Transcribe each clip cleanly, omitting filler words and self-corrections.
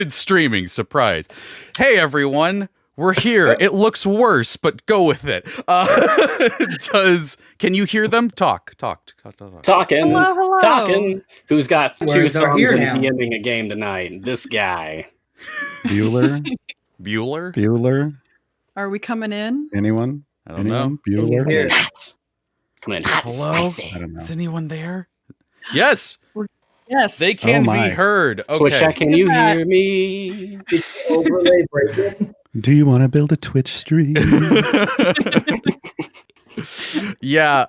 It's streaming. Surprise. Hey, everyone. We're here. It looks worse, but go with it. Can you hear them? Talk. Talking. Hello. Talking. Who's got two Words are thumbs here and now. DMing a game tonight? This guy. Bueller? Are we coming in? Anyone? I don't know. Bueller? Here. Come in hot and Hello? spicy. I don't know. Is anyone there? Yes. Yes. They can Oh be my. heard. Okay. Twitch chat, can you hear me? Did you overlay break it? Do you want to build a Twitch stream? Yeah,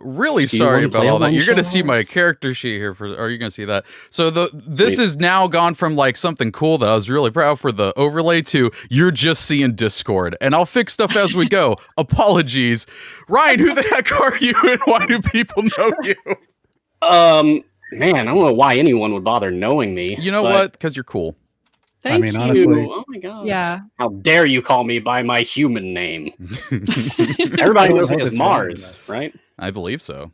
really Do you sorry wanna about play all on that. one You're gonna show, see my Alex? character sheet here or you're gonna see that. So this Sweet. is now gone from like something cool that I was really proud for the overlay to you're just seeing Discord. And I'll fix stuff as we go. Apologies. Ryan, who the heck are you and why do people know you? Man, I don't know why anyone would bother knowing me. You know but what? Because you're cool. Thank I mean, you. honestly- Oh my god. Yeah. How dare you call me by my human name? Everybody knows me as It's Mars, right? I believe so.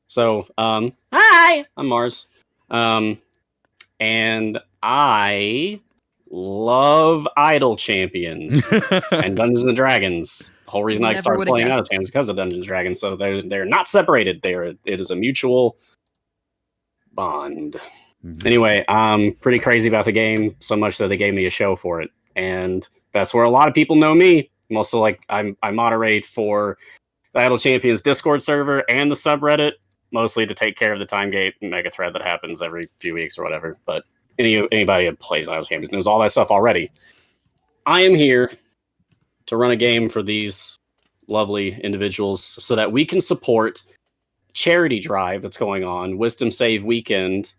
So, hi, I'm Mars. And I love Idol Champions and Dungeons and Dragons. The whole reason I Never started would've playing guessed. Idol Champions is because of Dungeons and Dragons. So they're not separated. It is a mutual bond. Mhm. Anyway, I'm pretty crazy about the game, so much that they gave me a show for it, and that's where a lot of people know me. I'm also I moderate for the Idol Champions Discord server and the subreddit, mostly to take care of the Timegate mega thread that happens every few weeks or whatever. But anybody who plays Idol Champions knows all that stuff already. I am here to run a game for these lovely individuals so that we can support charity drive that's going on, Wisdom Save Weekend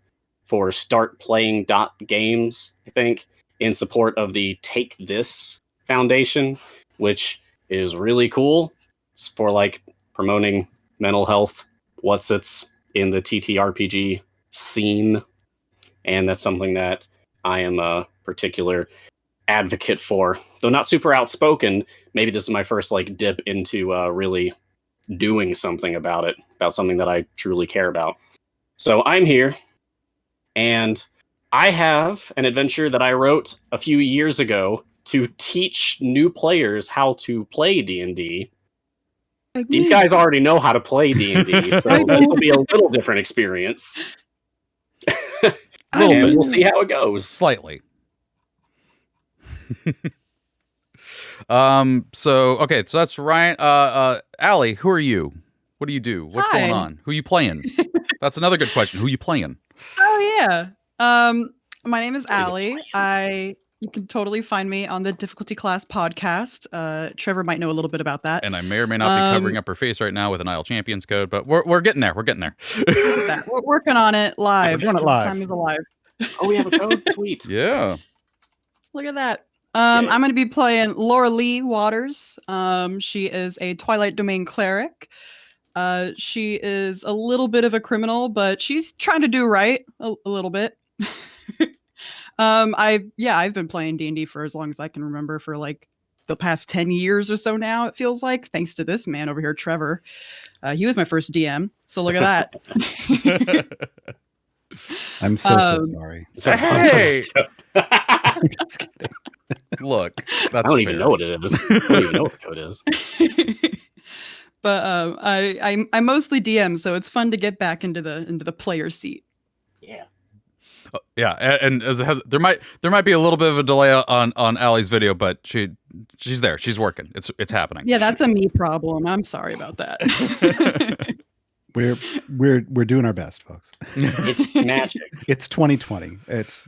for Start Playing Games, I think, in support of the Take This Foundation, which is really cool. It's for promoting mental health, what's-its in the TTRPG scene. And that's something that I am a particular advocate for. Though not super outspoken, maybe this is my first dip into really doing something about it, about something that I truly care about. So I'm here, and I have an adventure that I wrote a few years ago to teach new players how to play D&D. These guys already know how to play D&D, so this will be a little different experience. Little And bit. we'll see how it goes. Slightly. So that's Ryan. Allie, who are you? What do you do? What's Hi. going on? Who you playing? That's another good question. Who you playing? Oh yeah. My name is Allie. You can totally find me on the Difficulty Class podcast. Treavor might know a little bit about that. And I may or may not be covering up her face right now with an Isle Champions code, but we're getting there. We're getting there. We're working on it live. We're doing it live. Time is alive. Oh, we have a code? Sweet. Yeah. Look at that. Yay. I'm going to be playing Laura-Leigh Waters. She is a Twilight Domain cleric. She is a little bit of a criminal, but she's trying to do right a little bit. I've been playing D&D for as long as I can remember, for the past 10 years or so now, it feels like, thanks to this man over here, Treavor. He was my first DM, so look at that. I'm so sorry. Hey! I'm just kidding. Look, I that's don't even fair. know what it is. I don't even know what the code is. But I mostly DM, so it's fun to get back into the player seat. Yeah. Yeah, and as it has, there might be a little bit of a delay on Allie's video, but she's there. She's working. It's happening. Yeah, that's a me problem. I'm sorry about that. We're doing our best, folks. It's magic. It's 2020. It's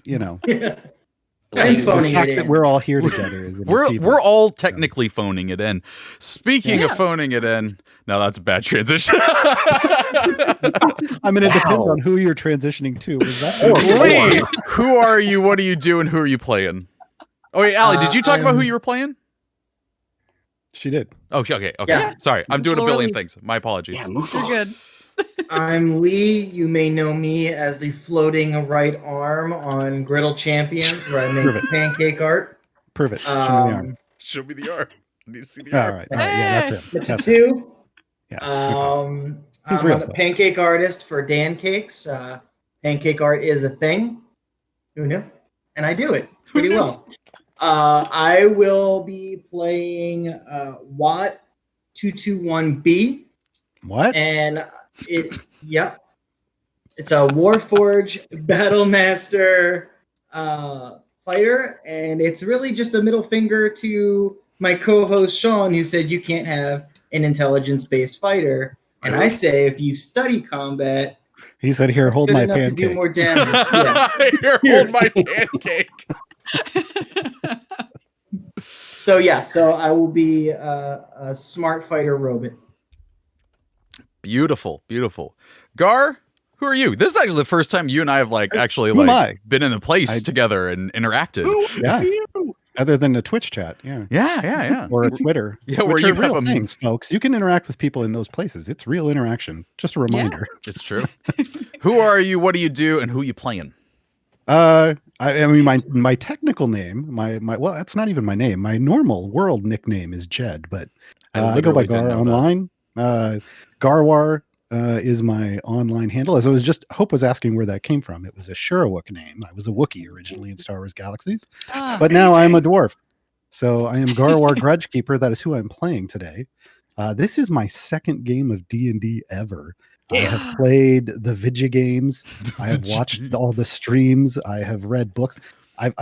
I'm the phoning fact it that in. we're all here together. Is We're all technically phoning it in. Speaking of Yeah. phoning it in, now that's a bad transition. I mean, it depends Wow. on who you're transitioning to. Is that Lee, who are you? What do you do? And who are you playing? Oh wait, Allie, did you talk about who you were playing? She did. Oh, okay. Yeah. Sorry, I'm It's doing a billion Laura-Leigh. things. My apologies. Yeah, move You're on. good. I'm Lee. You may know me as the floating right arm on Griddle Champions, where I make Prove it. pancake art. Prove it. Show me the arm. Show me the art. I need to see the All art. right. Yeah, that's it. It's That's it. two. Yeah. He's I'm real, a though. pancake artist for Dan Cakes. Pancake art is a thing. Who knew? and I do it pretty well. I will be playing Watt 221B. What? And it's a Warforge Battlemaster fighter, and it's really just a middle finger to my co-host Sean, who said you can't have an intelligence-based fighter. And I say if you study combat, He said, "Here, hold good my enough to do pancake." more damage. Yeah. Here, hold my pancake. So I will be a smart fighter robot. Beautiful, beautiful. Gar, who are you? This is actually the first time you and I have actually Who am I? been in a place together and interacted. Yeah. Other than the Twitch chat, yeah. Yeah. Or a Twitter. Yeah, which where are you real have a- things, folks. You can interact with people in those places. It's real interaction. Just a reminder. It's true. Who are you? What do you do? And who are you playing? I mean, my technical name, my well, that's not even my name. My normal world nickname is Jed, but I go by literally didn't Gar know that. online. Gaarawarr is my online handle. As I was Hope was asking where that came from. It was a Shurawuk name. I was a Wookiee originally in Star Wars Galaxies, but now I'm a dwarf. So I am Gaarawarr Grudgekeeper. That is who I'm playing today. This is my second game of D&D ever. I have played the Vidya games. I have watched all the streams. I have read books. I've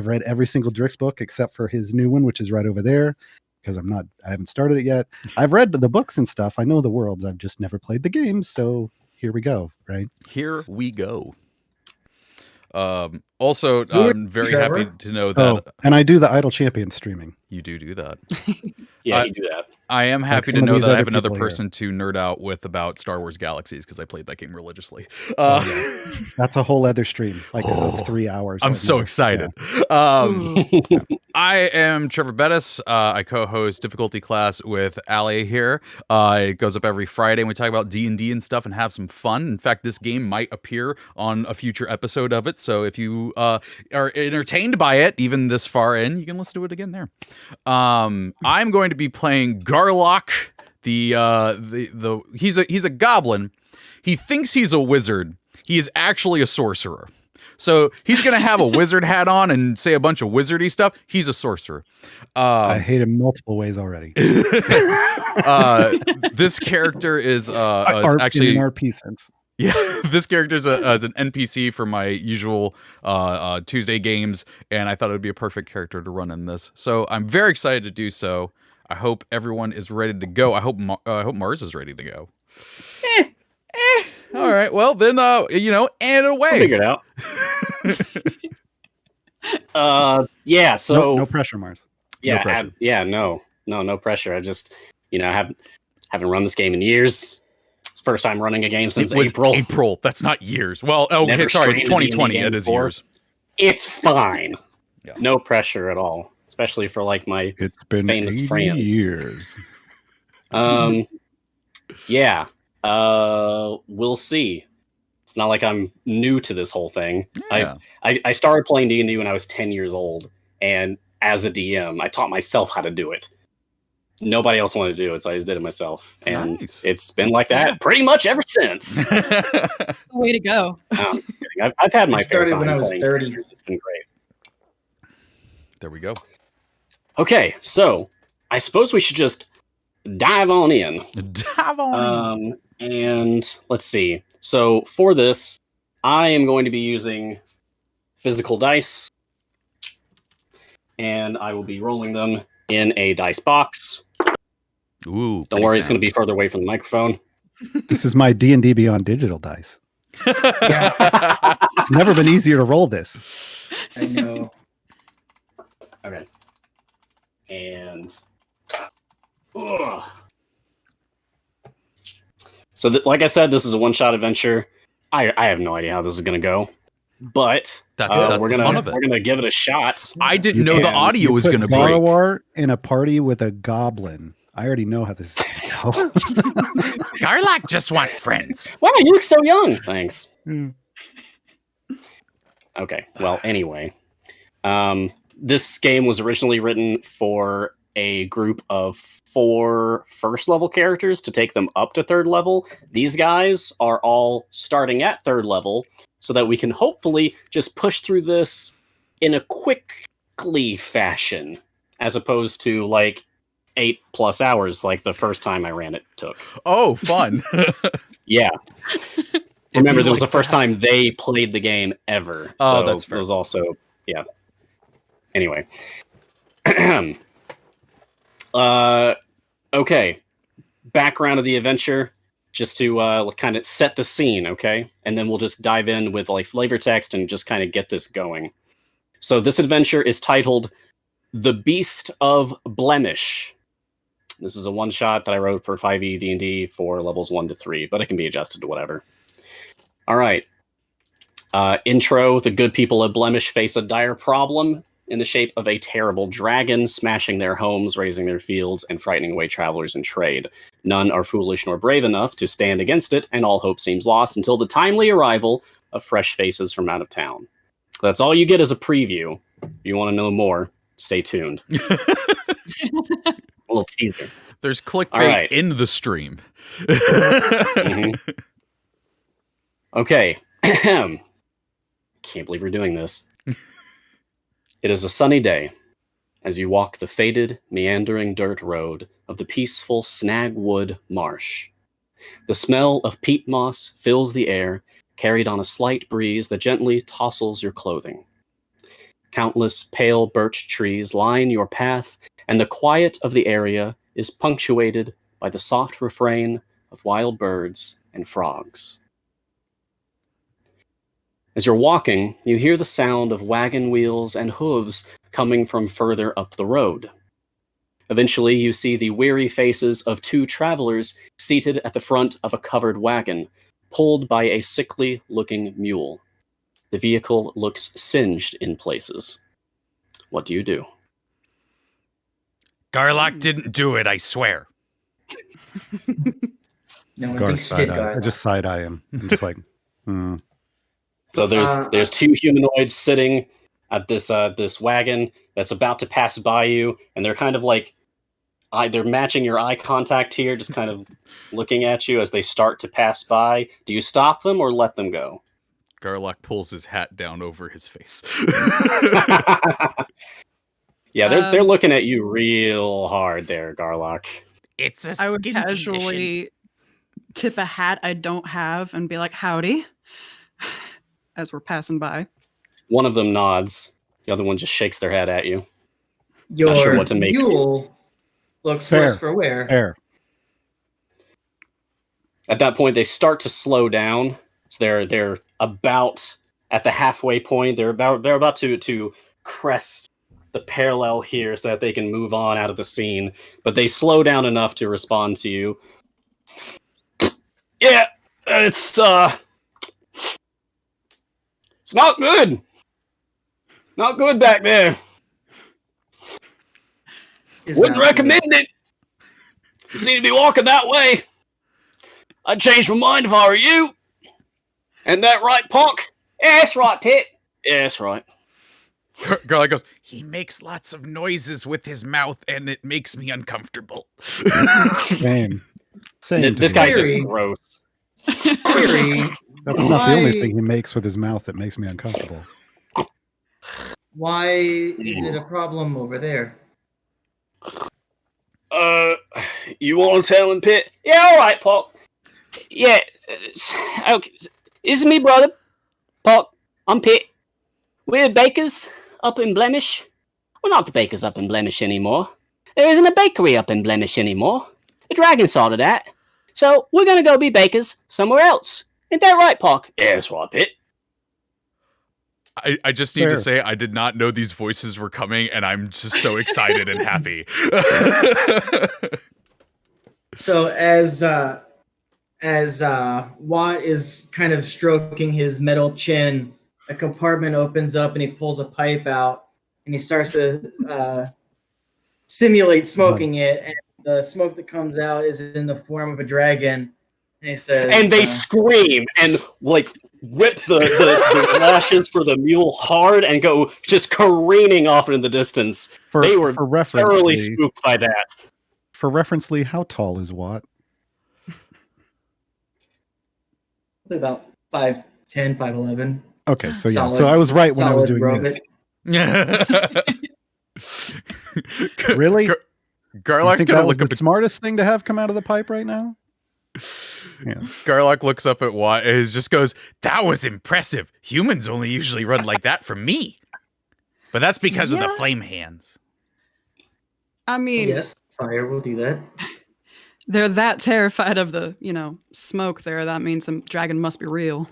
read every single Drix book except for his new one, which is right over there, because I haven't started it yet. I've read the books and stuff. I know the worlds. I've just never played the games. So here we go. Right. Here we go. Also, I'm very Trevor? happy to know that And I do the Idle Champion streaming. you do that. Yeah, you do that. I am happy to some of know these that I other have another people here. person to nerd out with about Star Wars Galaxies because I played that game religiously. That's a whole other stream, of 3 hours. I'm or so more. excited. I am Treavor Bettis. I co-host Difficulty Class with Allie here. It goes up every Friday, and we talk about D&D and stuff and have some fun. In fact, this game might appear on a future episode of it, so if you are entertained by it, even this far in, you can listen to it again there. I'm going to be playing Garlok. He's a goblin. He thinks he's a wizard. He is actually a sorcerer. So he's going to have a wizard hat on and say a bunch of wizardy stuff. He's a sorcerer. I hate him multiple ways already. This character is actually in RP sense. Yeah, this character is an NPC for my usual Tuesday games, and I thought it would be a perfect character to run in this. So I'm very excited to do so. I hope everyone is ready to go. I hope Mars is ready to go. All right. Well, then, and away. I'll figure it out. Yeah. So No pressure, Mars. yeah, No pressure. no pressure. I just haven't run this game in years. It's the first time running a game since It was April. April. That's not years. Well, Never sorry, it's streamed a D&D 2020. game It is before. years. It's fine. Yeah. No pressure at all, especially for my It's been famous 80 friends. years. Yeah. We'll see. It's not like I'm new to this whole thing. Yeah. I started playing D&D when I was 10 years old, and as a DM, I taught myself how to do it. Nobody else wanted to do it, so I just did it myself. And Nice. it's been like that pretty much ever since. Way to go. I'm kidding. I've had my I fair started time when I was playing 30. characters. It's been great. There we go. Okay, so I suppose we should just dive on in. Dive on. And let's see. So for this, I am going to be using physical dice, and I will be rolling them in a dice box. Ooh. Don't worry, it's going to be further away from the microphone. This is my D&D Beyond digital dice. Yeah. It's never been easier to roll this. I know. Okay. And ugh. So, like I said, this is a one-shot adventure. I have no idea how this is going to go, but That's we're the gonna fun of it. we're gonna give it a shot. I didn't know the can- audio was going to break. Gaarawarr in a party with a goblin. I already know how this is going to go. Garlok just want friends. Wow, you look so young. Thanks. Hmm. Okay. Well, anyway, this game was originally written for a group of 4 first-level characters to take them up to 3rd level. These guys are all starting at 3rd level, so that we can hopefully just push through this in a quickly fashion, as opposed to like 8+ hours like the first time I ran it took. Oh, fun. Yeah. Remember, that was the first time they played the game ever. Oh, So that's fair. it was also, yeah. Anyway. Okay. Background of the adventure, just to kind of set the scene, okay? And then we'll just dive in with like flavor text and just kind of get this going. So this adventure is titled The Beast of Blemish. This is a one-shot that I wrote for 5e D&D for levels 1 to 3, but it can be adjusted to whatever. All right. Intro, the good people of Blemish face a dire problem in the shape of a terrible dragon, smashing their homes, razing their fields, and frightening away travelers and trade. None are foolish nor brave enough to stand against it, and all hope seems lost until the timely arrival of fresh faces from out of town. That's all you get as a preview. If you want to know more, stay tuned. A little teaser. There's clickbait in the stream. Mm-hmm. Okay. Can't believe we're doing this. It is a sunny day as you walk the faded, meandering dirt road of the peaceful Snagwood Marsh. The smell of peat moss fills the air, carried on a slight breeze that gently tousles your clothing. Countless pale birch trees line your path, and the quiet of the area is punctuated by the soft refrain of wild birds and frogs. As you're walking, you hear the sound of wagon wheels and hooves coming from further up the road. Eventually, you see the weary faces of two travelers seated at the front of a covered wagon, pulled by a sickly-looking mule. The vehicle looks singed in places. What do you do? Garlok didn't do it, I swear. No one Gar thinks you did, side-eye. I Garlok. just side-eye him. I'm just like, So there's two humanoids sitting at this wagon that's about to pass by you, and they're kind of like they're matching your eye contact here, just kind of looking at you as they start to pass by. Do you stop them or let them go? Garlok pulls his hat down over his face. Yeah, they're looking at you real hard there, Garlok. It's a I would skin casually tip a hat I don't have and be like, howdy, as we're passing by. One of them nods. The other one just shakes their head at you. Your Not sure what to make of mule looks Fair. worse for wear. air. At that point, they start to slow down. So they're about at the halfway point. They're about to crest the parallel here so that they can move on out of the scene. But they slow down enough to respond to you. Yeah, it's not good. Not good back there. Is Wouldn't not recommend it. You seem to be walking that way. I'd change my mind if I were you. And that right, punk? Yeah, that's right, Pit. Yeah, that's right. Garlok goes, he makes lots of noises with his mouth and it makes me uncomfortable. Same. Same. This to guy's me. just Theory. gross. Query, That's not the only why- thing he makes with his mouth that makes me uncomfortable. why is it a problem over there? You want to tell him, Pit? Yeah, all right, Pop. Yeah, okay. This is me brother, Pop. I'm Pit. We're bakers up in Blemish. We're not the bakers up in Blemish anymore. There isn't a bakery up in Blemish anymore. The dragon saw to that. So we're going to go be bakers somewhere else. Ain't that right, Pop? Yeah, that's right, Pit. I just need to Fair. say I did not know these voices were coming and I'm just so excited and happy. So as Watt is kind of stroking his metal chin, a compartment opens up and he pulls a pipe out and he starts to simulate smoking it, and the smoke that comes out is in the form of a dragon. And he says, And they scream and like whip the lashes for the mule hard and go just careening off in the distance. They were for reference, thoroughly Lee, spooked by that. for reference, Lee, how tall is Watt? about 5'10", 5'11". Okay, so yeah, Solid- so I was right when I was solid doing robot. this. Really? Garlok's think gonna that was look up the at smartest thing to have come out of the pipe right now? Yeah. Garlok looks up at Watt and just goes, "That was impressive. Humans only usually run like that from me. But that's because of the Yeah. flame hands." I mean, Yes, fire will do that. they're that terrified of the, smoke there. That means some dragon must be real.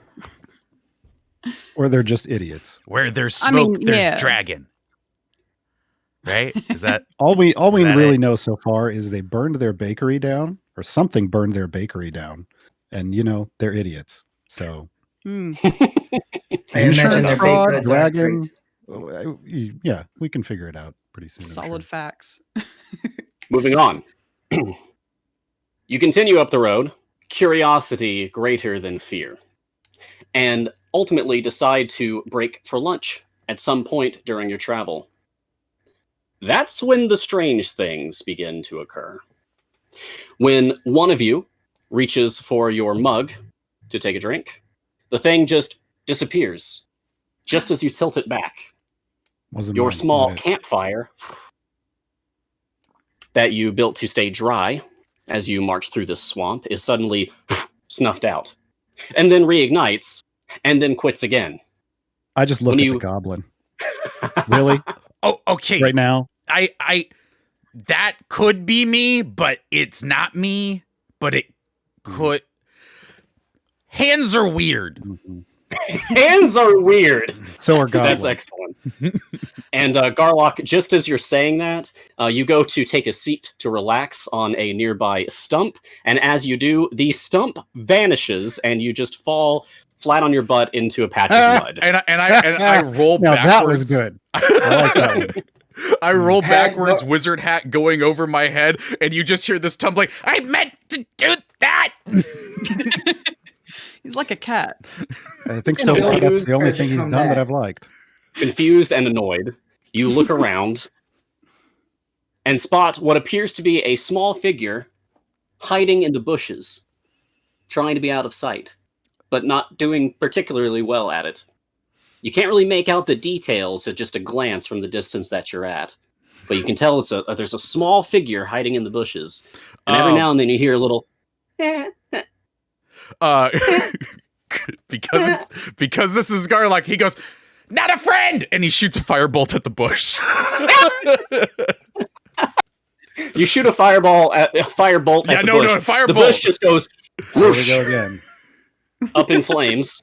Or they're just idiots. Where there's I smoke, mean, there's yeah. dragon. Right? Is that All we that really it? know so far is they burned their bakery down, or something burned their bakery down, and they're idiots. So Hmm. I imagine insurance their fraud, baked goods aren't dragon. great. Yeah, we can figure it out pretty soon. I'm Solid sure. facts. Moving on. You continue up the road, curiosity greater than fear, and ultimately decide to break for lunch at some point during your travel. That's when the strange things begin to occur. When one of you reaches for your mug to take a drink, the thing just disappears, just as you tilt it back. Wasn't Your mine, small not it. campfire that you built to stay dry as you march through this swamp is suddenly snuffed out, and then reignites, and then quits again. I just look when at you- the goblin. Really? Oh, okay. Right now? I that could be me, but it's not me. But it could. Hands are weird. Mhm. Hands are weird. So are goblins. That's excellent. And Garlok, just as you're saying that, you go to take a seat to relax on a nearby stump, and as you do, the stump vanishes, and you just fall flat on your butt into a patch of mud. And I roll Now backwards. that was good. I like that one. I roll Hat backwards, go- wizard hat going over my head, and you just hear this tumbling. I meant to do that. He's like a cat. I think so far that's the only thing he's Come done that back. I've liked. Confused and annoyed, you look around and spot what appears to be a small figure hiding in the bushes, trying to be out of sight, but not doing particularly well at it. You can't really make out the details at just a glance from the distance that you're at, but you can tell there's a small figure hiding in the bushes, and every Oh. now and then you hear a little. Because this is Garlok, he goes, "Not a friend!" and he shoots a firebolt at the bush. You shoot a firebolt at the bush. The firebolt. bush just goes There we whoosh, go again. up in flames.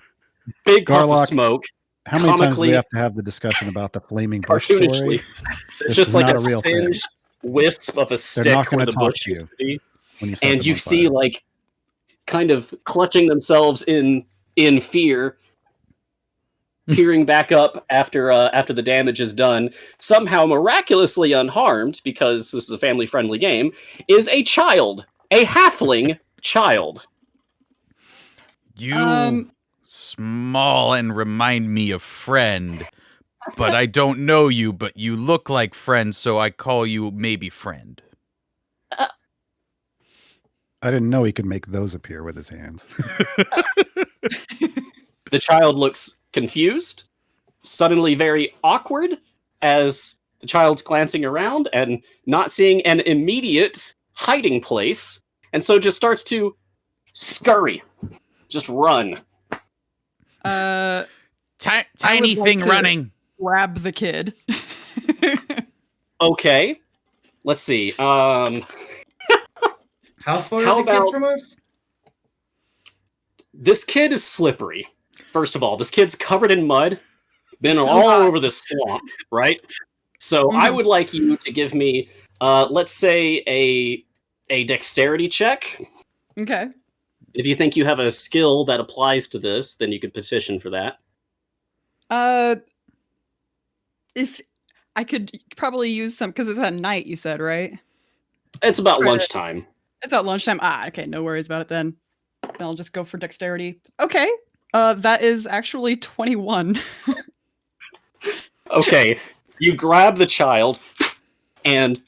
Big puff of Garlok, smoke. How many times do Comically- we have to have the discussion about the flaming bush story? Cartoonishly, This it's just is like not a a real thing. singed wisp of a stick not gonna where the talk bush to you used to be, When you set and them you on see fire. like kind of clutching themselves in fear, peering back up after the damage is done, somehow miraculously unharmed because this is a family-friendly game, is a child, a halfling child. You small and remind me of friend, but I don't know you, but you look like friend, so I call you maybe friend. I didn't know he could make those appear with his hands. The child looks confused, suddenly very awkward as the child's glancing around and not seeing an immediate hiding place, and so just starts to scurry, just run. I Tiny would like thing to- running. Grab the kid. Okay, let's see. How far How is the about- kid from us? This kid is slippery. First of all, this kid's covered in mud, been all God. over the swamp, right? So I Mhm. would like you to give me, let's say, a dexterity check. Okay. If you think you have a skill that applies to this, then you could petition for that. If I could probably use some, because it's at night, you said, right? It's about Sure. lunchtime. It's at lunchtime. Okay, no worries about it then. Then I'll just go for dexterity. Okay. That is actually 21. Okay, you grab the child, and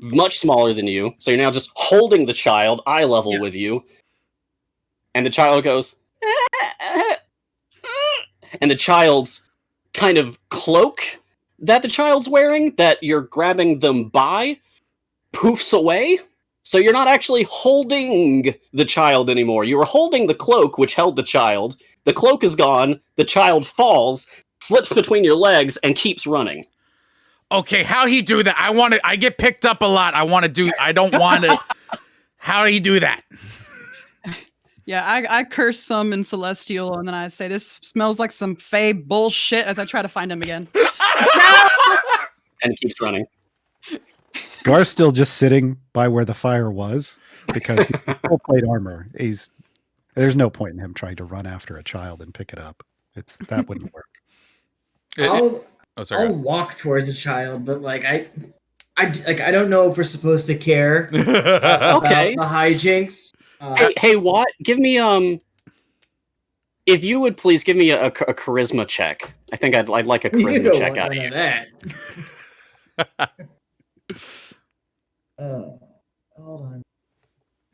much smaller than you, so you're now just holding the child eye level Yeah. with you, and the child goes, and the child's kind of cloak that the child's wearing, that you're grabbing them by, poofs away. So you're not actually holding the child anymore. You were holding the cloak, which held the child. The cloak is gone. The child falls, slips between your legs, and keeps running. Okay, how he do that? I get picked up a lot. I don't want to. How do you do that? Yeah, I curse some in Celestial, and then I say, this smells like some Fae bullshit, as I try to find him again. And keeps running. Gar's still just sitting by where the fire was because he's full plate armor. There's no point in him trying to run after a child and pick it up. That wouldn't work. I'll Sorry. walk towards a child, but like I don't know if we're supposed to care Okay. about the hijinks. Hey, Watt, give me if you would please give me a charisma check. I think I'd like a You charisma don't check want out of none you. that. Hold on.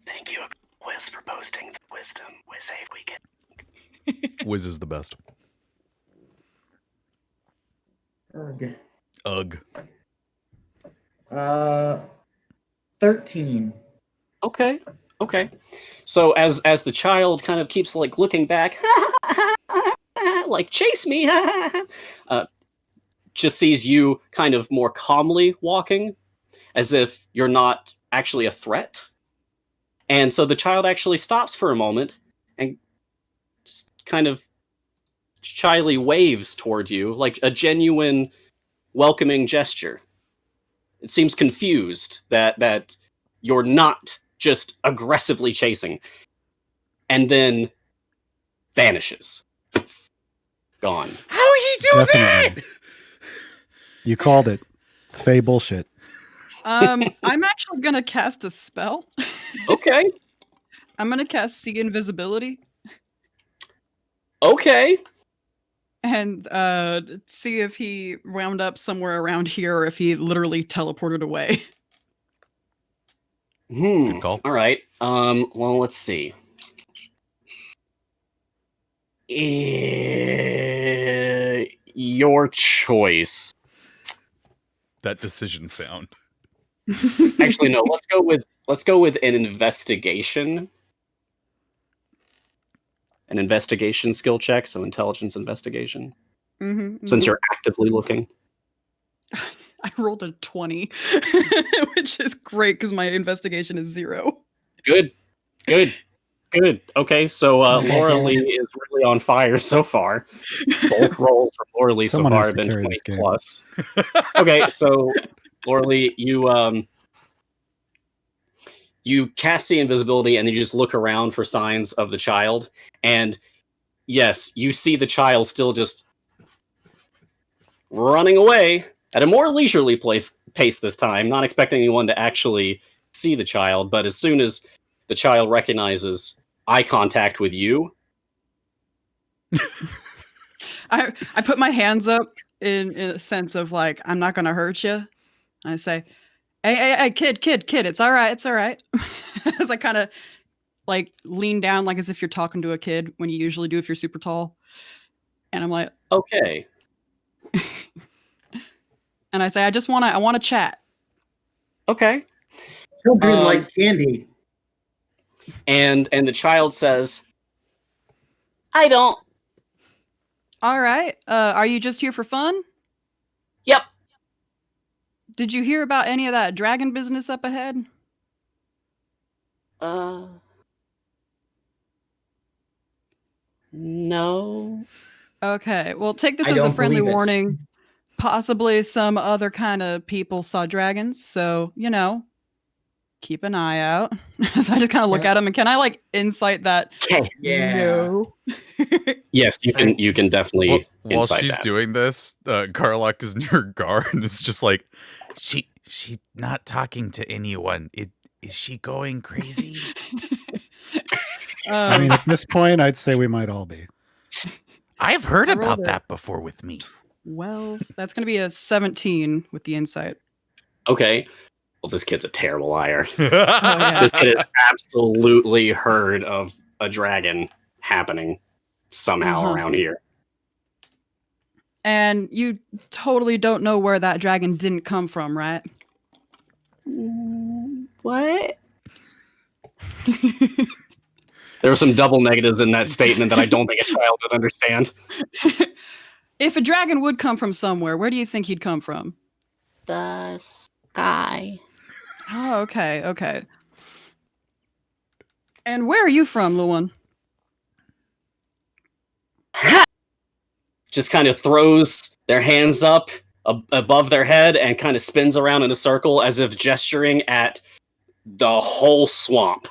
Thank you, Wiz, for posting the wisdom. Wiz save weekend. Wiz is the best. Ugh. Ugh. 13. Okay. So as the child kind of keeps like looking back, like chase me, just sees you kind of more calmly walking, as if you're not actually a threat. And so the child actually stops for a moment and just kind of shyly waves toward you, like a genuine welcoming gesture. It seems confused that you're not just aggressively chasing, and then vanishes. Gone. How he do Definitely. You called it. Fae bullshit. I'm actually gonna cast a spell. Okay. I'm gonna cast See Invisibility Okay. and see if he wound up somewhere around here or if he literally teleported away. Good call. All right. Well, let's see. Your choice. That decision sound. Actually, no. Let's go with an investigation. An investigation skill check, so intelligence investigation. Since you're actively looking. I rolled a 20, which is great because my investigation is 0. Good. Okay, so Laura-Leigh is really on fire so far. Both rolls for Laura-Leigh so Someone far has have to been carry 20 this game. plus. Okay, so Laura-Leigh, you cast the invisibility and you just look around for signs of the child, and yes, you see the child still just running away at a more leisurely pace this time, not expecting anyone to actually see the child, but as soon as the child recognizes eye contact with you, I put my hands up in a sense of like, I'm not gonna hurt you. And I say, hey, kid, it's all right. As I kind of like lean down, like as if you're talking to a kid when you usually do if you're super tall. And I'm like, okay. And I say, I want to chat. Okay. Children like candy. And the child says, I don't. All right. Are you just here for fun? Yep. Did you hear about any of that dragon business up ahead? No. Okay. Well, take this I as a don't friendly believe it. warning. Possibly some other kind of people saw dragons, so keep an eye out. So I just kind of look at him, and can I like insight that? Yeah. No. Yes, you can definitely While insight she's that. doing this, Garlok is near Gar and is just like, she not talking to anyone. Is she going crazy? I mean, at this point, I'd say we might all be. I've heard I rolled about it. that before with me. Well, that's going to be a 17 with the insight. Okay. Well, this kid's a terrible liar. yeah. This kid has absolutely heard of a dragon happening somehow around here. And you totally don't know where that dragon didn't come from, right? What? There were some double negatives in that statement that I don't think a child would understand. If a dragon would come from somewhere, where do you think he'd come from? The sky. Oh, okay, okay. And where are you from, Luan? Just kind of throws their hands up above their head and kind of spins around in a circle as if gesturing at the whole swamp.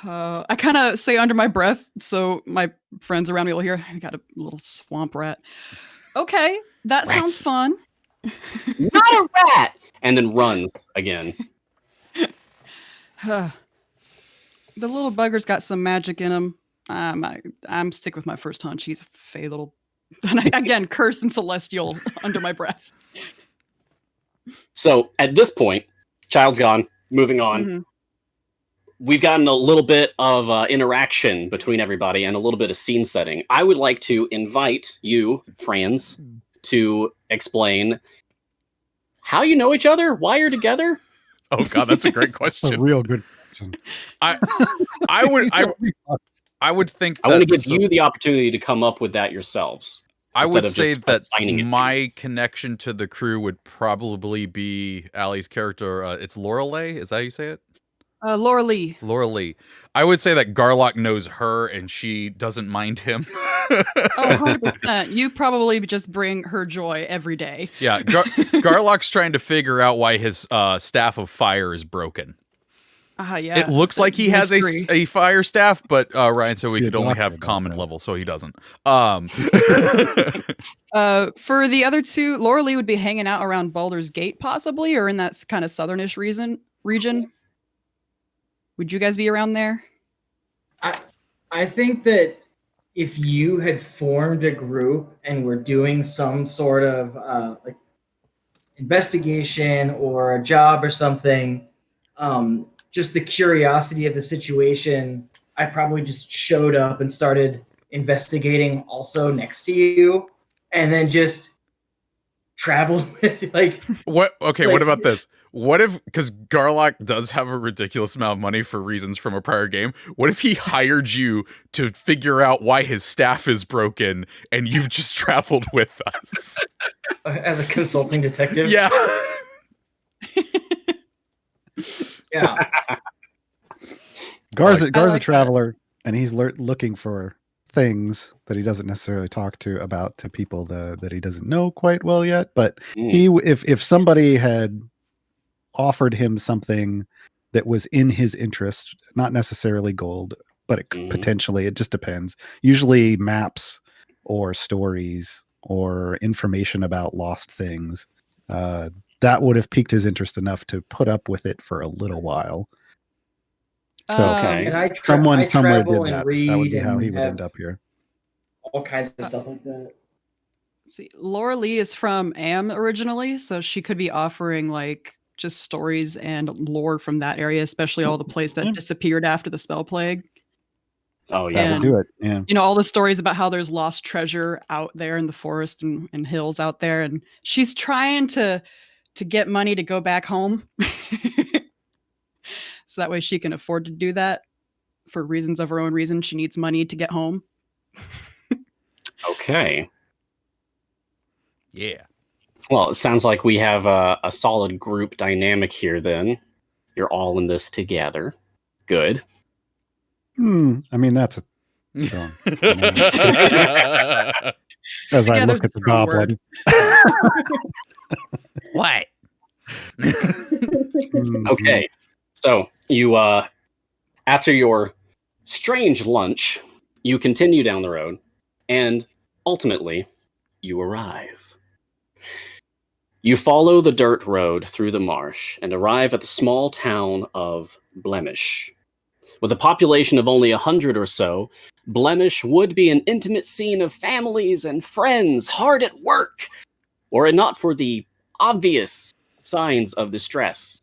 I kind of say under my breath so my friends around me will hear, I got a little swamp rat. Okay, that Rats. sounds fun. Not a rat! And then runs again. The little bugger's got some magic in him. I'm stick with my first hunch. He's a fey little... And I, again, curse and celestial under my breath. So, at this point, child's gone, moving on. Mm-hmm. We've gotten a little bit of interaction between everybody and a little bit of scene setting. I would like to invite you, friends, to explain how you know each other, why you're together. Oh God, that's a great That's a question. real good question. I would think I want to that's- give you the opportunity to come up with that yourselves. I instead would of say just that assigning it to my connection to the crew would probably be Allie's character. It's Laura-Leigh. Is that how you say it? Laura-Leigh. Laura-Leigh. I would say that Garlok knows her and she doesn't mind him. Oh, 100%. You probably just bring her joy every day. Yeah, Garlok's trying to figure out why his staff of fire is broken. Yeah. It looks like he has a fire staff, but Ryan said we See a could only doctor have about common that. level, so he doesn't. For the other two, Laura-Leigh would be hanging out around Baldur's Gate, possibly, or in that kind of southernish region. Would you guys be around there? I think that if you had formed a group and were doing some sort of like investigation or a job or something, just the curiosity of the situation, I probably just showed up and started investigating also next to you, and then just traveled with like What? Okay, Like- what about this? What if, because Garlok does have a ridiculous amount of money for reasons from a prior game, what if he hired you to figure out why his staff is broken and you've just traveled with us? as a consulting detective. Yeah. Yeah. Gar's like a that. traveler, and he's looking for things that he doesn't necessarily talk to people that he doesn't know quite well yet. But if somebody had offered him something that was in his interest, not necessarily gold, but it potentially, it just depends. Usually maps or stories or information about lost things. That would have piqued his interest enough to put up with it for a little while. So Okay. And I someone somewhere travel did and that. read That would be how and he would have end up here. all kinds of stuff like that. Let's see, Laura-Leigh is from Am originally, so she could be offering like just stories and lore from that area, especially all the place that Yeah. disappeared after the spell plague. Oh, That yeah. would do it. Yeah. You know, all the stories about how there's lost treasure out there in the forest and hills out there, and she's trying to get money to go back home. So that way she can afford to do that for reasons of her own reason. She needs money to get home. Okay. Yeah. Well, it sounds like we have a solid group dynamic here then. You're all in this together. Good. I mean, that's a strong. As I Together's look a at the strong word. goblin. What? Okay. So you after your strange lunch, you continue down the road, and ultimately you arrive. You follow the dirt road through the marsh and arrive at the small town of Blemish. With a population of only 100 or so, Blemish would be an intimate scene of families and friends hard at work, were it not for the obvious signs of distress.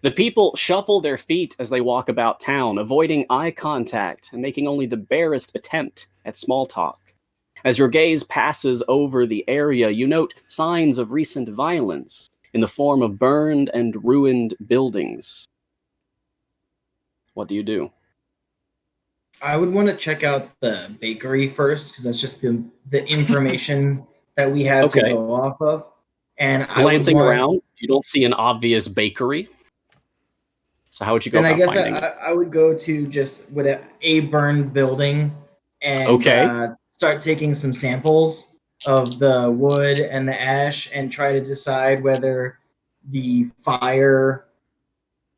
The people shuffle their feet as they walk about town, avoiding eye contact and making only the barest attempt at small talk. As your gaze passes over the area, you note signs of recent violence in the form of burned and ruined buildings. What do you do? I would want to check out the bakery first because that's just the information that we have to go off of. And glancing around, you don't see an obvious bakery. So how would you go about finding it? I would go to just with a burned building and start taking some samples of the wood and the ash and try to decide whether the fire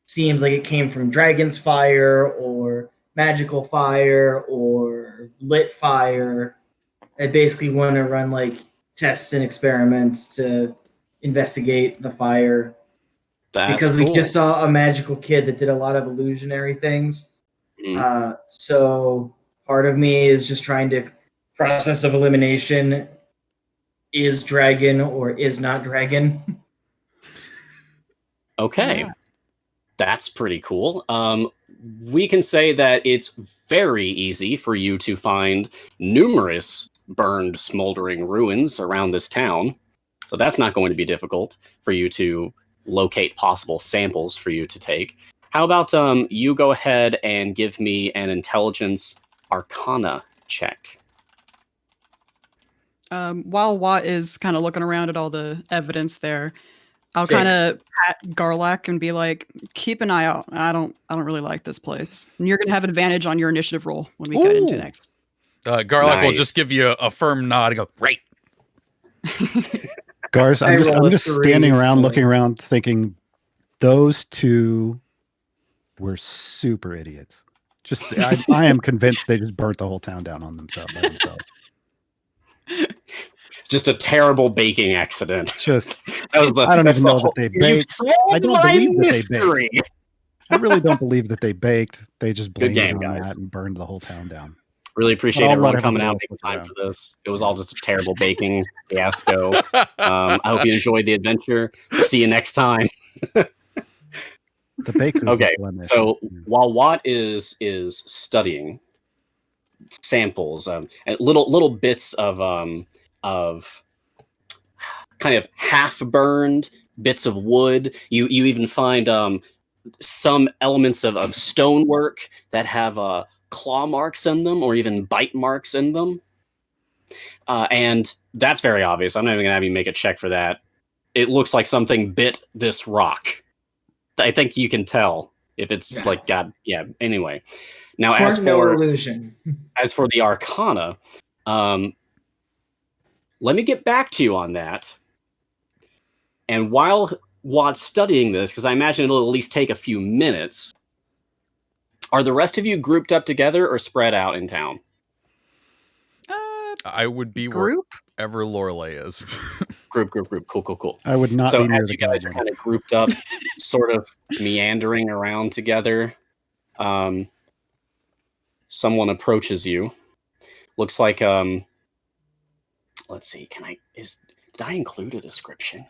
seems like it came from dragon's fire or magical fire or lit fire. I basically want to run like tests and experiments to investigate the fire. Because we just saw a magical kid that did a lot of illusionary things. So part of me is just trying to process of elimination is dragon or is not dragon. Okay. Yeah. That's pretty cool. We can say that it's very easy for you to find numerous burned, smoldering ruins around this town. So that's not going to be difficult for you to locate possible samples for you to take. How about you go ahead and give me an intelligence arcana check. While Watt is kind of looking around at all the evidence there, I'll kind of pat Garlok and be like, keep an eye out. I don't really like this place. And you're going to have advantage on your initiative roll when we get into next. Garlok will just give you a firm nod and go, right. Gars, I'm just standing around, looking around, thinking those two were super idiots. Just, I am convinced they just burnt the whole town down on themselves. By themselves. Just a terrible baking accident. Just, I don't even know that they baked. I don't believe that they baked. I really don't believe that they baked. They just blamed it on that and burned the whole town down. Really appreciate everyone coming out, taking time for this. It was all just a terrible baking fiasco. I hope you enjoyed the adventure. See you next time. The baker's okay. So while Watt is studying samples, and little bits of kind of half burned bits of wood, you even find some elements of stonework that have claw marks in them or even bite marks in them. And that's very obvious. I'm not even going to have you make a check for that. It looks like something bit this rock. I think you can tell if it's anyway. Now, as for the Arcana, let me get back to you on that. And while Watt's studying this, because I imagine it'll at least take a few minutes, are the rest of you grouped up together or spread out in town? I would be wherever Laura-Leigh is. Group. Cool. I would not be near the you guys are kind of grouped up, sort of meandering around together. Someone approaches you. Looks like let's see, did I include a description?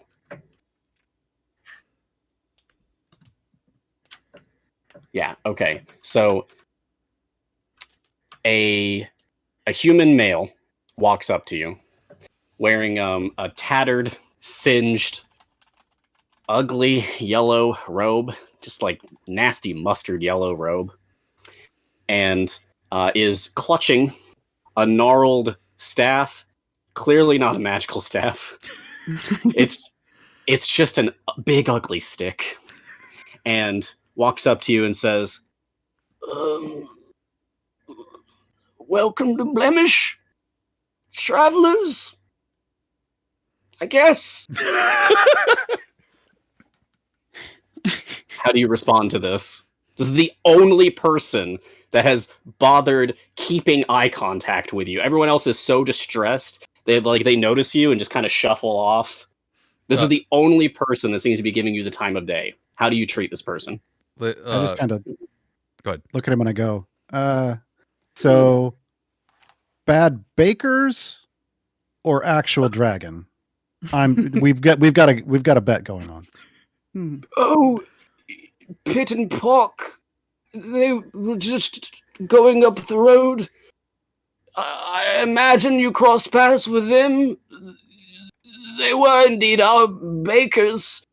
Yeah, okay. So a human male walks up to you wearing a tattered, singed, ugly yellow robe, just like nasty mustard yellow robe, and is clutching a gnarled staff, clearly not a magical staff. It's just a big ugly stick, and walks up to you and says, welcome to Blemish, travelers, I guess. How do you respond to this? This is the only person that has bothered keeping eye contact with you. Everyone else is so distressed. They notice you and just kind of shuffle off. This is the only person that seems to be giving you the time of day. How do you treat this person? I just kind of go ahead. Look at him and I go, so bad bakers or actual dragon? We've got a bet going on. Oh, Pit and Pock. They were just going up the road. I imagine you crossed paths with them. They were indeed our bakers.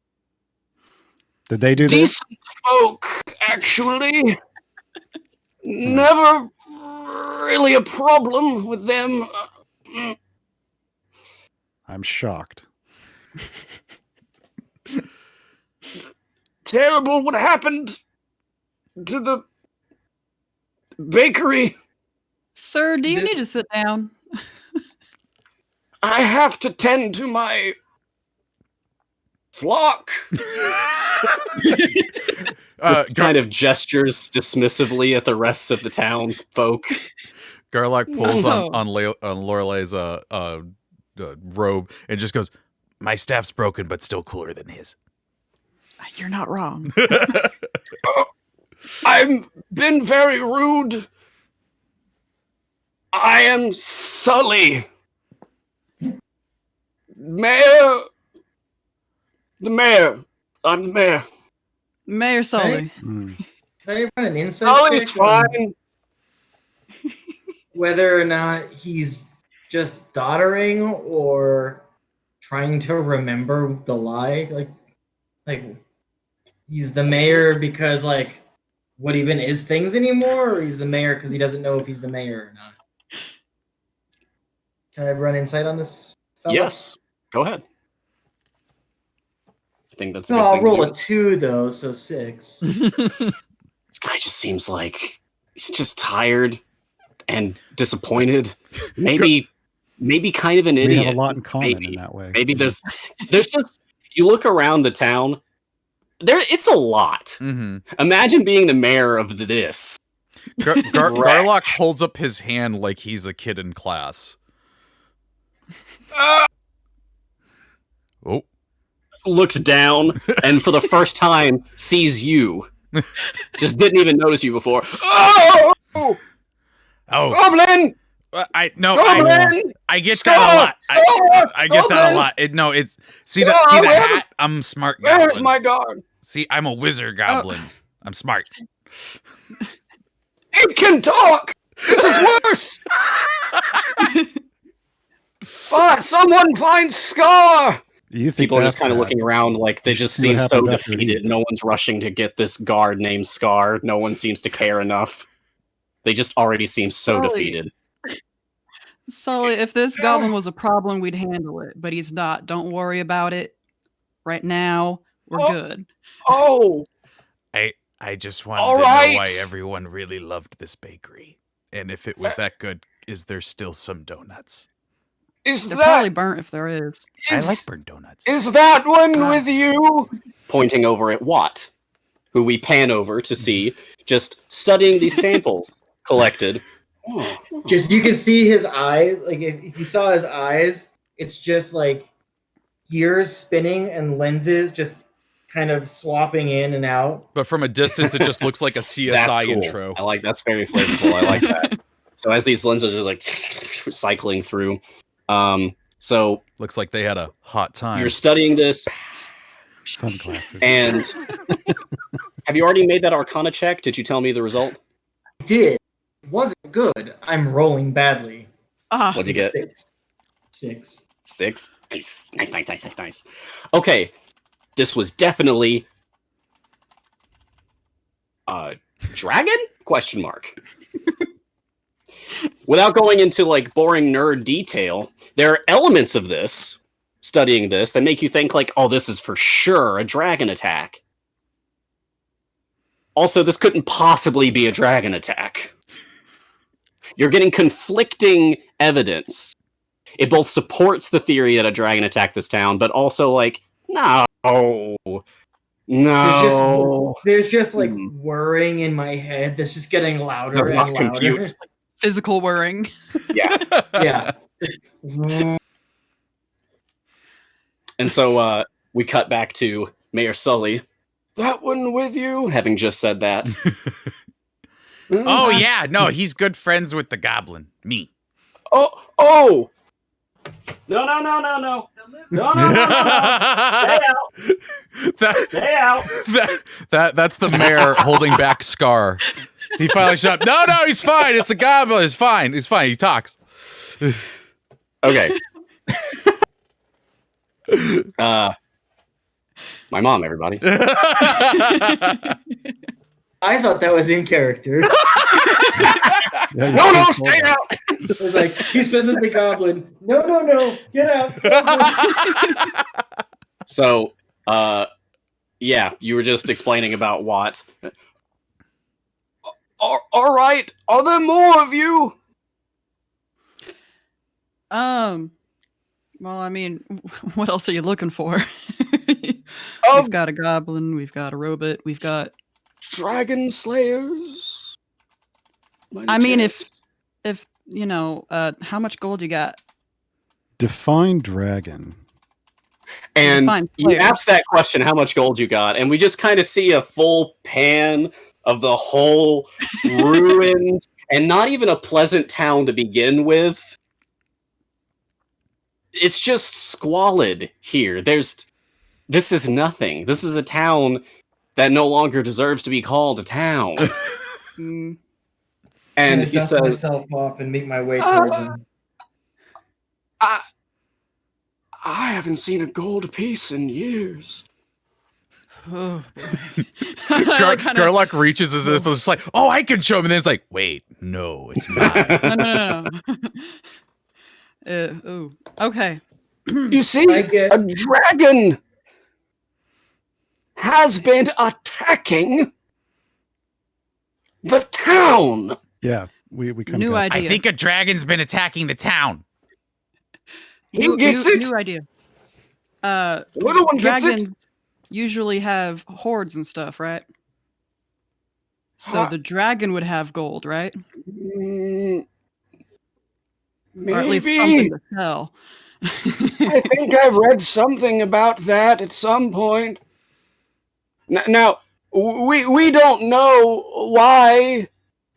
Did they do this? Decent folk, actually. Never really a problem with them. I'm shocked. Terrible what happened to the bakery. Sir, do you need to sit down? I have to tend to my flock. Kind of gestures dismissively at the rest of the townsfolk. Garlok pulls on Laura-Leigh's robe and just goes, "My staff's broken, but still cooler than his." You're not wrong. I've been very rude. I am Sully. Mayor. The mayor. I'm the mayor. Mayor Sully. Can I run an insight Sully's check on fine. whether or not he's just doddering or trying to remember the lie? Like he's the mayor because, like, what even is things anymore, or he's the mayor because he doesn't know if he's the mayor or not? Can I run insight on this fella? Yes. Go ahead. I think that's a No, good I'll thing to roll do. a 2 though, so 6. This guy just seems like he's just tired and disappointed. Maybe kind of an We idiot. have a lot in common Maybe. in that way. Maybe there's just, you look around the town, it's a lot. Mm-hmm. Imagine being the mayor of this. Garlok holds up his hand like he's a kid in class. Oh. Looks down and for the first time sees you. Just didn't even notice you before. Oh! Goblin! I get Stop! that a lot. Stop! I get that a lot. See the hat? I'm smart goblin. Where's my guard? See, I'm a wizard goblin. I'm smart. It can talk! This is worse! Someone find Scar! You think People are that's just kind of bad? looking around like they just See what seem so happens after he defeated. eats. No one's rushing to get this guard named Scar. No one seems to care enough. They just already seem so Sully. defeated. Sully, if this goblin was a problem, we'd handle it. But he's not. Don't worry about it. Right now, we're Oh. good. Oh! I just wanted All to right. know why everyone really loved this bakery. And if it was that good, is there still some donuts? Is They're probably that burnt if there is. I like burnt donuts. is that one Ah. with you? Pointing over at Watt, who we pan over to see, just studying these samples collected. Just, you can see his eyes. Like, if you saw his eyes, it's just like gears spinning and lenses just kind of swapping in and out. But from a distance, it just looks like a That's CSI cool. intro. I like that's very flavorful. I like that. So as these lenses are like cycling through, so Looks like they had a hot time. you're studying this, Sunglasses. and have you already made that Arcana check? Did you tell me the result? I did. It wasn't good. I'm rolling badly. What'd you get? 6. 6. Nice. Okay, this was definitely a dragon? Question mark. Without going into like boring nerd detail, there are elements of this, studying this, that make you think like, oh, this is for sure a dragon attack. Also, this couldn't possibly be a dragon attack. You're getting conflicting evidence. It both supports the theory that a dragon attacked this town, but also like, no. There's just like whirring in my head that's just getting louder Does and not louder. compute. Physical whirring. Yeah. Yeah. And so we cut back to Mayor Sully. That one with you? Having just said that. Oh, yeah. No, he's good friends with the goblin. Me. Oh! No. No. Stay out. Stay out. That's the mayor holding back Scar. He finally shut up. No, he's fine. It's a goblin. It's fine. He's fine. He talks. Okay. My mom, everybody. I thought that was in character. No, stay out. It was like, he's friends with the goblin. No, get out. So, yeah, you were just explaining about what. All right. Are there more of you? Well, I mean, what else are you looking for? We've got a goblin, we've got a robot, we've got dragon slayers. I mean, if you know, how much gold you got? Define dragon. And you asked that question, how much gold you got, and we just kind of see a full pan of the whole ruined and not even a pleasant town to begin with. It's just squalid here. This is nothing. This is a town that no longer deserves to be called a town. And he says, myself off and make my way towards him. I haven't seen a gold piece in years. Oh, Garlok reaches as if it's like, oh, I can show him. And then it's like, wait, no, it's not. No. Oh, okay. You see, a dragon has been attacking the town. Yeah, we kind of new idea. I think a dragon's been attacking the town. Who gets it? New idea. Little one gets it. Dragons usually have hordes and stuff, right? So the dragon would have gold, right? Maybe. Or at least something to sell. I think I read something about that at some point. Now, we don't know why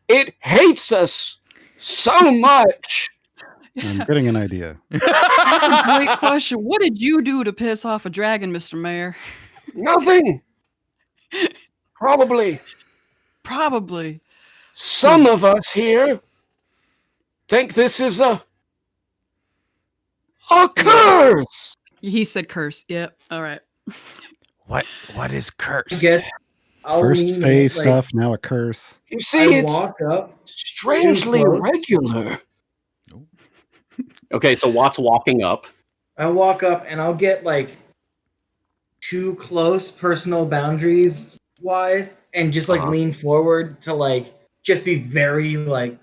it hates us so much. I'm getting an idea. That's a great question. What did you do to piss off a dragon, Mr. Mayor? Nothing. Probably. Some of us here think this is a curse. He said curse. Yep. All right. What is curse? First phase stuff, now a curse. You see, it's walk up, strangely regular. Okay, so Watt's walking up. I walk up and I'll get like too close personal boundaries wise and just like lean forward to like just be very like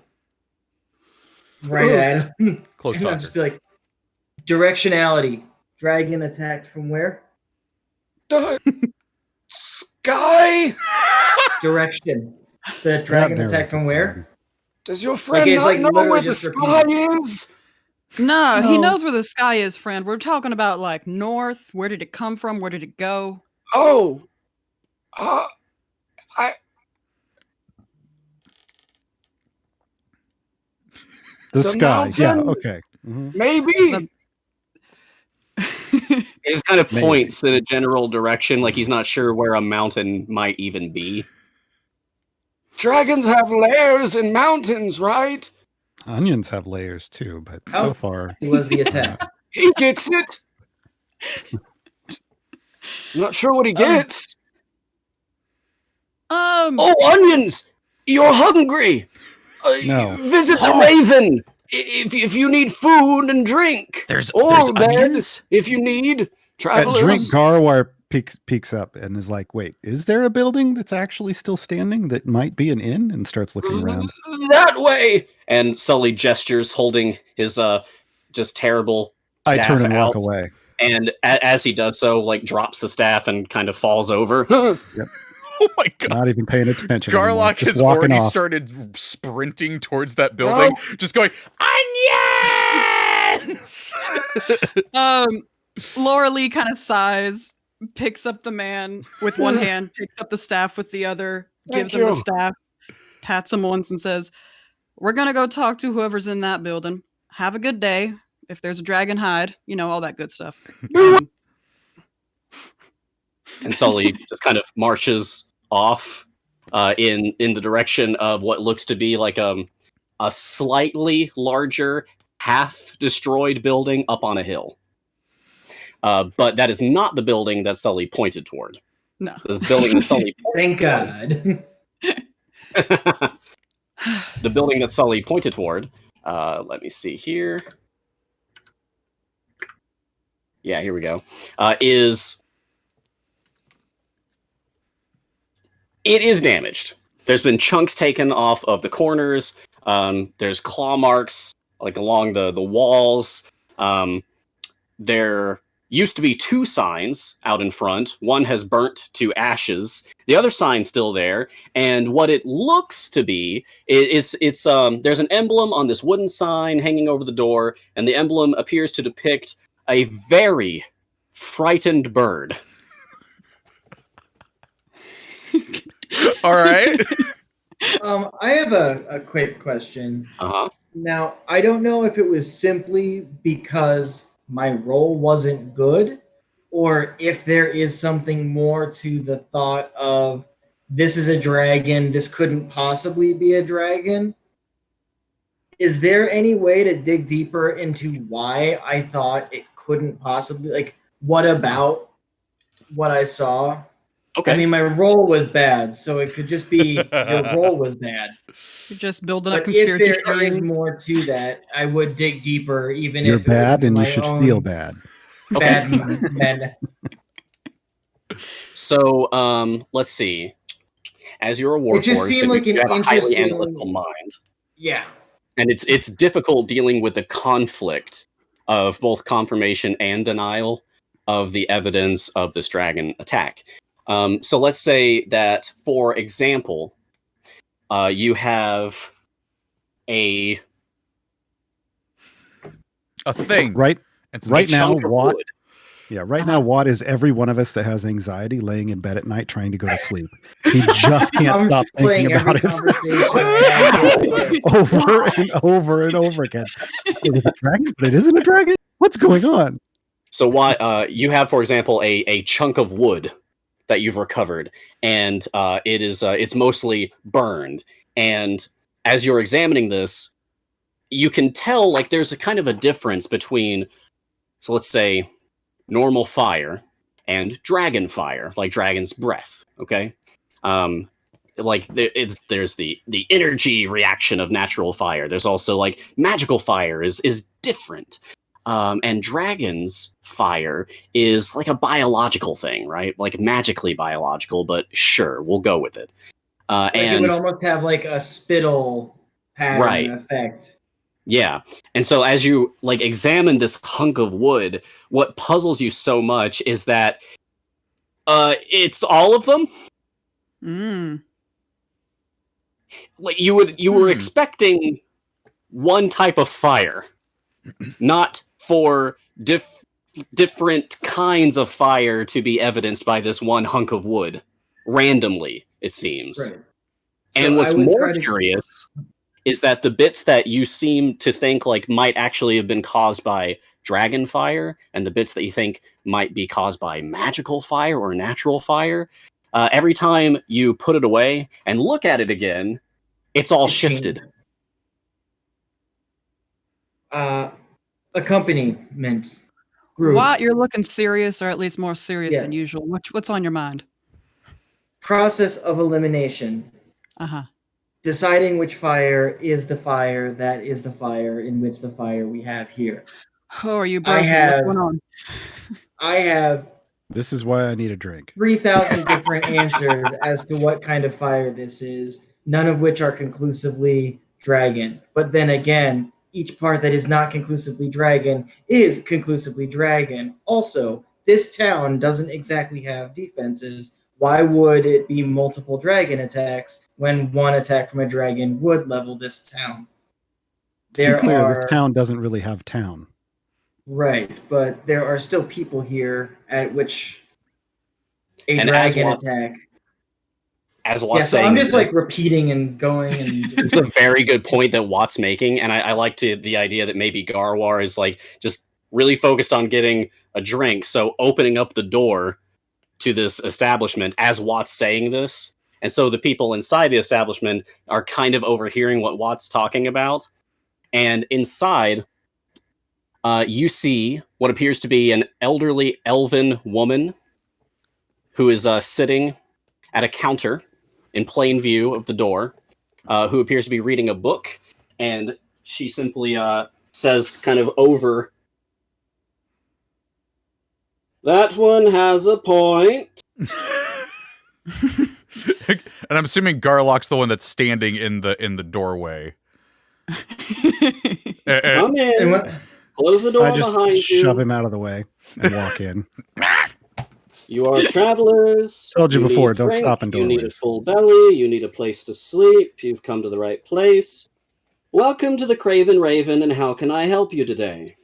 right at him. Close and I'll talker. just be like, directionality. Dragon attacked from where? Sky? Direction. The dragon attacked from where? Does your friend not know where the sky is? No, he knows where the sky is, friend. We're talking about like north. Where did it come from? Where did it go? Oh. The sky. mountain? Yeah, okay. Mhm. Maybe. He just kind of points in a general direction, like he's not sure where a mountain might even be. Dragons have layers in mountains, right? Onions have layers too, but so far It was the attack. He gets it. I'm not sure what he gets. Oh, onions! You're hungry. No. Visit the Raven if you need food and drink. There's bed onions? if you need. That Travelers. drink Gaarawarr peeks up and is like, wait, is there a building that's actually still standing that might be an inn? And starts looking around. That way. And Sully gestures, holding his just terrible staff I turn and out. walk away. And as he does so, like drops the staff and kind of falls over. Yep. Oh my god. Not even paying attention. anymore, Garlok just has walking already off. started sprinting towards that building, just going, onions! Laura-Leigh kind of sighs, picks up the man with one hand, picks up the staff with the other, gives him the staff, pats him once and says, we're going to go talk to whoever's in that building. Have a good day. If there's a dragon, hide. You know, all that good stuff. And Sully just kind of marches off. in the direction of what looks to be like a slightly larger, half-destroyed building up on a hill. But that is not the building that Sully pointed toward. No. This building that Sully Thank God. the building that Sully pointed toward. Let me see here. Yeah, here we go. It is damaged. There's been chunks taken off of the corners. There's claw marks like along the walls. There used to be 2 signs out in front. One has burnt to ashes. The other sign's still there. And what it looks to be is there's an emblem on this wooden sign hanging over the door, and the emblem appears to depict a very frightened bird. All right. I have a quick question. Uh-huh. Now, I don't know if it was simply because my roll wasn't good, or if there is something more to the thought of this is a dragon, this couldn't possibly be a dragon. Is there any way to dig deeper into why I thought it couldn't possibly, like, what about what I saw? Okay. I mean, my roll was bad, so it could just be your roll was bad. You're just building up But if conspiracy there theories. is more to that, I would dig deeper, even You're if it was bad into and you my should own feel bad. bad men. So, let's see. As you're a warforged, It just seemed like you an have a highly interesting. analytical mind. Yeah. And it's difficult dealing with the conflict of both confirmation and denial of the evidence of this dragon attack. So let's say that, for example, you have a thing. Right, It's right now, chunk of Watt. wood. Yeah, right now, Watt is every one of us that has anxiety laying in bed at night trying to go to sleep. He just can't I'm stop playing thinking about every it conversation. over and over and over again. It is a dragon, but it isn't a dragon. What's going on? So what you have, for example, a chunk of wood that you've recovered, and it's mostly burned. And as you're examining this, you can tell like there's a kind of a difference between, so let's say, normal fire and dragon fire, like dragon's breath. Okay, like there's the energy reaction of natural fire. There's also like magical fire is different. And dragon's fire is like a biological thing, right? Like magically biological, but sure, we'll go with it. Like and it would almost have like a spittle pattern Right. effect. yeah, and so as you like examine this hunk of wood, what puzzles you so much is that it's all of them. Mm. Like you were expecting one type of fire, not for different kinds of fire to be evidenced by this one hunk of wood randomly, it seems. Right. And So what's I would more try to- curious is that the bits that you seem to think like might actually have been caused by dragon fire, and the bits that you think might be caused by magical fire or natural fire, every time you put it away and look at it again, it's all It changed. shifted. Accompaniment group. Watt, you're looking serious, or at least more serious than Yes. usual. What's on your mind? Process of elimination. Uh-huh. Deciding which fire is the fire that is the fire in which the fire we have here. Oh, are you I broken? have- What's going on? I have This is why I need a drink. 3,000 different answers as to what kind of fire this is, none of which are conclusively dragon. But then again, each part that is not conclusively dragon is conclusively dragon. Also, this town doesn't exactly have defenses. Why would it be multiple dragon attacks when one attack from a dragon would level this town? To be There clear, are this town doesn't really have town. right, but there are still people here at which a And as dragon Watts- attack. As Watt's Yeah, so saying I'm just this, like repeating and going and it's just, a very good point that Watt's making, and I like the idea that maybe Gaarawarr is like just really focused on getting a drink, so opening up the door to this establishment as Watt's saying this And so the people inside the establishment are kind of overhearing what Watt's talking about. And inside, you see what appears to be an elderly elven woman who is sitting at a counter in plain view of the door, who appears to be reading a book. And she simply says kind of over, "That one has a point." And I'm assuming Garlok's the one that's standing in the doorway. Come in. Close the door I just behind you. shove him out of the way and walk in. You are travelers. Told you before, need don't drink, stop in You need a doorways. full belly. You need a place to sleep. You've come to the right place. Welcome to the Craven Raven, and how can I help you today?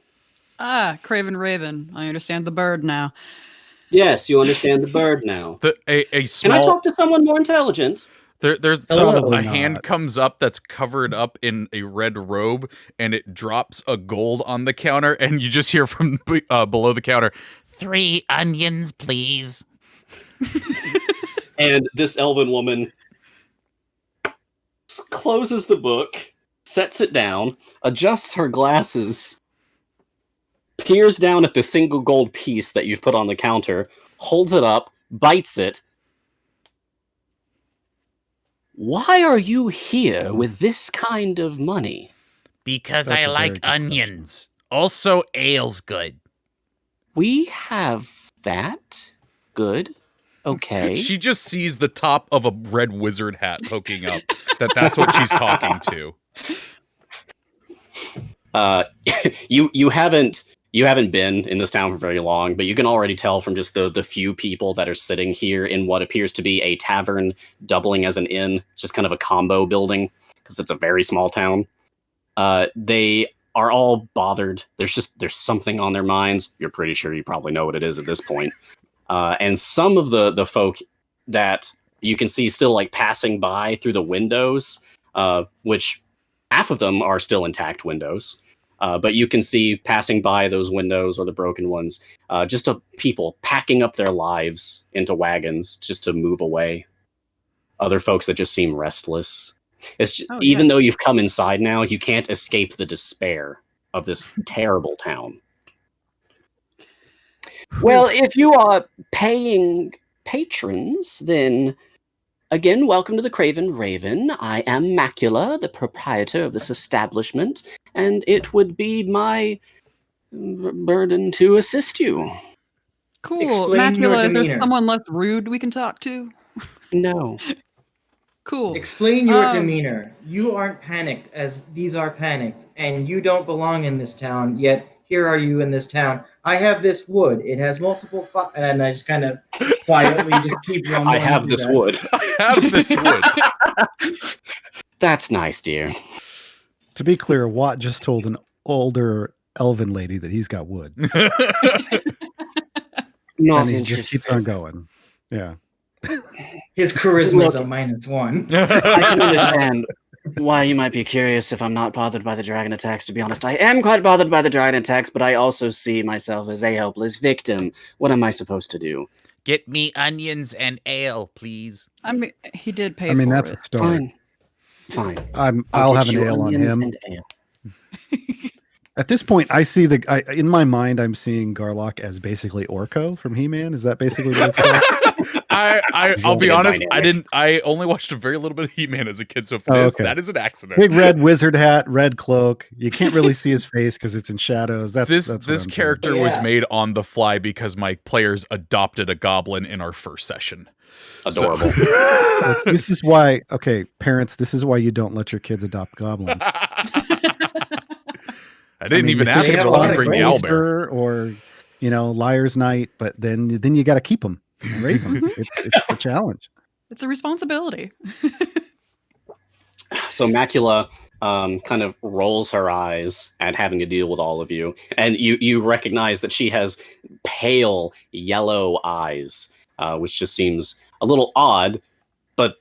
Craven Raven. I understand the bird now. Yes, you understand the bird now. A Can I small talk to someone more intelligent? there's Hello. Probably a hand not. comes up that's covered up in a red robe, and it drops a gold on the counter, and you just hear from below the counter, 3 onions, please. And this elven woman closes the book, sets it down, adjusts her glasses, peers down at the single gold piece that you've put on the counter, holds it up, bites it. Why are you here with this kind of money? Because That's I a very like good question. onions. Also, ale's good. We have that. Good. Okay. She just sees the top of a red wizard hat poking up. That's what she's talking to. You haven't been in this town for very long, but you can already tell from just the few people that are sitting here in what appears to be a tavern doubling as an inn. It's just kind of a combo building because it's a very small town. They are all bothered. There's something on their minds. You're pretty sure you probably know what it is at this point. And some of the folk that you can see still like passing by through the windows, which half of them are still intact windows. But you can see passing by those windows or the broken ones, just people packing up their lives into wagons just to move away. Other folks that just seem restless. Even though you've come inside now, you can't escape the despair of this terrible town. Well, if you are paying patrons, then again, welcome to the Craven Raven. I am Macula, the proprietor of this establishment, and it would be my burden to assist you. Cool. Explain your Macula, is there demeanor. someone less rude we can talk to? No. Cool. Explain your demeanor. You aren't panicked as these are panicked, and you don't belong in this town, yet here are you in this town. I have this wood. It has multiple and I just kind of quietly just keep rumbling. I have this wood. I have this wood. That's nice, dear. To be clear, Watt just told an older elven lady that he's got wood. Not And he just interested. keeps on going. Yeah. His charisma is a -1. I can understand why you might be curious if I'm not bothered by the dragon attacks. To be honest, I am quite bothered by the dragon attacks, but I also see myself as a helpless victim. What am I supposed to do? Get me onions and ale, please. I mean, he did pay I mean, for that's it. a story. Fine. I'll get have an you ale on onions him. and ale. At this point, I see in my mind, I'm seeing Garlok as basically Orko from He-Man. Is that basically what it's like? I'll be Good honest. dynamic. I only watched a very little bit of He-Man as a kid, so that is an accident. Big red wizard hat, red cloak. You can't really see his face because it's in shadows. That's what This I'm character saying. was Yeah. made on the fly because my players adopted a goblin in our first session. Adorable. saying. This is why, okay, parents, this is why you don't let your kids adopt goblins. I didn't even you ask think him they to have a let lot me of bring the grace. owlbear. Or Liar's Night, but then you got to keep them and raise them. It's a challenge. It's a responsibility. So Macula kind of rolls her eyes at having to deal with all of you, and you recognize that she has pale yellow eyes, which just seems a little odd, but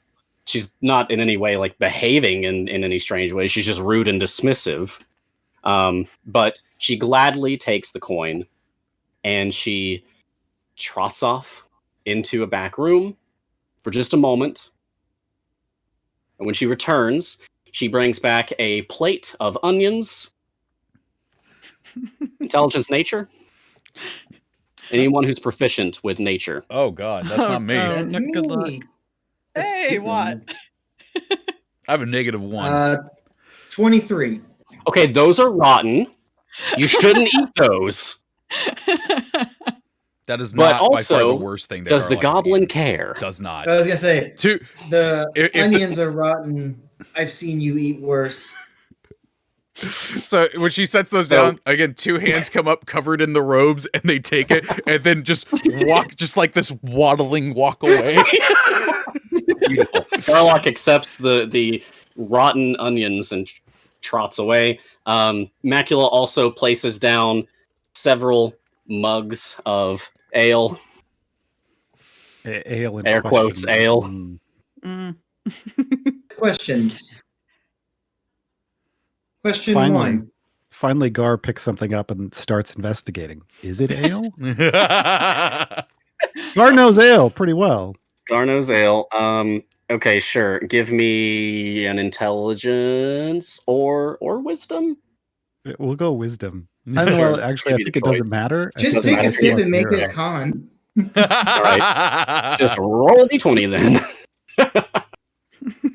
she's not in any way like behaving in any strange way. She's just rude and dismissive. But she gladly takes the coin and she trots off into a back room for just a moment, And when she returns, she brings back a plate of onions. Intelligence, nature. Anyone who's proficient with nature. Oh God, that's not me. Oh, That's no, good luck. me. Let's Hey, see. what? I have a -1. 23. Okay, those are rotten. You shouldn't eat those. That is But not by far the also, worst thing that Does the Garlok has goblin eaten. care? Does not. I was gonna say the If the- onions are rotten. I've seen you eat worse. So when she sets those down, again, 2 hands come up covered in the robes and they take it and then just walk, just like this waddling walk away. Beautiful. Garlok accepts the rotten onions and trots away. Macula also places down several mugs of ale. Ale in Air quotes, ale. Mm. Questions. Question Finally. 1. Finally, Gar picks something up and starts investigating. Is it ale? Gar knows ale pretty well. Garno's ale. Okay, sure. Give me an intelligence or wisdom. We'll go wisdom. I don't know. Actually, I Give you think the it doesn't choice. matter. Just doesn't take a matter. sip and make it Yeah. a con. Just roll a d20 then.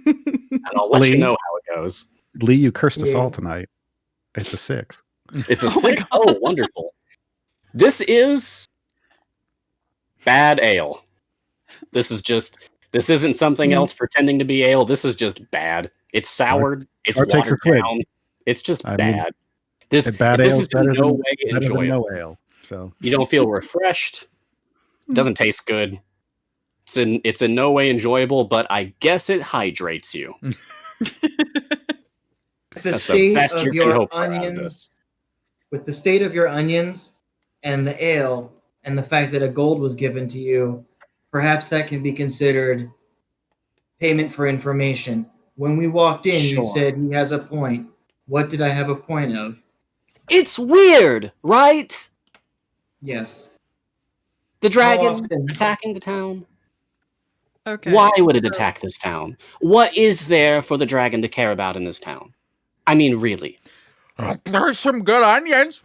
And I'll let you Lee? know how it goes. Lee, you cursed us Yeah. all tonight. It's a 6. It's a Oh my 6? Oh, wonderful. This is bad ale. This isn't something else pretending to be ale. This is just bad. It's soured. It's Gar takes a watered swig. down. It's just I mean, bad. This Bad this ale is is better in no than, way better than enjoyable. no ale. So You don't feel refreshed. It doesn't taste good. It's in no way enjoyable, but I guess it hydrates you. The That's the state best you of can your hope for out of onions, with the state of your onions and the ale, and the fact that a gold was given to you, perhaps that can be considered payment for information. When we walked in, you Sure. said he has a point. What did I have a point of? It's weird, right? Yes. The dragon often? attacking the town. Okay. Why would it so- attack this town? What is there for the dragon to care about in this town? I mean, really. There's some good onions.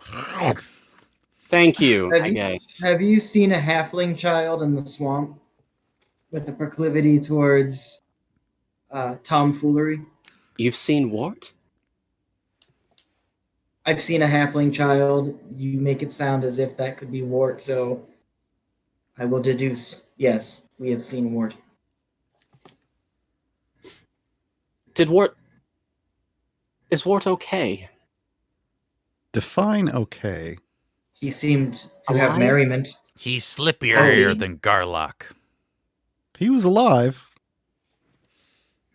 Thank you, Have I you- guess. Have you seen a halfling child in the swamp with a proclivity towards tomfoolery? You've seen Wart? I've seen a halfling child. You make it sound as if that could be Wart, so I will deduce yes, we have seen Wart. Did Wart... Is Wart okay? define okay. He seemed to have Alive? merriment. He's slipperier Oh. than Garlok. He was alive,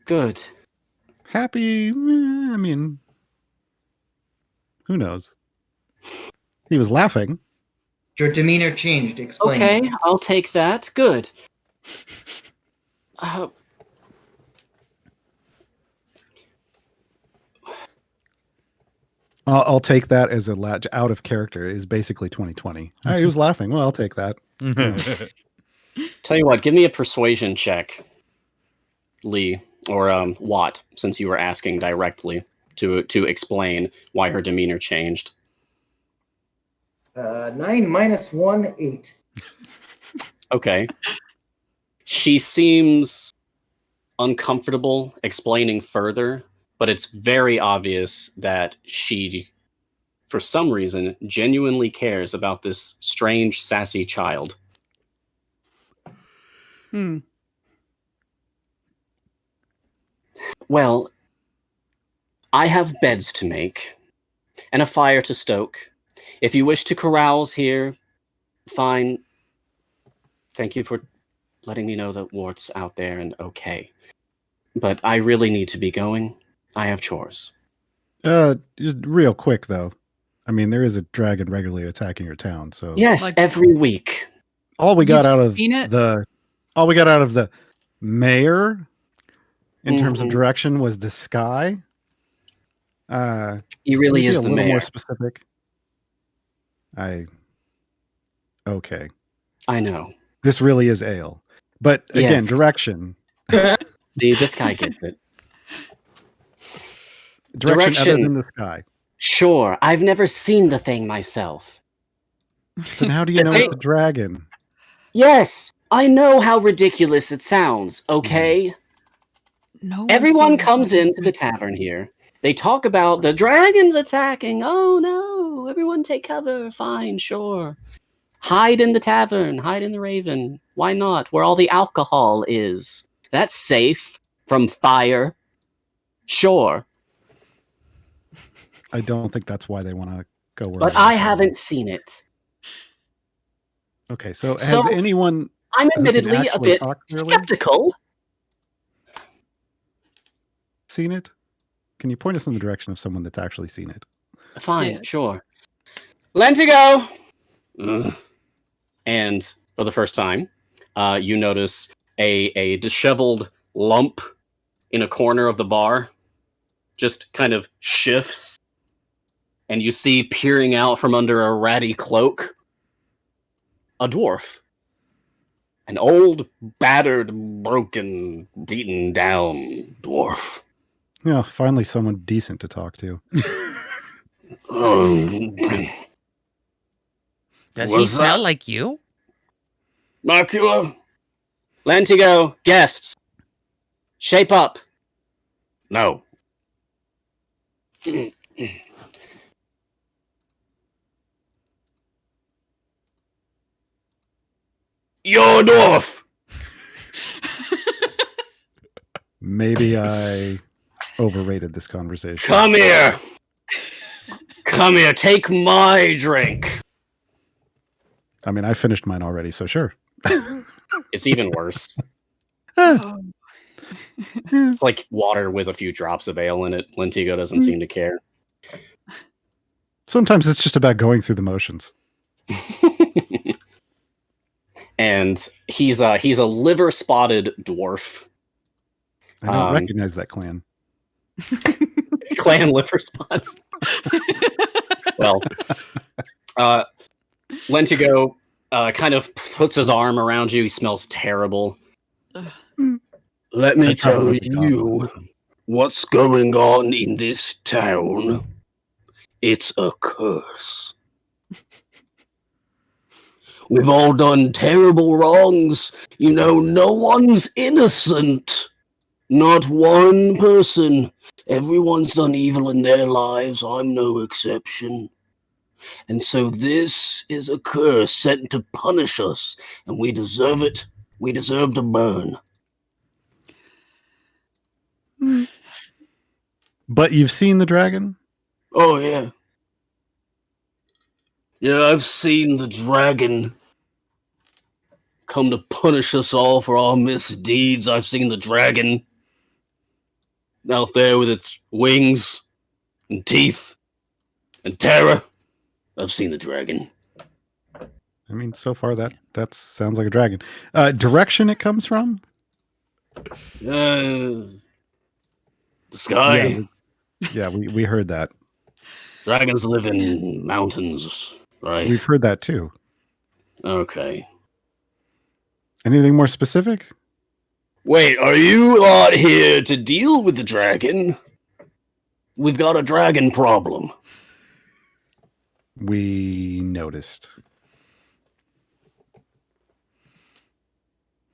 Good. happy. I mean, who knows? He was laughing. Your demeanor changed. Explain. Okay, I'll take that. Good. I'll take that as a out of character. Is basically 2020. He was laughing. Well, I'll take that. Tell you what, give me a persuasion check, Lee, or Watt, since you were asking directly to explain why her demeanor changed. 9 minus 1, 8. Okay. She seems uncomfortable explaining further, but it's very obvious that she, for some reason, genuinely cares about this strange, sassy child. Hmm. Well, I have beds to make and a fire to stoke. If you wish to carouse here, fine. Thank you for letting me know that Wart's out there and okay. But I really need to be going. I have chores. Just real quick though. I mean, there is a dragon regularly attacking your town, so Yes, Like- every week. all we got You've out of seen it? the mayor in terms of Mhm. direction was the sky. He really Can you is be the a little mayor. more specific. Okay. I know. This really is ale. But Yeah. again, direction. See, this guy gets it. Direction other than the sky. Sure, I've never seen the thing myself. Then how do you know it's a dragon? Yes, I know how ridiculous it sounds, okay? No. Everyone comes into the tavern here. They talk about the dragons attacking. Oh no, everyone take cover. Fine, sure. Hide in the tavern, hide in the Raven. Why not? Where all the alcohol is. That's safe from fire. Sure. I don't think that's why they want to go where. But I haven't seen it. Okay, so has anyone? I'm who can admittedly a actually bit talk clearly skeptical. seen it? Can you point us in the direction of someone that's actually seen it? Fine, sure. Lentigo! Ugh. And for the first time, you notice a disheveled lump in a corner of the bar just kind of shifts, and you see peering out from under a ratty cloak a dwarf. An old, battered, broken, beaten down dwarf. Yeah, finally someone decent to talk to. Does he smell like you? Macula? Lentigo, guests. Shape up. No. You're a dwarf! Maybe I overrated this conversation. Come here! Come here, take my drink! I mean, I finished mine already, so sure. It's even worse. Oh. It's like water with a few drops of ale in it. Lentigo doesn't seem to care. Sometimes it's just about going through the motions. And he's a liver-spotted dwarf. I don't recognize that clan. Clan liver spots. Well, Lentigo kind of puts his arm around you. He smells terrible. Let me tell you what's going on in this town. It's a curse. We've all done terrible wrongs. You know, no one's innocent. Not one person. Everyone's done evil in their lives. I'm no exception. And so this is a curse sent to punish us, and we deserve it. We deserve to burn. But you've seen the dragon? Oh, yeah. Yeah, I've seen the dragon come to punish us all for our misdeeds. I've seen the dragon out there with its wings and teeth and terror. I've seen the dragon. I mean, so far that sounds like a dragon. Direction it comes from? The sky. Yeah, we heard that. Dragons live in mountains, right? We've heard that too. Okay. Anything more specific? Wait, are you not here to deal with the dragon? We've got a dragon problem. We noticed.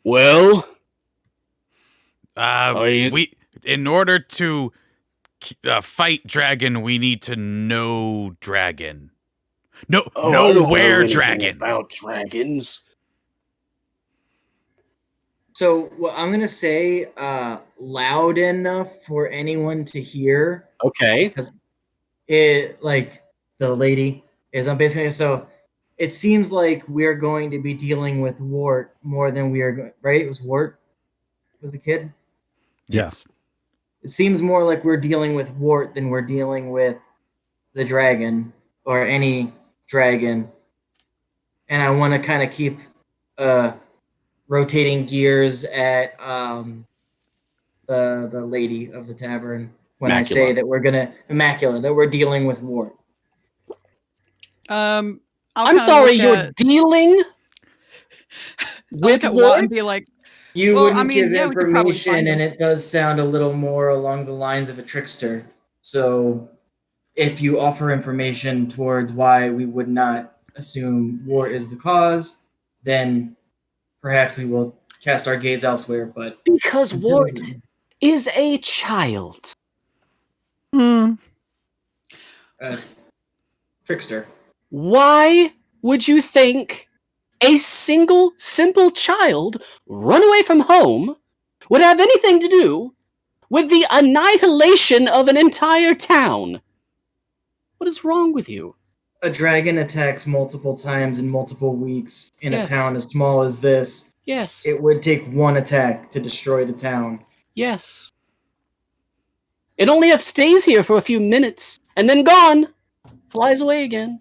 Well, we in order to fight dragon, we need to know dragon. No, know where dragon. About dragons. So I'm gonna say loud enough for anyone to hear. Okay. Because it, like the lady is, I'm basically, so it seems like we're going to be dealing with Wart more than we are going. Right? It was Wart. Was the kid? Yes. It seems more like we're dealing with Wart than we're dealing with the dragon or any dragon. And I want to kind of keep rotating gears at the lady of the tavern when Macula. I say that we're gonna Immacula, that we're dealing with Wart. I'm sorry, you're dealing with Wart Wart? and be like, You Well, wouldn't I mean, give yeah, we could probably information, find and him. it does sound a little more along the lines of a trickster. So if you offer information towards why we would not assume war is the cause, then perhaps we will cast our gaze elsewhere. But Because Wart is a child. Trickster. Why would you think a single, simple child run away from home would have anything to do with the annihilation of an entire town? What is wrong with you? A dragon attacks multiple times in multiple weeks in Yes. a town as small as this. Yes. It would take one attack to destroy the town. Yes. It only stays here for a few minutes, and then gone. Flies away again.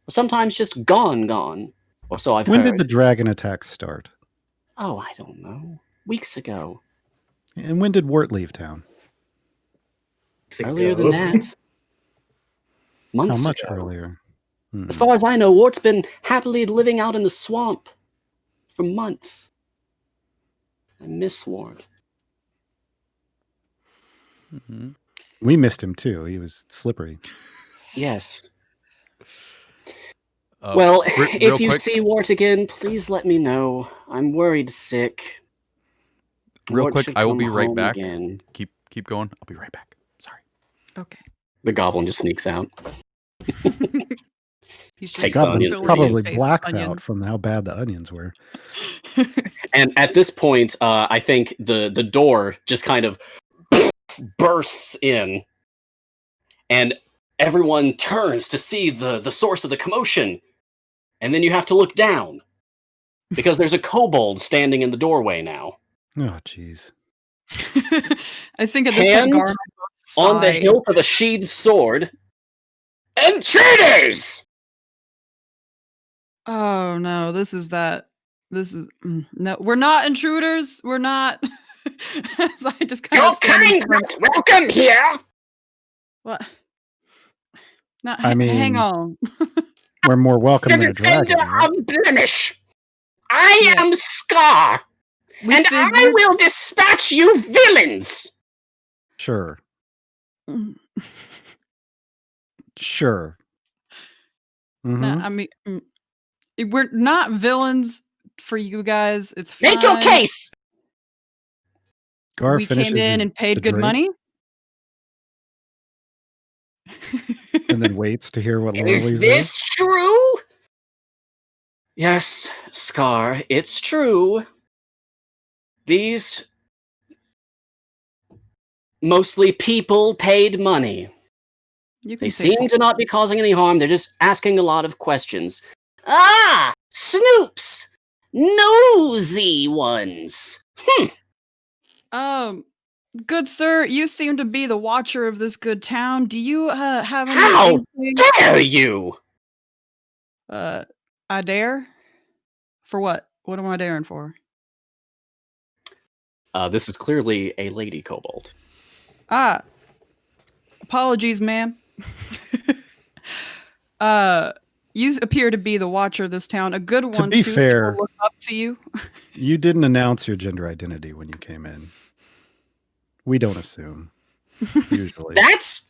Or sometimes just gone. Or so I've When heard. did the dragon attacks start? Oh, I don't know. Weeks ago. And when did Wart leave town? Earlier than that. Months How much ago. earlier? As far as I know, Wart's been happily living out in the swamp for months. I miss Wart. Mm-hmm. We missed him too. He was slippery. Yes. Well, if real you quick, see Wart again, please let me know. I'm worried sick. real Wart quick, should I will come be right home back. Again. Keep going. I'll be right back. Sorry. Okay. The goblin just sneaks out. He's Takes just the Goblin onions filling probably his face with blacked onion. out from how bad the onions were. And at this point, I think the door just kind of bursts in, and everyone turns to see the source of the commotion. And then you have to look down, because there's a kobold standing in the doorway now. Oh, jeez. I think at this Hand point, Garlok On the sigh. hilt of a sheathed sword. Intruders! Oh no, this is no. We're not intruders. We're not. So I just kind Your of stand in kind front- not welcome here! What? No, I mean, hang on. We're more welcome The than a dragon. defender Right? of Blemish! I Yeah. am Scar! We And I figured- will dispatch you villains! Sure. Sure. No, Mhm. I mean, we're not villains for you guys. It's fine. Make your case! Gar We came finishes in his- and paid the good drink money. and then waits to hear what Laura-Leigh Is says. this true? Yes, Scar, it's true. These mostly people paid money. You can They say seem to not be causing any harm. They're just asking a lot of questions. Ah! Snoops! Nosy ones! Good sir, you seem to be the watcher of this good town. Do you have any How inkling- dare you! I dare? For what? What am I daring for? This is clearly a lady kobold. Apologies, ma'am. You appear to be the watcher of this town. A good one, be too. fair- People look up to you. You didn't announce your gender identity when you came in. We don't assume, usually. That's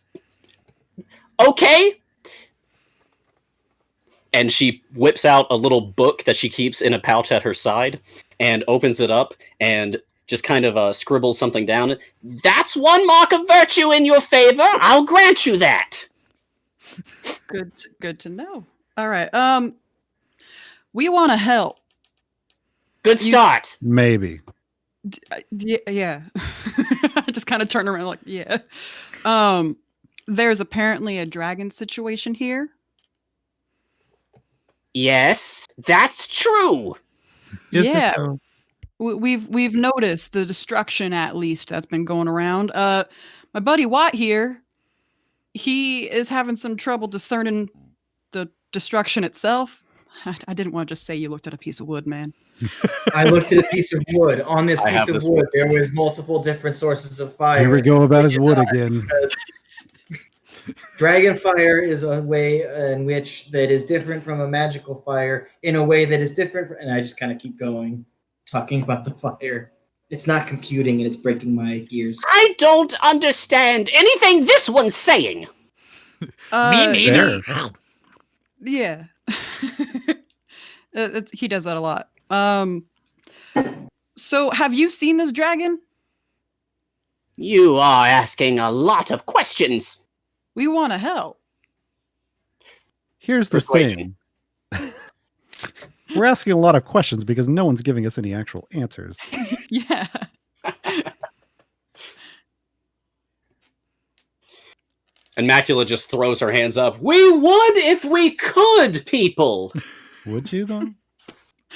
okay. And she whips out a little book that she keeps in a pouch at her side and opens it up and just kind of scribbles something down. That's one mark of virtue in your favor. I'll grant you that. Good to know. All right. We want to help. Good You- start. Maybe. Yeah. I just kind of turned around like, yeah. There's apparently a dragon situation here. Yes, that's true. Is it, Yeah. though? We've noticed the destruction, at least, that's been going around. My buddy Watt here, he is having some trouble discerning the destruction itself. I didn't want to just say you looked at a piece of wood, man. I looked at a piece of wood. On this I piece have of this wood, wood. there was multiple different sources of fire. Here we go about his wood not. again. Dragon fire is a way in which that is different from a magical fire in a way that is different. And I just kind of keep going, talking about the fire. It's not computing, and it's breaking my gears. I don't understand anything this one's saying. Me neither. Yeah. He does that a lot. So have you seen this dragon? You are asking a lot of questions. We want to help. Here's the Persuasion. thing. We're asking a lot of questions because no one's giving us any actual answers. Yeah. And Macula just throws her hands up. We would if we could, people. Would you, though?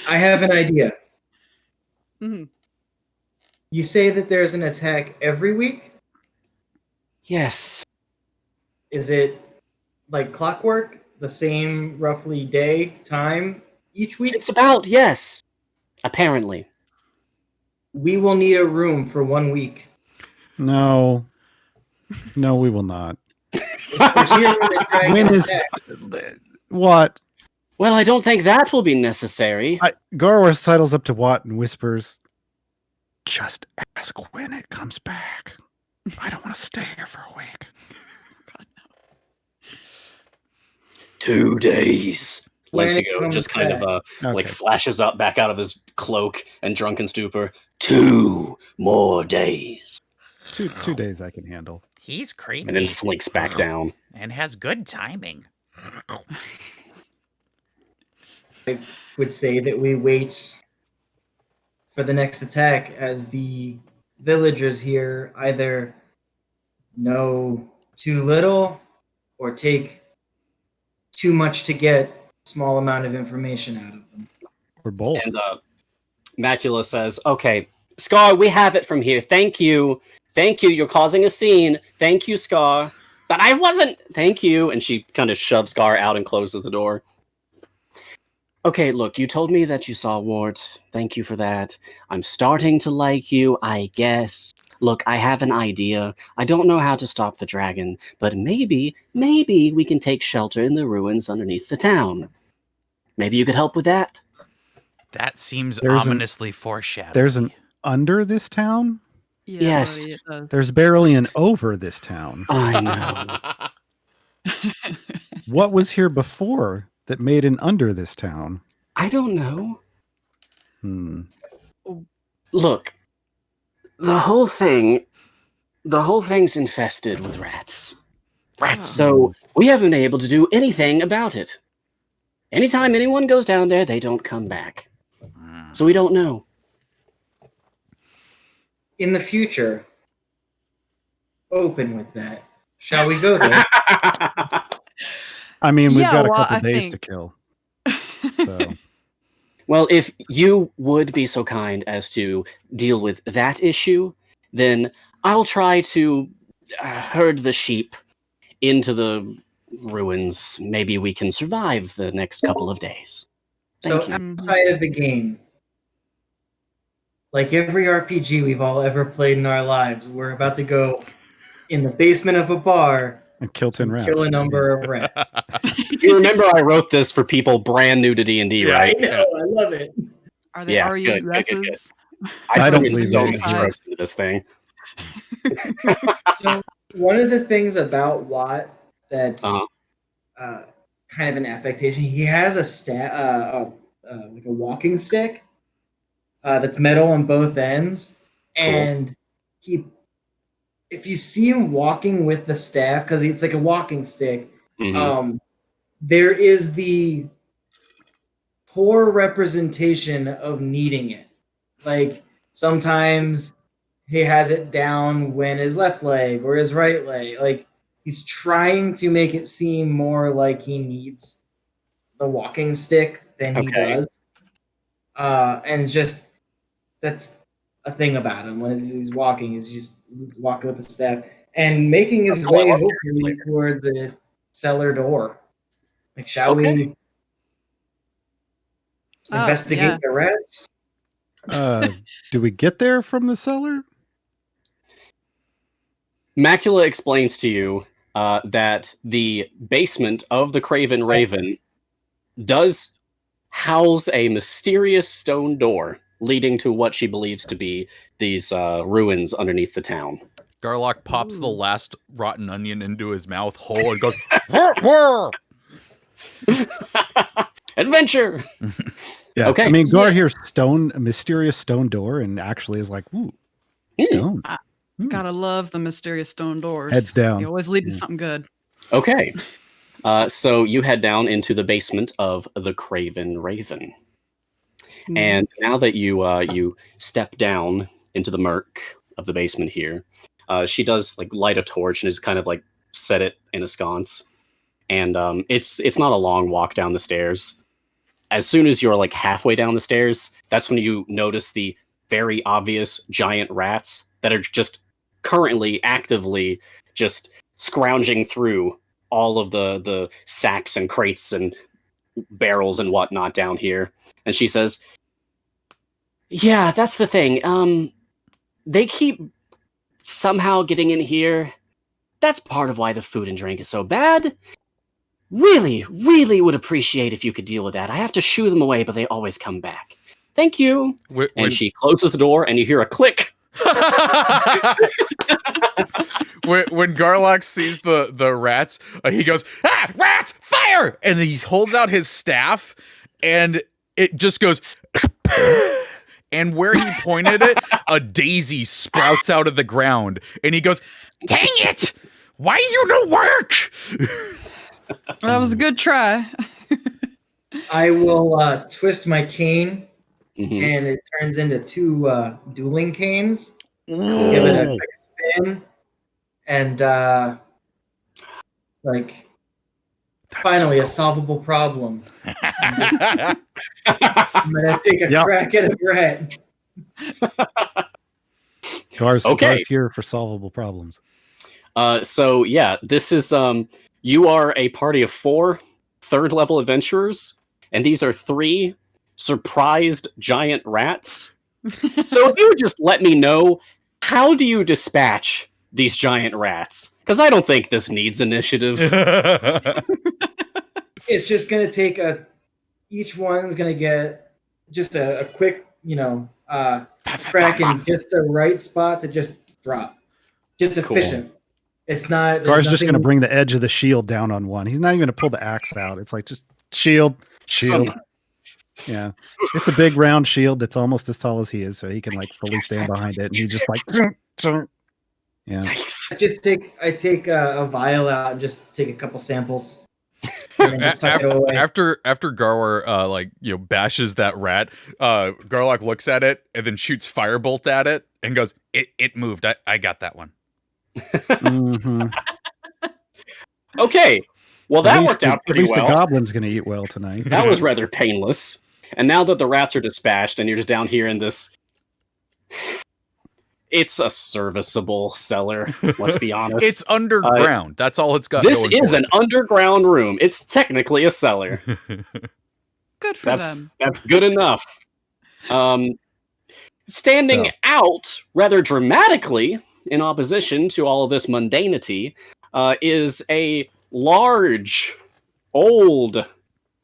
I have an idea. Mhm. You say that there's an attack every week? Yes. Is it like clockwork? The same roughly day, time each week? Just about, yes. Apparently. We will need a room for 1 week. No. No, we will not. We're here when the dragon When is attacks. what? Well, I don't think that will be necessary. Gaarawarr sidles up to Watt and whispers, "Just ask when it comes back. I don't want to stay here for a week." 2 days. When it Lentigo comes just kind back. of like Okay. flashes up back out of his cloak and drunken stupor. 2 more days. Two days I can handle. He's creepy And then slinks back down. and has good timing. I would say that we wait for the next attack as the villagers here either know too little or take too much to get a small amount of information out of them. Or both. And Macula says, okay, Scar, we have it from here. Thank you. Thank you. You're causing a scene. Thank you, Scar. But I wasn't. Thank you. And she kind of shoves Scar out and closes the door. Okay, look, you told me that you saw Wart. Thank you for that. I'm starting to like you, I guess. Look, I have an idea. I don't know how to stop the dragon, but maybe we can take shelter in the ruins underneath the town. Maybe you could help with that? That seems There's an- ominously foreshadowed. There's an under this town? Yeah, Yes. it does. There's barely an over this town. I know. What was here before that made an under this town? I don't know. Look, the whole thing's infested with rats. Rats. So we haven't been able to do anything about it. Anytime anyone goes down there, they don't come back. So we don't know. In the future, open with that. Shall we go there? I mean, we've Yeah, got a well, couple I days think- to kill. So Well, if you would be so kind as to deal with that issue, then I'll try to herd the sheep into the ruins. Maybe we can survive the next couple of days. So Thank you. outside of the game, like every RPG we've all ever played in our lives, we're about to go in the basement of a bar and kill 10 and rats. kill a number of rats. You remember I wrote this for people brand new to D&D, Yeah. right? I know, I love it. Are they Yeah, RU good, good, good, good. dresses? I don't threw believe so it. many tropes into this thing. So one of the things about Watt that's Uh-huh. kind of an affectation, he has a like a walking stick that's metal on both ends, and if you see him walking with the staff, because it's like a walking stick, Mhm. there is the poor representation of needing it. Like sometimes he has it down when his left leg or his right leg. Like he's trying to make it seem more like he needs the walking stick than he Okay. does. And it's just that's a thing about him. When he's walking, he's just walking with the staff and making his That's all I way love hopefully towards the cellar door. Like, shall Okay. we investigate yeah. the rats? Do we get there from the cellar? Macula explains to you that the basement of the Craven Raven does house a mysterious stone door leading to what she believes to be these ruins underneath the town. Garlok pops the last rotten onion into his mouth hole and goes, "Whir, whir." Adventure! Yeah. Okay. I mean, Gar hears a mysterious stone door, and actually is like, ooh, stone. Gotta love the mysterious stone doors. Heads down. They always lead to something good. Okay. So you head down into the basement of the Craven Raven. And now that you step down into the murk of the basement here, she does like light a torch and just kind of like set it in a sconce. And it's not a long walk down the stairs. As soon as you're like halfway down the stairs, that's when you notice the very obvious giant rats that are just currently actively just scrounging through all of the sacks and crates and barrels and whatnot down here. And she says, yeah, that's the thing. They keep somehow getting in here. That's part of why the food and drink is so bad. Really, really would appreciate if you could deal with that. I have to shoo them away, but they always come back. Thank you. And she closes the door, and you hear a click. When Garlok sees the rats, he goes, "Ah, rats, fire!" And he holds out his staff, and it just goes, and where he pointed it, a daisy sprouts out of the ground, and he goes, "Dang it! Why you no work?" That was a good try. I will twist my cane, and it turns into two dueling canes. Give it a quick spin, and finally a solvable problem. I'm gonna take a crack at a rat. Gar's here for solvable problems. So yeah, this is you are a party of 4 third-level adventurers, and these are 3 surprised giant rats. So if you would just let me know, how do you dispatch these giant rats? Because I don't think this needs initiative. It's just gonna take each one's gonna get just a quick, crack in just the right spot to just drop. Just efficient. It's not. Gar's just going to bring the edge of the shield down on one. He's not even going to pull the axe out. It's like just shield. Yeah, it's a big round shield that's almost as tall as he is, so he can like fully stand behind it. And he just like, yeah. I take a vial out and just take a couple samples. And just tuck it away. After Gaarawarr bashes that rat, Garlok looks at it and then shoots firebolt at it and goes, "It moved. I got that one." Okay, well that worked out pretty well. At least the goblin's going to eat well tonight. That was rather painless. And now that the rats are dispatched and you're just down here in this, it's a serviceable cellar. Let's be honest. It's underground. That's all it's got. This is an underground room. It's technically a cellar. Good for them. That's good enough. Standing out rather dramatically in opposition to all of this mundanity is a large, old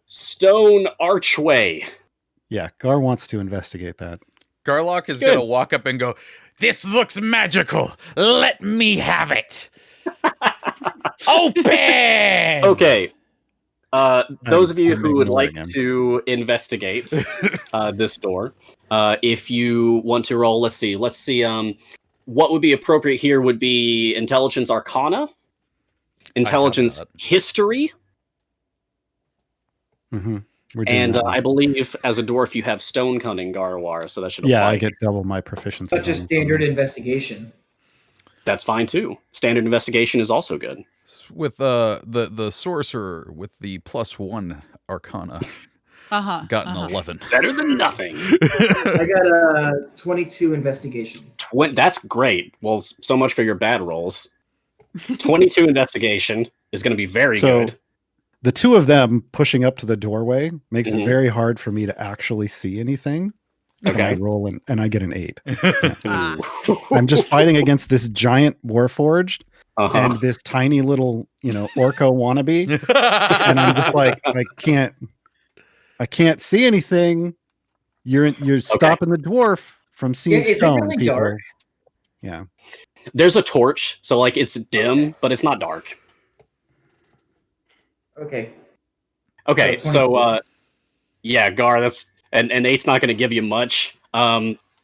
stone archway. Yeah, Gar wants to investigate that. Garlok is going to walk up and go, "This looks magical. Let me have it. Open!" Okay. Those of you who would like to investigate this door, if you want to roll, let's see. What would be appropriate here would be Intelligence Arcana, Intelligence History, and I believe as a dwarf you have Stone Cunning, Gaarawarr, so that should apply. Yeah, I get double my proficiency. Such a standard investigation. That's fine too. Standard Investigation is also good. With the sorcerer with the +1 Arcana. Got an 11. Better than nothing. I got a 22 investigation. That's great. Well, so much for your bad rolls. 22 investigation is going to be very good. The two of them pushing up to the doorway makes it very hard for me to actually see anything. Okay. I roll and I get an 8. I'm just fighting against this giant Warforged and this tiny little, Orco wannabe. And I'm just like, I can't see anything. You're stopping the dwarf from seeing is it stone, really people. dark? Yeah. There's a torch, so like it's dim, but it's not dark. Okay. Okay, So 24. yeah, Gar, that's and 8's not going to give you much.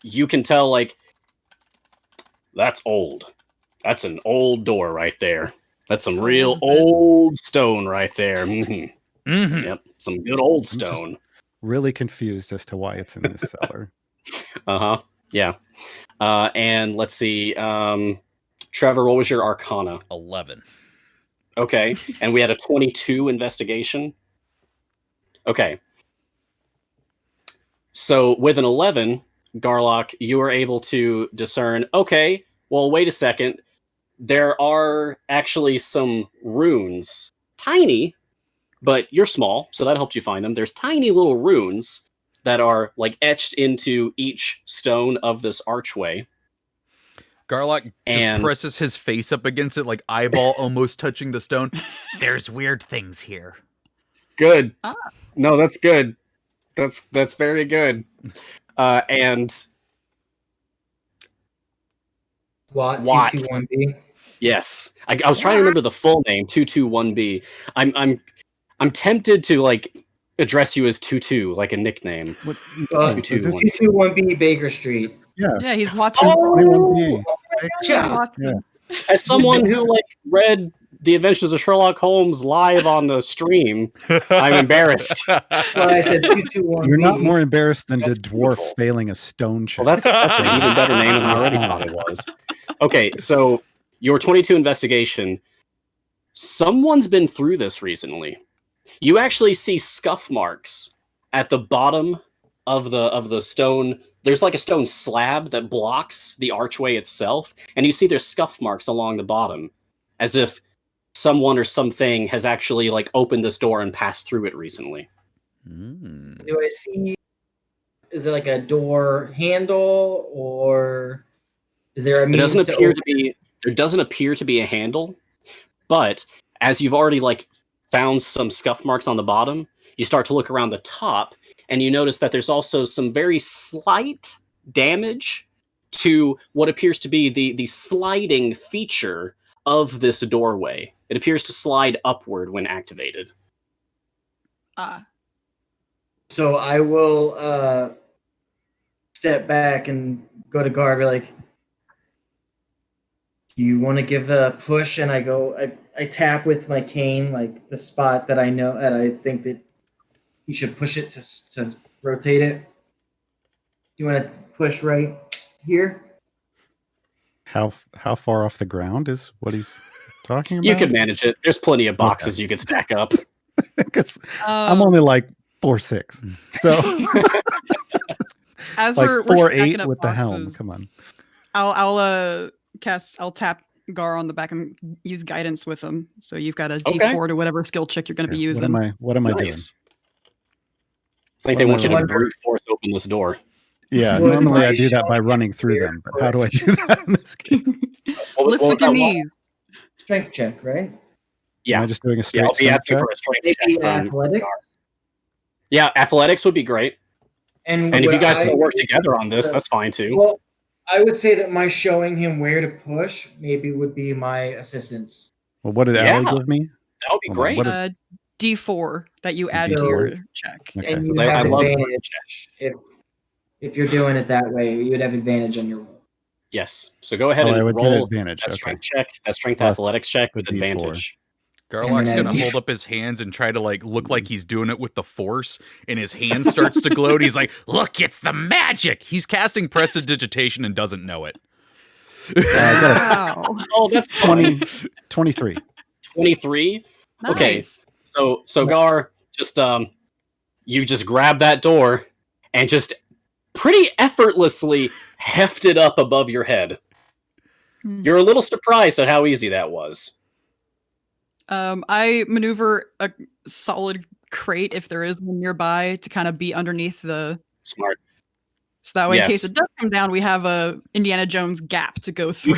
You can tell like that's old. That's an old door right there. That's some real old stone right there. Yep, some good old stone. Really confused as to why it's in this cellar. Yeah. And let's see. Trevor, what was your Arcana? 11. Okay, and we had a 22 investigation. Okay. So with an 11, Garlok, you are able to discern, okay, well, wait a second. There are actually some runes. Tiny, but you're small, so that helps you find them. There's tiny little runes that are like etched into each stone of this archway. Garlok just presses his face up against it, like eyeball almost touching the stone. There's weird things here. Good. No, that's good. That's very good. And Watt. 221B. Yes, I was trying to remember the full name. 221B. I'm tempted to like address you as 22, like a nickname. 221B Baker Street. Yeah, he's Watson. Watson. As someone who like read The Adventures of Sherlock Holmes live on the stream, I'm embarrassed. Well, I said 221B. You're not more embarrassed than the dwarf beautiful. failing a stone check. Well, that's an even better name than I already thought it was. Okay, so your 22 investigation. Someone's been through this recently. You actually see scuff marks at the bottom of the stone. There's like a stone slab that blocks the archway itself, and you see there's scuff marks along the bottom, as if someone or something has actually like opened this door and passed through it recently. Do I see? Is it like a door handle, or is there a means There doesn't appear to be a handle, but as you've already like found some scuff marks on the bottom, you start to look around the top, and you notice that there's also some very slight damage to what appears to be the sliding feature of this doorway. It appears to slide upward when activated. So I will step back and go to Gar, be like, do you want to give a push? And I tap with my cane, like the spot that I know, and I think that you should push it to rotate it. You want to push right here? How far off the ground is what he's talking about? You can manage it. There's plenty of boxes you can stack up. Because I'm only like 4'6", so as like we're 4'8" stacking up with the helm. boxes, Come on. I'll tap Gar on the back and use guidance with him. So you've got a D4 to whatever skill check you're going to be using. What am I doing? I think they want you to brute force open this door. Yeah, normally I do that by running through them, but how do I do that in this case? Lift with your knees. Strength check, right? Yeah. Am I just doing a straight I'll be asking for a strength check. Athletics. Yeah, athletics would be great. And if you guys want to work together on this, that's fine too. Well, I would say that my showing him where to push maybe would be my assistance. Well, what did Allie give me? That would be great. D4 that you add to your check. Okay. And you have advantage if you're doing it that way. You would have advantage on your roll. Yes. So go ahead and I would roll get advantage. that strength check, that strength athletics check with advantage. Garlock's gonna hold up his hands and try to like look like he's doing it with the force, and his hand starts to gloat. He's like, "Look, it's the magic." He's casting prestidigitation and doesn't know it. Wow. Oh, that's 23. 23. Nice. Okay. So Gar, just you just grab that door and just pretty effortlessly heft it up above your head. You're a little surprised at how easy that was. I maneuver a solid crate if there is one nearby to kind of be underneath the Smart. So that way, in case it does come down, we have a Indiana Jones gap to go through.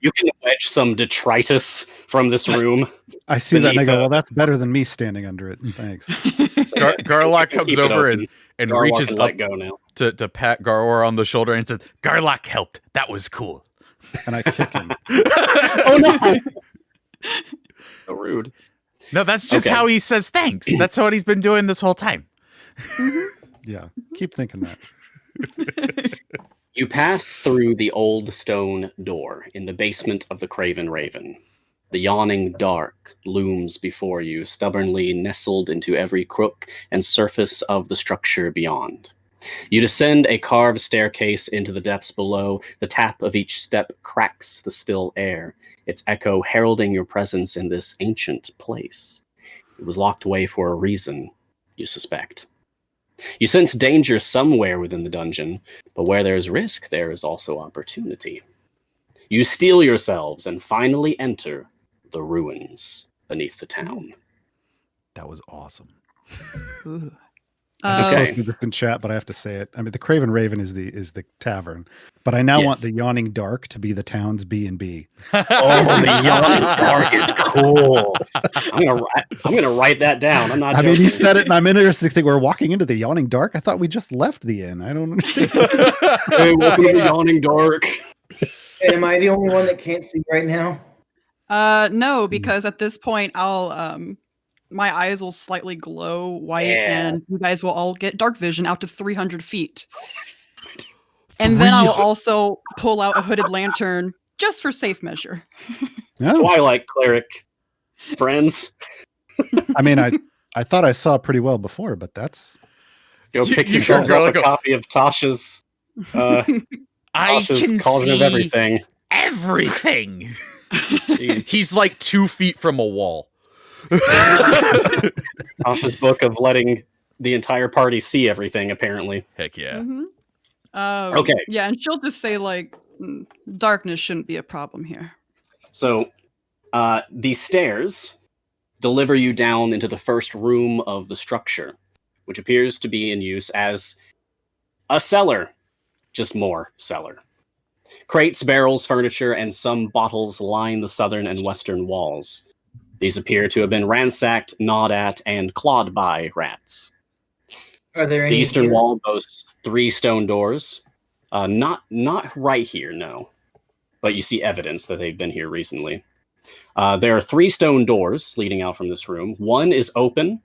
You can wedge some detritus from this room. I see that and I go, well, that's better than me standing under it. Thanks. Garlock comes over and reaches up. Go now. to pat Gaarawarr on the shoulder and said, "Garlok helped. That was cool." And I kick him. Oh no! So rude. No, that's just Okay. how he says thanks. That's what he's been doing this whole time. Yeah, keep thinking that. You pass through the old stone door in the basement of the Craven Raven. The yawning dark looms before you, stubbornly nestled into every crook and surface of the structure beyond. You descend a carved staircase into the depths below. The tap of each step cracks the still air, its echo heralding your presence in this ancient place. It was locked away for a reason, you suspect. You sense danger somewhere within the dungeon, but where there is risk, there is also opportunity. You steel yourselves and finally enter the ruins beneath the town. That was awesome. Ooh. I just Okay. posted this in chat, but I have to say it. I mean, the Craven Raven is the tavern, but I now want Yes. the Yawning Dark to be the town's B&B. Oh, the yawning dark is cool. I'm gonna write that down. I'm not I joking. mean, you said it, and I'm interested to think we're walking into the Yawning Dark. I thought we just left the inn. I don't understand. Hey, welcome to the yawning dark. Am I the only one that can't see right now? No, because at this point I'll my eyes will slightly glow white, Yeah. and you guys will all get dark vision out to 300 feet. And then I'll also pull out a hooded lantern just for safe measure. No. Twilight cleric friends. I mean, I thought I saw pretty well before, but that's Go You- pick you yourselves sure, up a Garlok? copy of Tasha's I Tasha's can Cauldron of see Everything. everything. Gee, He's like 2 feet from a wall. Tasha's book of letting the entire party see everything, apparently. Heck yeah. Mhm. Okay. Yeah, and she'll just say like, darkness shouldn't be a problem here. So, the stairs deliver you down into the first room of the structure, which appears to be in use as a cellar, just more cellar. Crates, barrels, furniture, and some bottles line the southern and western walls. These appear to have been ransacked, gnawed at, and clawed by rats. Are there The any eastern here? wall boasts 3 stone doors. Not right here, no. But you see evidence that they've been here recently. There are 3 stone doors leading out from this room. One is open,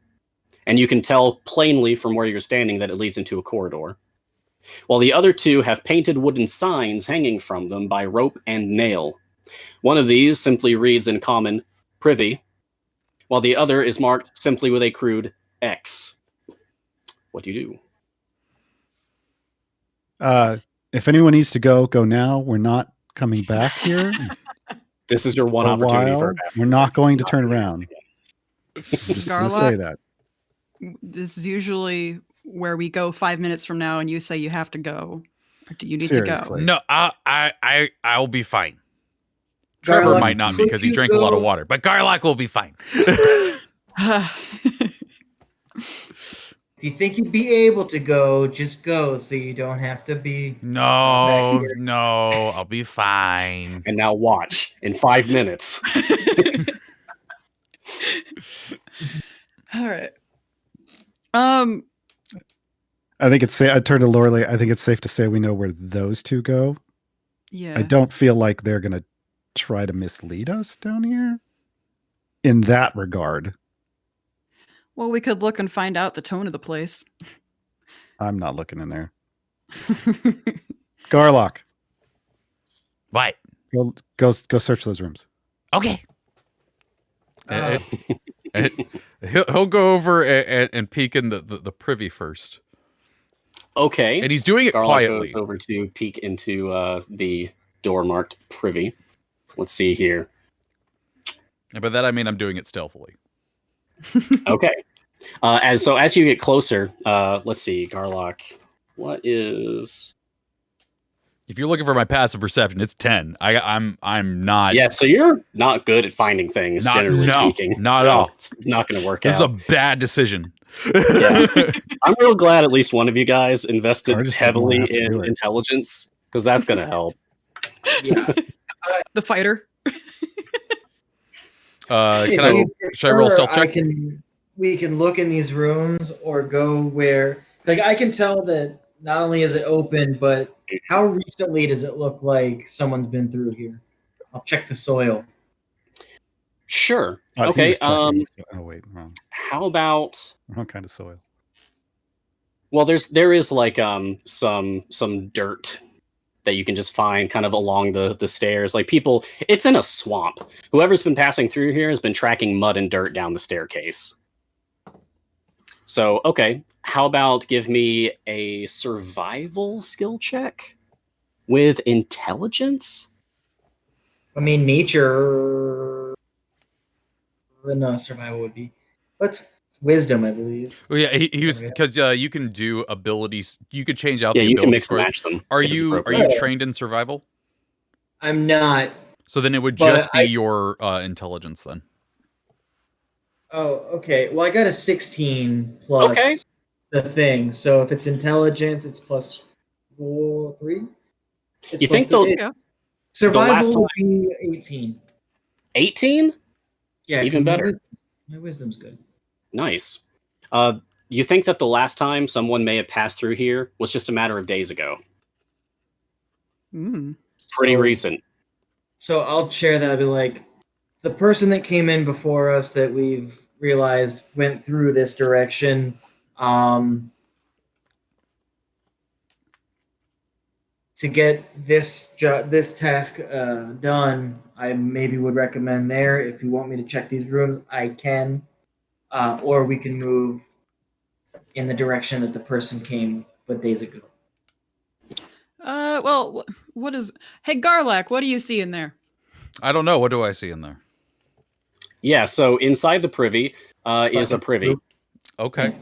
and you can tell plainly from where you're standing that it leads into a corridor. While the other 2 have painted wooden signs hanging from them by rope and nail. One of these simply reads in common, "Privy," while the other is marked simply with a crude X. What do you do? If anyone needs to go now. We're not coming back here This is your one for a opportunity while. for We're not going to turn around. I'm just going to say Garlok? that. This is usually where we go 5 minutes from now, and you say you have to go. Or do you need to Seriously. No, I'll be fine. Trevor Garlok, might not could because he you drank a lot of go- water, but Garlok will be fine. go? If you think you'd be able to go, just go, so you don't have to be. No, Back here. no, I'll be fine. And now watch in 5 minutes. All right. I think it's I turned to Laura-Leigh. I think it's safe to say we know where those 2 go. Yeah. I don't feel like they're going to try to mislead us down here in that regard. Well, we could look and find out the tone of the place. I'm not looking in there. Garlok, What? go search those rooms. Okay. Uh, He'll go over and peek in the privy first. Okay. And he's doing it Garlock quietly. goes over to peek into the door marked privy. Let's see here. And by that I mean I'm doing it stealthily. Okay. As you get closer, let's see, Garlock. What is? If you're looking for my passive perception, it's 10. I'm not. Yeah, so you're not good at finding things, generally speaking. not at No, all. It's not going to work This is out. a bad decision. Yeah. I'm real glad at least one of you guys I invested just didn't heavily wanna have to do in it. intelligence, because that's going to help. yeah. The fighter. If Can you should I roll a prefer, stealth check? We can look in these rooms or go where. Like I can tell that not only is it open, but how recently does it look like someo's been through here? I'll check the soil. Sure. He Okay. was checking. Oh wait, wrong. How about? Wrong kind of soil. Well, there is like some dirt that you can just find kind of along the stairs. Like people, it's in a swamp. Whoever's been passing through here has been tracking mud and dirt down the staircase. So, okay, how about give me a survival skill check with intelligence? I mean, nature. No, survival would be. What's wisdom, I believe. Well, yeah, he was because you can do abilities. You could change out Yeah, the you ability can mix and score. match them. Are if it's you appropriate. trained in survival? I'm not. So then it would But just be your intelligence then. Oh, okay. Well, I got a 16 plus the thing. So if it's intelligence, it's plus 3. You think they'll- survival would be 18? 18? Yeah, Even better. My wisdom's good. Nice. You think that the last time someone may have passed through here was just a matter of days ago? Mm. Pretty recent. So I'll share that. I'll be like, the person that came in before us that we've realized went through this direction. To get this task done, I maybe would recommend there. If you want me to check these rooms, I can, or we can move in the direction that the person came but days ago. Well, what is? Hey, Garlok, what do you see in there? I don't know. What do I see in there? Yeah, so inside the privy is a privy. Okay.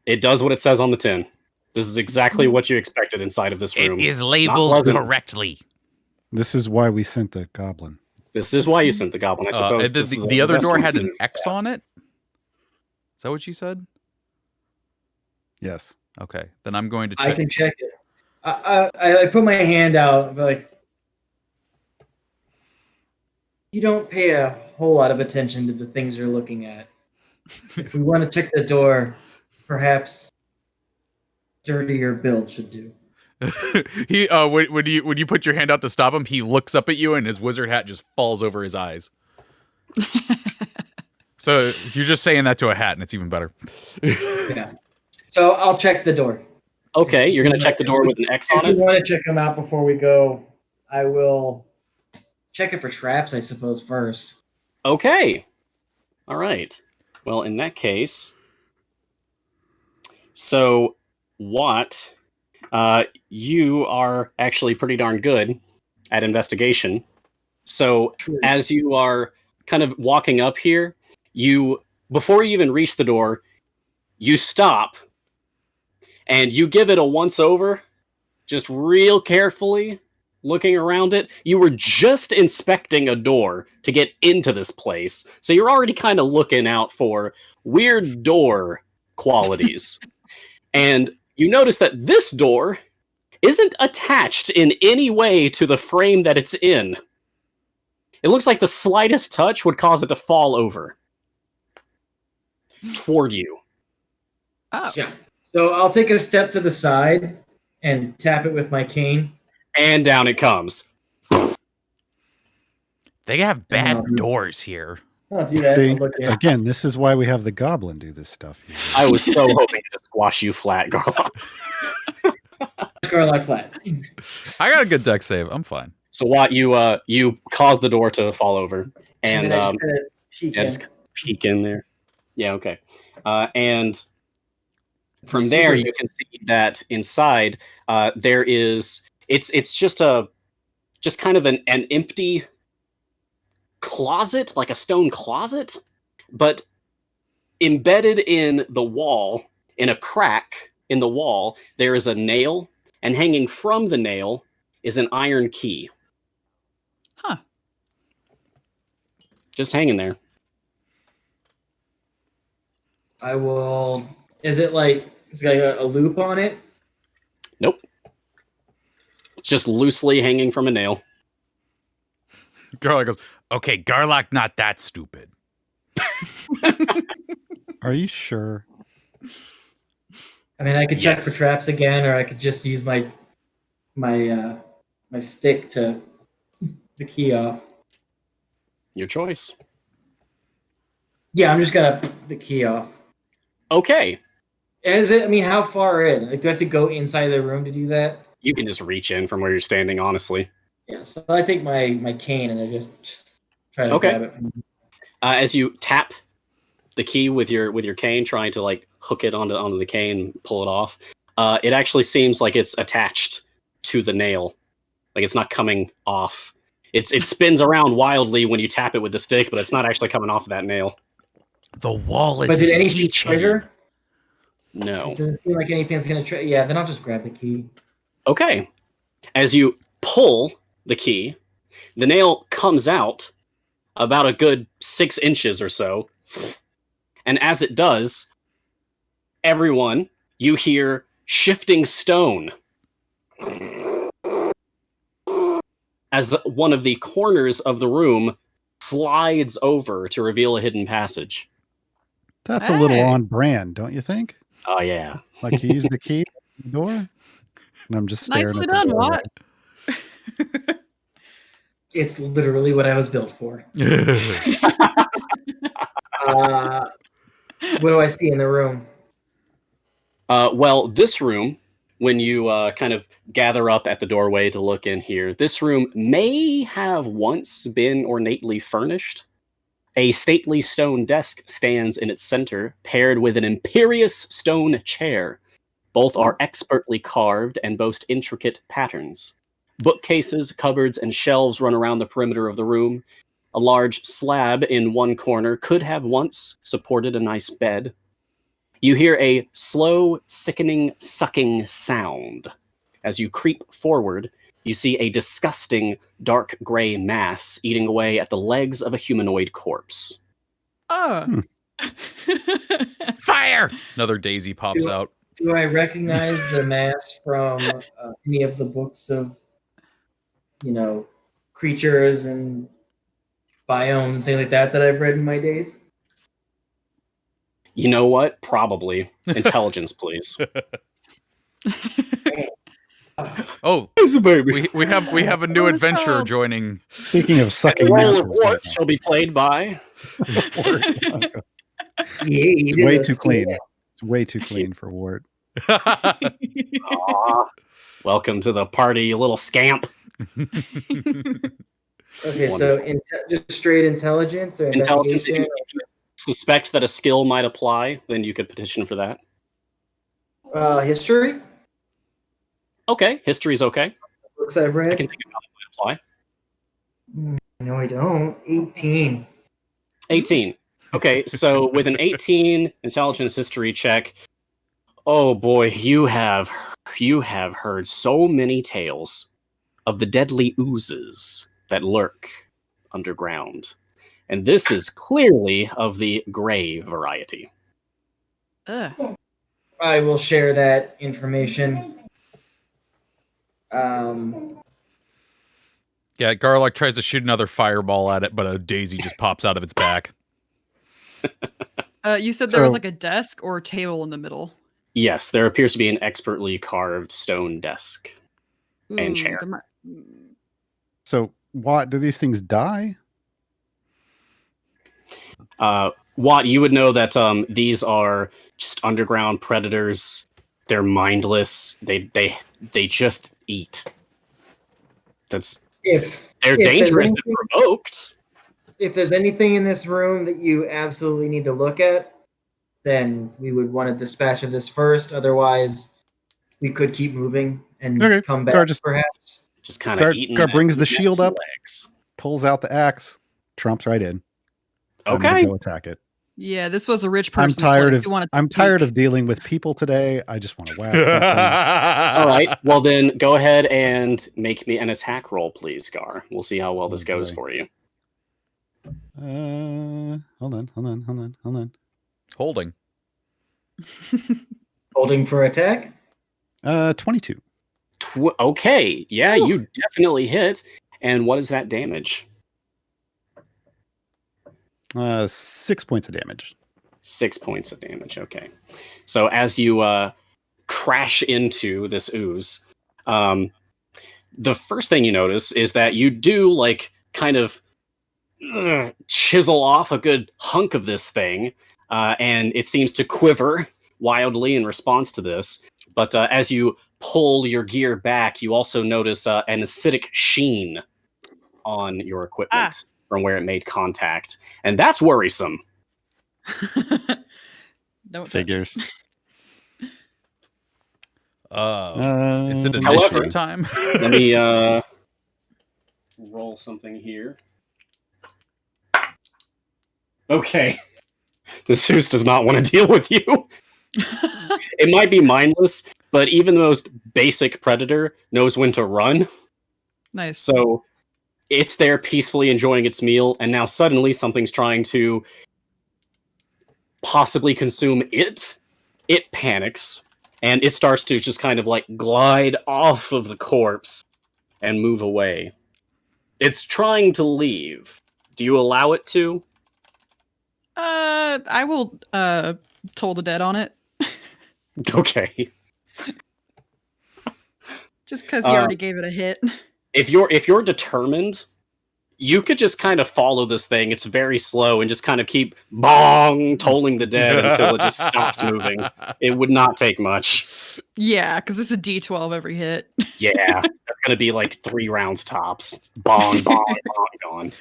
It does what it says on the tin. This is exactly what you expected inside of this room. It is It's not labeled pleasant. correctly. This is why we sent the goblin. This is why you sent the goblin, I suppose. And This is the other best door one had to an do. X on it. Is that what you said? Yes. Okay, then I'm going to I check. can check it. I put my hand out, but like, you don't pay a whole lot of attention to the things you're looking at. If we want to check the door, perhaps dirtier build should do. He when you put your hand out to stop him, he looks up at you and his wizard hat just falls over his eyes. So you're just saying that to a hat, and it's even better. Yeah. So I'll check the door. Okay, you're going to check the door with an X on If it? you want to check them out before we go, I will check it for traps, I suppose, first. Okay. All right. Well, in that case, so Watt, you are actually pretty darn good at investigation. So True. as you are kind of walking up here, before you even reach the door, you stop and you give it a once over, just real carefully looking around it. You were just inspecting a door to get into this place, so you're already kind of looking out for weird door qualities. And you notice that this door isn't attached in any way to the frame that it's in. It looks like the slightest touch would cause it to fall over toward you. Oh, Yeah. So I'll take a step to the side and tap it with my cane. And down it comes. They have bad doors here. I'll do that. See, I'll look at it. again, this is why we have the goblin do this stuff. I was so hoping to squash you flat, Garlok. Garlok flat. I got a good deck save. I'm fine. So Watt, you cause the door to fall over, and then I just kinda peek in. just peek in there. Yeah, okay. And from You see there, where- you can see that inside there is it's just kind of an empty closet, like a stone closet, but embedded in the wall, in a crack in the wall, there is a nail, and hanging from the nail is an iron key. Huh. Just hanging there. I will. Is it like it's got a loop on it? Nope. It's just loosely hanging from a nail. Garlok goes, Okay, Garlok, not that stupid. Are you sure? I mean, I could check Yes. for traps again, or I could just use my stick to the key off. Your choice. Yeah, I'm just gonna the key off. Okay. Is it? I mean, how far in? Like, do I have to go inside the room to do that? You can just reach in from where you're standing, honestly. Yeah. So I take my cane and I just try to Okay. grab it. As you tap the key with your cane, trying to like hook it onto the cane, pull it off, it actually seems like it's attached to the nail. Like it's not coming off. It spins around wildly when you tap it with the stick, but it's not actually coming off of that nail. The wall is But did its anything keychain. trigger? No. It doesn't seem like anything's gonna trigger. Yeah, then I'll just grab the key. Okay. As you pull the key, the nail comes out about a good 6 inches or so. And as it does, everyone, you hear shifting stone. As one of the corners of the room slides over to reveal a hidden passage. That's a little Hey. on brand, don't you think? Oh, yeah. Like you use the key at the door, and I'm just staring Nicely at the done, doorway. Watt. It's literally what I was built for. What do I see in the room? Well, this room, when you kind of gather up at the doorway to look in here, this room may have once been ornately furnished. A stately stone desk stands in its center, paired with an imperious stone chair. Both are expertly carved and boast intricate patterns. Bookcases, cupboards, and shelves run around the perimeter of the room. A large slab in one corner could have once supported a nice bed. You hear a slow, sickening, sucking sound. As you creep forward, you see a disgusting, dark gray mass eating away at the legs of a humanoid corpse. Oh. Fire! Another daisy pops Do- out. Do I recognize the mask from any of the books of, creatures and biomes and things like that I've read in my days? You know what? Probably. Intelligence, please. Oh, we have a new Oh, adventurer child. joining. Speaking of The sucking role masses, of Wart shall be played by... it's way too clean. It's way too clean for Wart. Aw, welcome to the party, you little scamp. Okay, so just straight intelligence or Intelligence, if investigation? you suspect that a skill might apply, then you could petition for that. History? Okay, history's okay. Books I've read? I can think of how that might apply. No, I don't. 18. 18. Okay, so with an 18 intelligence history check, oh boy, you have heard so many tales of the deadly oozes that lurk underground. And this is clearly of the gray variety. Ugh. I will share that information. Yeah, Garlok tries to shoot another fireball at it, but a daisy just pops out of its back. You said there was So- like a desk or a table in the middle. Yes, there appears to be an expertly carved stone desk. And chair. there So, what do these things die? Watt, you would know that these are just underground predators. They're mindless. They just eat. They're If there's dangerous if anything- provoked. if there's anything in this room that you absolutely need to look at, then we would want to dispatch of this first. Otherwise, we could keep moving and Okay, come back, Gar just- perhaps. Just kind of Guard- eating. Guard at brings the necks shield and up. legs. Pulls out the axe, trumps right in. I'm gonna Okay. go attack it. Yeah, this was a rich I'm person's tired place. of Who wanted to I'm tired peek. of dealing with people today. I just want to whack something. All right. Well, then go ahead and make me an attack roll, please, Gar. We'll see how well this Oh, goes boy. for you. Hold on. Holding. Holding for attack. 22. Okay. Yeah, you definitely hit. And what is that damage? 6 points of damage. 6 points of damage. Okay. So as you crash into this ooze. The first thing you notice is that you do like kind of chisel off a good hunk of this thing, and it seems to quiver wildly in response to this. But as you pull your gear back, you also notice an acidic sheen on your equipment from where it made contact, and that's worrisome. Don't Figures. Is it However, initiative time? Let me roll something here. Okay. The Zeus does not want to deal with you. It might be mindless, but even the most basic predator knows when to run. Nice. So it's there peacefully enjoying its meal, and now suddenly something's trying to possibly consume it. It panics, and it starts to just kind of like glide off of the corpse and move away. It's trying to leave. Do you allow it to? I will toll the dead on it. Okay. Just because he already gave it a hit. If you're determined, you could just kind of follow this thing. It's very slow and just kind of keep tolling the dead until it just stops moving. It would not take much. Yeah, because it's a D12 every hit. Yeah, that's gonna be like 3 rounds tops. Bong, bong, bong, gone.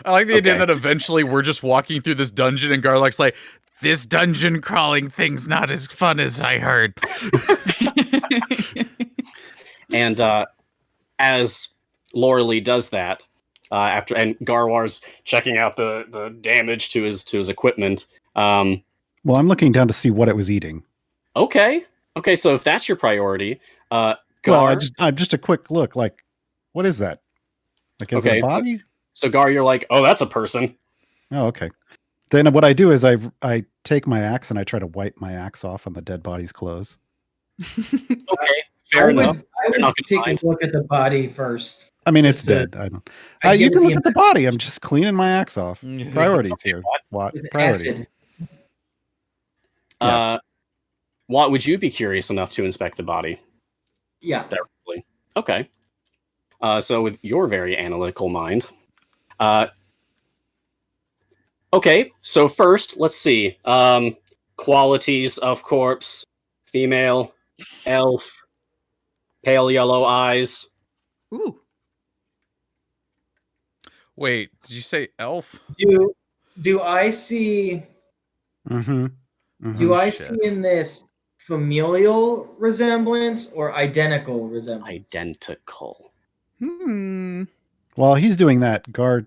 I like the idea that eventually we're just walking through this dungeon and Garlok's like, this dungeon crawling thing's not as fun as I heard. And as Laura-Leigh does that, after and Gaarawarr's checking out the damage to his equipment. Well, I'm looking down to see what it was eating. Okay, so if that's your priority, Gar. Well, I'm just a quick look. Like, what is that? Like, is it a body? So Gar, you're like, oh, that's a person. Oh, okay. Then what I do is I take my axe and I try to wipe my axe off on the dead body's clothes. Okay, fair enough. I would take a look at the body first. I mean, it's dead. I don't. You can look at the body. I'm just cleaning my axe off. Priorities here. What priority? Acid. What would you be curious enough to inspect the body? Yeah. Directly. Okay. So with your very analytical mind. Okay, so first, let's see. Qualities of corpse. Female. Elf. Pale yellow eyes. Ooh. Wait, did you say elf? Do I see... Do I see in this familial resemblance or identical resemblance? Identical. While he's doing that, Guard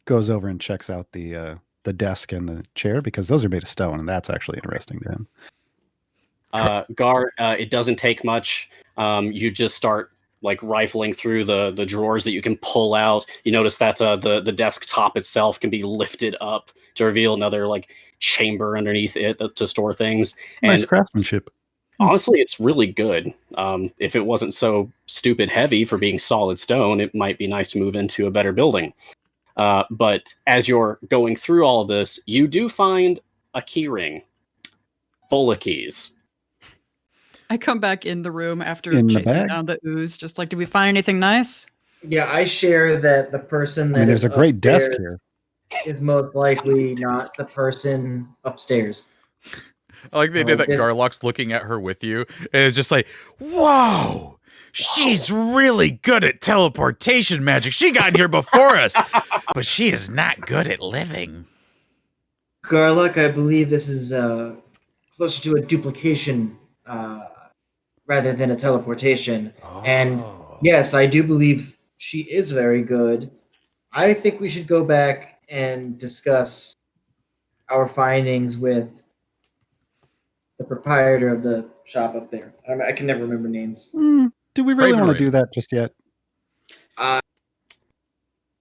goes over and checks out the desk and the chair because those are made of stone, and that's actually interesting to him. Gar, it doesn't take much. You just start like rifling through the drawers that you can pull out. You notice that the desktop itself can be lifted up to reveal another like chamber underneath it to store things. Nice craftsmanship. Honestly, it's really good. If it wasn't so stupid heavy for being solid stone, it might be nice to move into a better building. But as you're going through all of this, you do find a key ring full of keys. I come back in the room after chasing down the ooze. Just like, did we find anything nice? Yeah, I share that the person that there's a great desk here. Is most likely not the person upstairs. I like the idea that Garlok's looking at her with you, and it's just like, whoa, she's really good at teleportation magic. She got here before us, but she is not good at living. Garlok, I believe this is closer to a duplication rather than a teleportation. Oh. And yes, I do believe she is very good. I think we should go back and discuss our findings with the proprietor of the shop up there. I can never remember names. Do we really want to do that just yet? I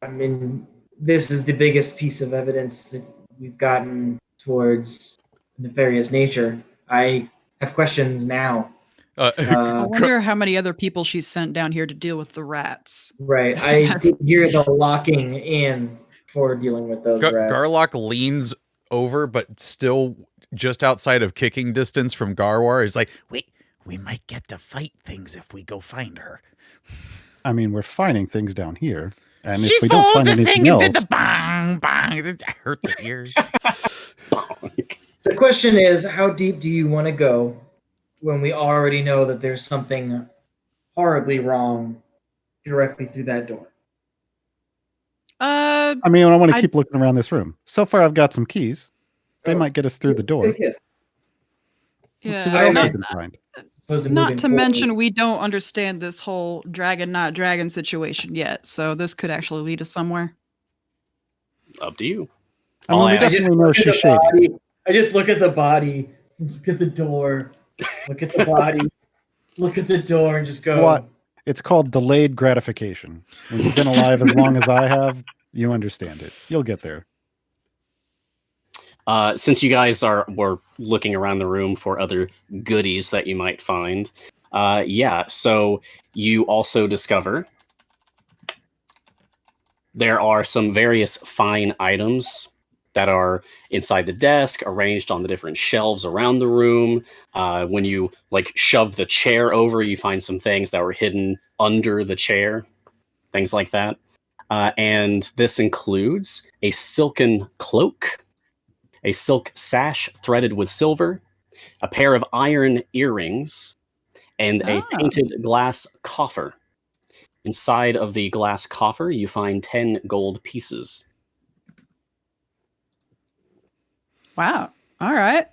mean, this is the biggest piece of evidence that we've gotten towards nefarious nature. I have questions now. I wonder how many other people she's sent down here to deal with the rats. Right. I did hear the locking in for dealing with those rats. Garlok leans over, but still just outside of kicking distance from Gaarawarr. He's like, we we might get to fight things if we go find her. I mean, we're finding things down here, and She if we don't folded find the anything thing else, and did the bang, bang. It hurt the ears. The question is, how deep do you want to go when we already know that there's something horribly wrong directly through that door? Uh, I mean, I want to I- keep looking around this room. So far, I've got some keys. They might get us through the door. Take his. Let's see yeah, what else not- we can find. Supposed to not moving to forward. mention we don't understand this whole dragon not dragon situation yet, so this could actually lead us somewhere. Up to you. I mean, we I I just definitely know look at she's the shady. body. I just look at the body, look at the door, look at the body, look at the door, and just go. What? It's called delayed gratification. When you've been alive as long as I have, you understand it. You'll get there. Since you guys were looking around the room for other goodies that you might find, so you also discover there are some various fine items that are inside the desk, arranged on the different shelves around the room. When you shove the chair over, you find some things that were hidden under the chair, things like that. And this includes a silken cloak, a silk sash threaded with silver, a pair of iron earrings, and a painted glass coffer. Inside of the glass coffer, you find 10 gold pieces. Wow. All right.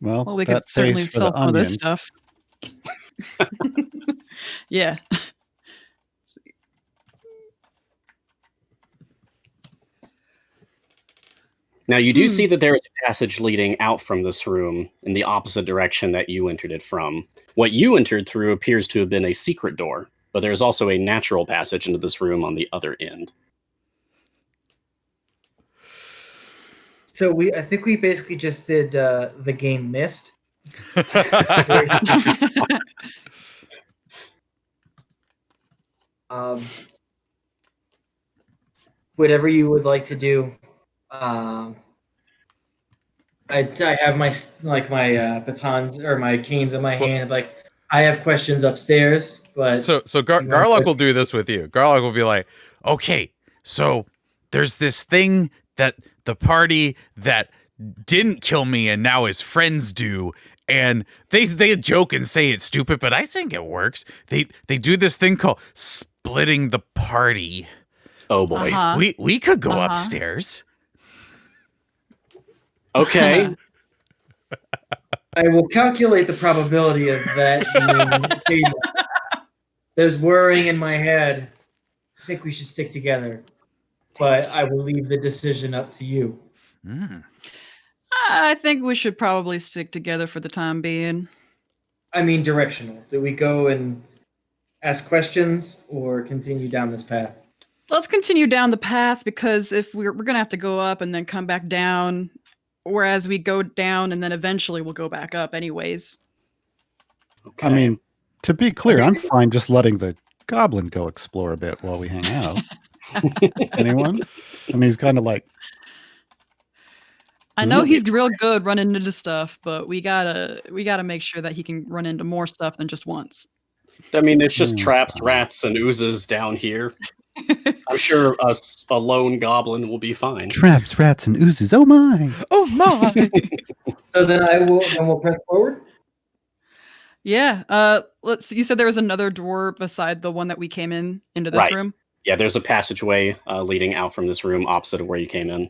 Well, Well, we that could certainly pays for sell the some of this onions. stuff. Yeah. Now, you do see that there is a passage leading out from this room in the opposite direction that you entered it from. What you entered through appears to have been a secret door, but there's also a natural passage into this room on the other end. So I think we basically just did the game Mist. Whatever you would like to do. I have my batons or my canes in my hand. Like, I have questions upstairs, but So Garlok will do this with you. Garlok will be like, Okay, so there's this thing that the party that didn't kill me and now his friends do, and they joke and say it's stupid, but I think it works. They do this thing called splitting the party. Oh boy. Uh-huh. We could go Uh-huh. upstairs. Okay. I will calculate the probability of that being fatal. There's worrying in my head. I think we should stick together, but I will leave the decision up to you. Mm. I think we should probably stick together for the time being. I mean, directional. Do we go and ask questions or continue down this path? Let's continue down the path, because if we're going to have to go up and then come back down, whereas we go down and then eventually we'll go back up anyways. Okay. I mean, to be clear, I'm fine just letting the goblin go explore a bit while we hang out. Anyone? I mean, he's kind of like, I know he's real good running into stuff, but we gotta make sure that he can run into more stuff than just once. I mean, it's just Mm. traps, rats, and oozes down here. I'm sure a lone goblin will be fine. traps, rats, and oozes. Oh my! Oh my! So then we'll press forward. Yeah. You said there was another door beside the one that we came into this Right. room. Yeah, there's a passageway leading out from this room opposite of where you came in.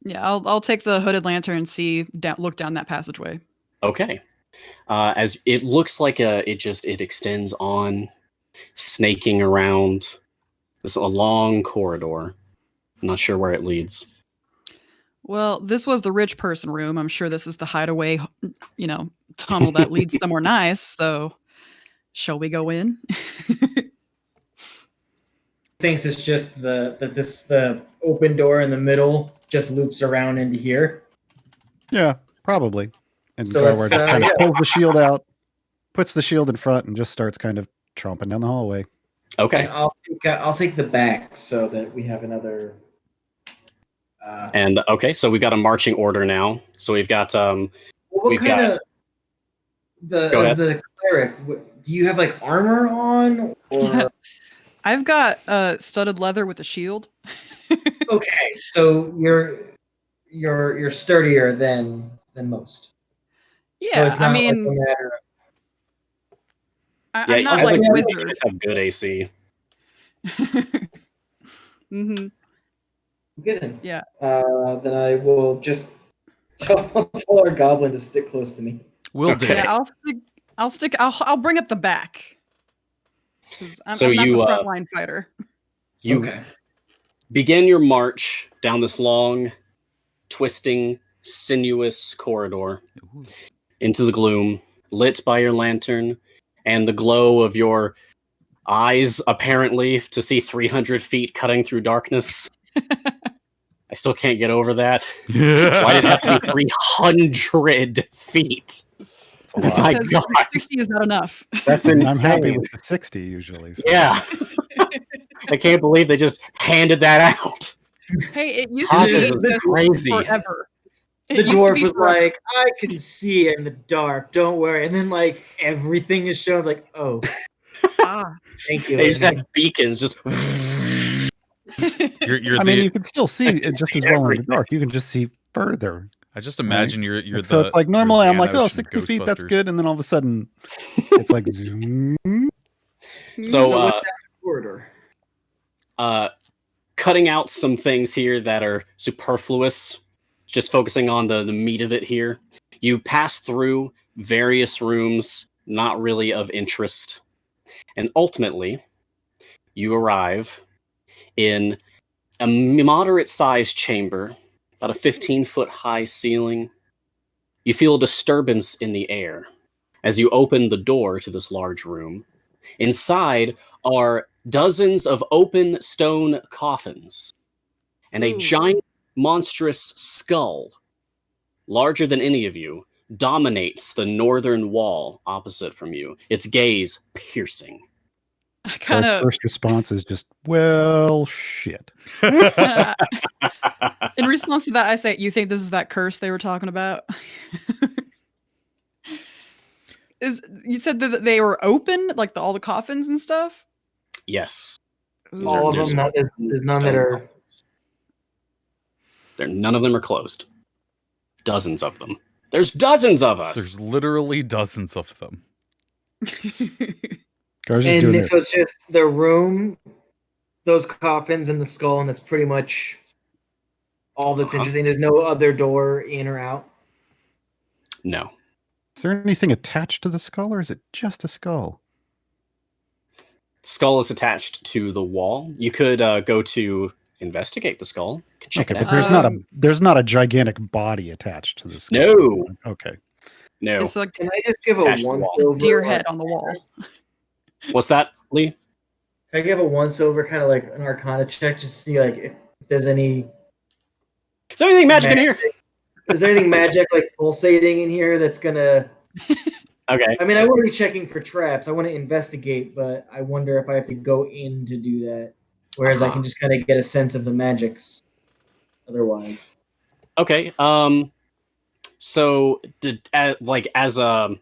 Yeah, I'll take the hooded lantern and look down that passageway. Okay. As it looks like it extends on, snaking around. This is a long corridor. I'm not sure where it leads. Well, this was the rich person room. I'm sure this is the hideaway, tunnel that leads somewhere nice. So, shall we go in? Thinks it's just the open door in the middle just loops around into here. Yeah, probably. And So Garward let's, just kind of yeah. pulls the shield out, puts the shield in front, and just starts kind of tromping down the hallway. Okay. And I'll take the back so that we have another. And okay, so we've got a marching order now. So we've got What we've kind got- of the cleric, do you have like armor on, or I've got studded leather with a shield. okay, so you're sturdier than most. So Yeah, it's I not mean, like a matter I'm not I like think you wizard. guys have good AC. Hmm. good. Yeah. Then I will just tell our goblin to stick close to me. Will do. Okay. Yeah, I'll bring up the back. 'Cause I'm So not you, the frontline fighter. You Okay. begin your march down this long, twisting, sinuous corridor Ooh. into the gloom, lit by your lantern and the glow of your eyes, apparently, to see 300 feet cutting through darkness. I still can't get over that. Why did it have to be 300 feet? It's a lot. My Because God. 60 is not enough. That's I'm insane. happy with the 60 usually. So. Yeah. I can't believe they just handed that out. Hey, it used Gosh, to this be is crazy. forever. The It used to dwarf be was forever. like, I can see in the dark, don't worry. And then like everything is shown like, oh, Ah. thank you. They just had beacons just You're I mean, the. you can still see it just see as well in the everything. dark. You can just see further. I just imagine you're Like, the. so it's like normally I'm like, oh, Janosch 60 and feet, that's Ghostbusters. good. And then all of a sudden it's like, zoom. So, what's that corridor? cutting out some things here that are superfluous, just focusing on the meat of it here. You pass through various rooms, not really of interest, and ultimately, you arrive in a moderate-sized chamber, about a 15-foot high ceiling. You feel a disturbance in the air as you open the door to this large room. Inside are dozens of open stone coffins and a Ooh. giant monstrous skull, larger than any of you, dominates the northern wall opposite from you, its gaze piercing. I kind Our of, first response is just, well, shit. in response to that, I say, "You think this is that curse they were talking about?" You said that they were open, like all the coffins and stuff? Yes. Ooh. All of There's them. There's none that stone are. coffins. None of them are closed. Dozens of them. There's dozens of us. There's literally dozens of them. Gar's just doing And it. so it's just the room, those coffins, and the skull, and that's pretty much all that's interesting. There's no other door in or out. No. Is there anything attached to the skull, or is it just a skull? Skull is attached to the wall. You could go to investigate the skull. You can check Okay, it but out. there's not a gigantic body attached to the skull. No. Okay. No. It's like Can I just give a Attached to the once wall. over? deer head on the wall. What's that, Lee? Can I give a once over, kind of like an Arcana check, just to see like if there's any. Is there anything magic in here? Is there anything magic like pulsating in here that's gonna? Okay. I mean, I wouldn't be checking for traps. I want to investigate, but I wonder if I have to go in to do that. Whereas I can just kind of get a sense of the magics otherwise. Okay. So, as a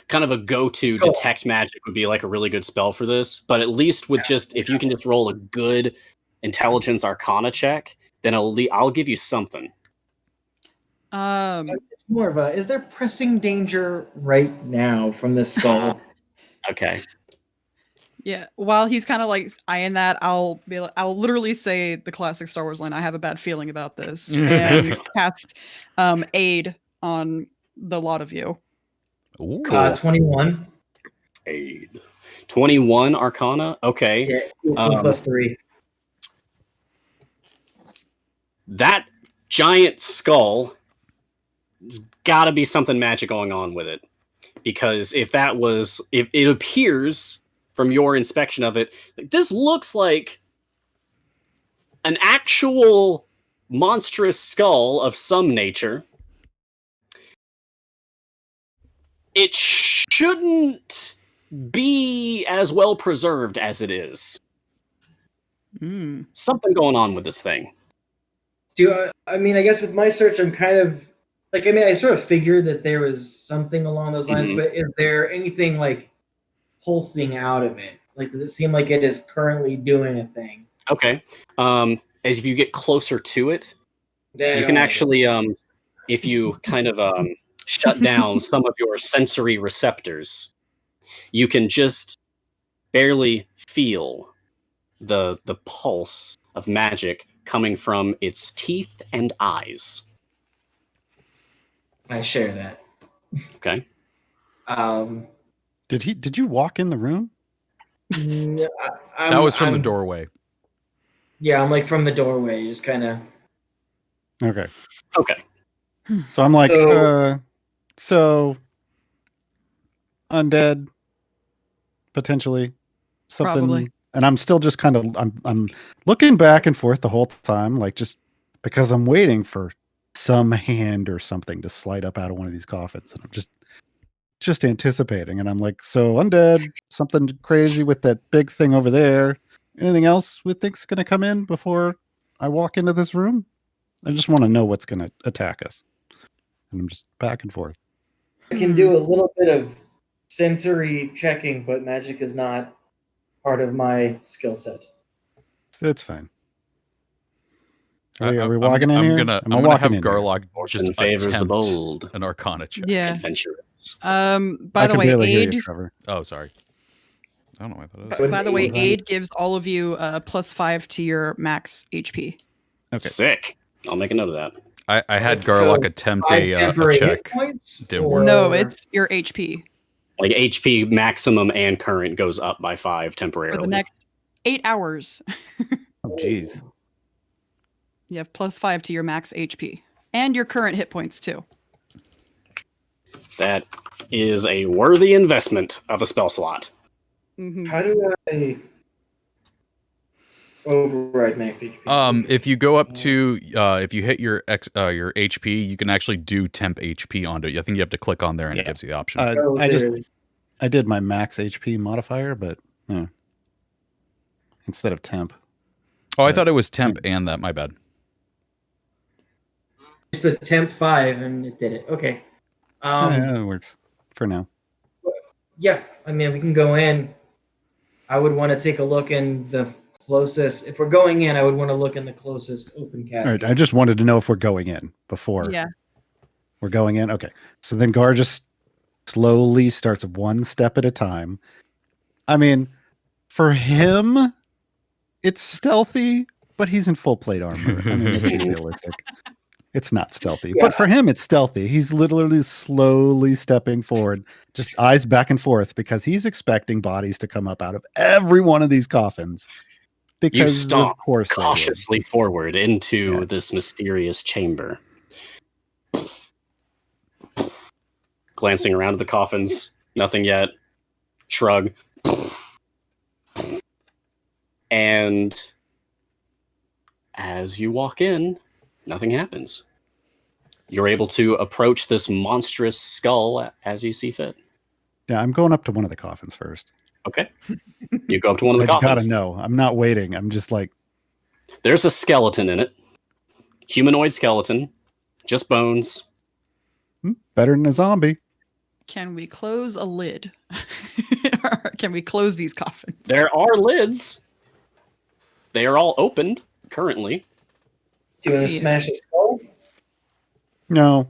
kind of a go-to Cool. detect magic would be like a really good spell for this. But at least with just if you can just roll a good intelligence Arcana check, then I'll give you something. It's more of a, is there pressing danger right now from this skull? Okay. Yeah, while he's kind of like eyeing that, I'll literally say the classic Star Wars line, "I have a bad feeling about this," and cast aid on the lot of you. Ooh. Cool. 21. Aid. 21 Arcana. Okay. Yeah, 18 plus 3. That giant skull, there's got to be something magic going on with it, because if it appears from your inspection of it, this looks like an actual monstrous skull of some nature. It shouldn't be as well preserved as it is. Something going on with this thing. I mean, I guess with my search, I'm kind of Like, I mean, I sort of figured that there was something along those lines, but is there anything like pulsing out of it? Like, does it seem like it is currently doing a thing? Okay. As if you get closer to it, Then you can actually, if you kind of shut down some of your sensory receptors, you can just barely feel the pulse of magic coming from its teeth and eyes. I share that. Okay. Did you walk in the room? That was from the doorway. Yeah, I'm like from the doorway, just kind of. Okay. Okay. So I'm like, so undead, potentially something, Probably. and I'm still just kind of I'm looking back and forth the whole time, like just because I'm waiting for some hand or something to slide up out of one of these coffins, and I'm just anticipating, and I'm like, so undead, something crazy with that big thing over there. Anything else we think's gonna come in before I walk into this room? I just want to know what's gonna attack us. And I'm just back and forth. I can do a little bit of sensory checking, but magic is not part of my skill set. It's fine. Are we walking in I'm here? gonna Am I have walking in here? Garlok just Fortune favors the attempt bold. an Arcana check. Yeah. Adventurers. By the can way, barely hear you, aid. Trevor. Oh, sorry. I don't know what that is. By the way, What is aid gives all of you +5 to your max HP. Okay. Sick. I'll make a note of that. I had So, Garlok attempt 5 a temporary hit check. points? Didn't or- work. No, it's your HP Like HP maximum and current goes up by 5 temporarily. for the next 8 hours. Oh, jeez. You have +5 to your max HP and your current hit points too. That is a worthy investment of a spell slot. Mhm. How do I override max HP? If you go up to if you hit your HP, you can actually do temp HP onto it. I think you have to click on there and it Yeah. gives you the option. Oh, I did my max HP modifier, but instead of temp. I thought it was temp and that. My bad. just put temp 5 and it did it. Okay. Yeah, it works for now. Yeah, I mean, we can go in. I would want to take a look in the closest. If we're going in, I would want to look in the closest open All cast. right, I just wanted to know if we're going in before. Yeah. We're going in. Okay. So then Gar just slowly starts one step at a time. I mean, for him, it's stealthy, but he's in full plate armor. I mean, let's be realistic. It's not stealthy, Yeah. but for him, it's stealthy. He's literally slowly stepping forward, just eyes back and forth, because he's expecting bodies to come up out of every one of these coffins. You Because stomp of course they would. cautiously forward into Yeah. this mysterious chamber. Glancing around at the coffins, nothing yet. Shrug. And as you walk in, nothing happens. You're able to approach this monstrous skull as you see fit. Yeah, I'm going up to one of the coffins first. Okay. You go up to one of I the coffins. gotta know. I'm not waiting. I'm just like, There's a skeleton in it. Humanoid skeleton. Just bones. better than a zombie. Can we close a lid? Or can we close these coffins? There are lids. They are all opened currently. Do you want to Yeah. smash the skull? No,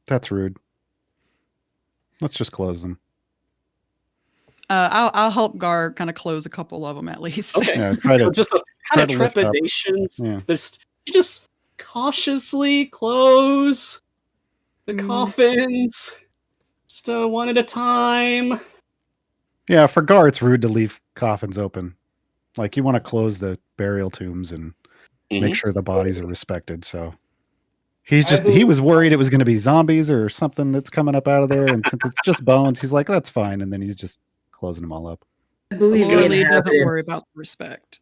that's rude. Let's just close them. I'll help Gar kind of close a couple of them at least. Okay. Yeah, try to. So just a try kind of to lift up. trepidation. Yeah. You just cautiously close the Mhm. coffins. Just one at a time. Yeah, for Gar, it's rude to leave coffins open. Like you want to close the burial tombs and make sure the bodies are respected. So he was worried it was going to be zombies or something that's coming up out of there, and since it's just bones, he's like, "That's fine," and then he's just closing them all up. I believe the Laura-Leigh doesn't worry inhabitants, about the respect.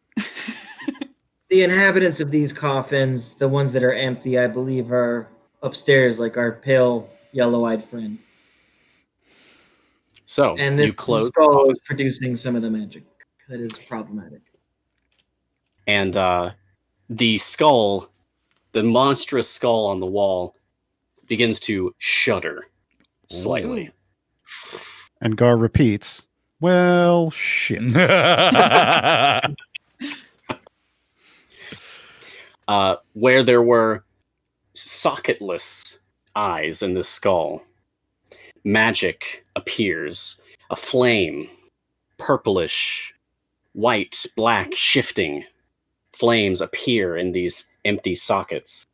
the inhabitants of these coffins, the ones that are empty, I believe, are upstairs, like our pale, yellow-eyed friend. So And you this close, skull is producing some of the magic that is problematic. and the skull, the monstrous skull on the wall, begins to shudder slightly. And Gar repeats, well, shit. Where there were socketless eyes in the skull, magic appears. A flame, purplish, white, black, shifting flames appear in these empty sockets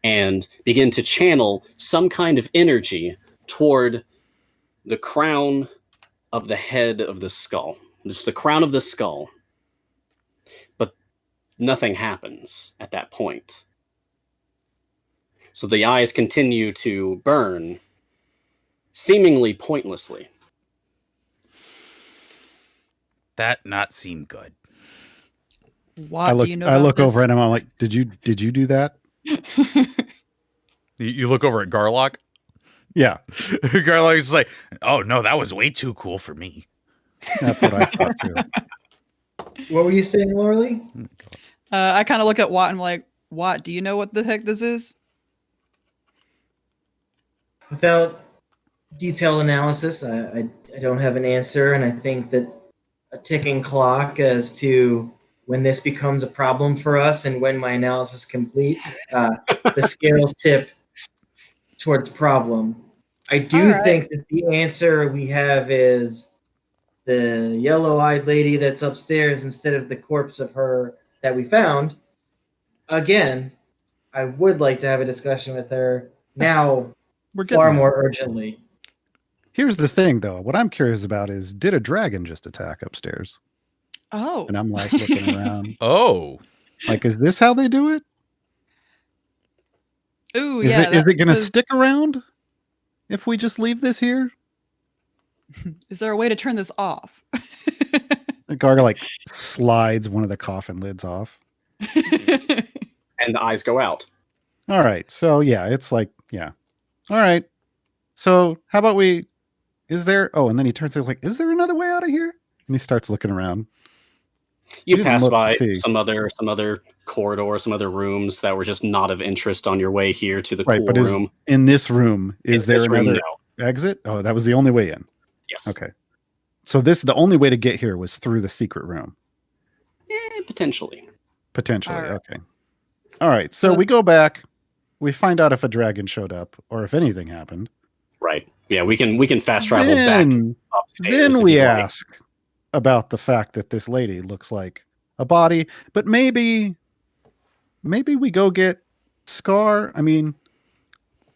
and begin to channel some kind of energy toward the crown of the head of the skull. Just the crown of the skull. But nothing happens at that point. So the eyes continue to burn, seemingly pointlessly. That not seem good. What I look, do you know I about look this? over at him. I'm like, did you do that? You look over at Garlok. Yeah, Garlok's like, oh no, that was way too cool for me. that's what I thought too. What were you saying, Laura-Leigh? I kind of look at Watt and I'm like, Watt, do you know what the heck this is? Without detailed analysis, I don't have an answer, and I think that a ticking clock as to when this becomes a problem for us and when my analysis complete, the scales tip towards problem. I do think that the answer we have is the yellow-eyed lady that's upstairs instead of the corpse of her that we found. Again, I would like to have a discussion with her now, We're far getting more urgently. Here's the thing, though. What I'm curious about is, did a dragon just attack upstairs? Oh. And I'm like looking around. Oh, Like, is this how they do it? Ooh, Is yeah. it going to was- stick around if we just leave this here? Is there a way to turn this off? The Garga like slides one of the coffin lids off. And the eyes go out. All right. So yeah, it's like, yeah. All right. So how about is there, and then he turns to like, is there another way out of here? And he starts looking around. You didn't pass look to by see. some other corridor, some other rooms that were just not of interest on your way here to the Right. cool But room. in this room, is In there this room, another no. exit? Oh, that was the only way in. Yes. Okay. So the only way to get here was through the secret room. Potentially. Potentially. All right. Okay. All right. So we go back. We find out if a dragon showed up or if anything happened. Right. Yeah, we can fast travel back Then upstairs. if we you'd like. ask about the fact that this lady looks like a body, but maybe we go get Scar. I mean,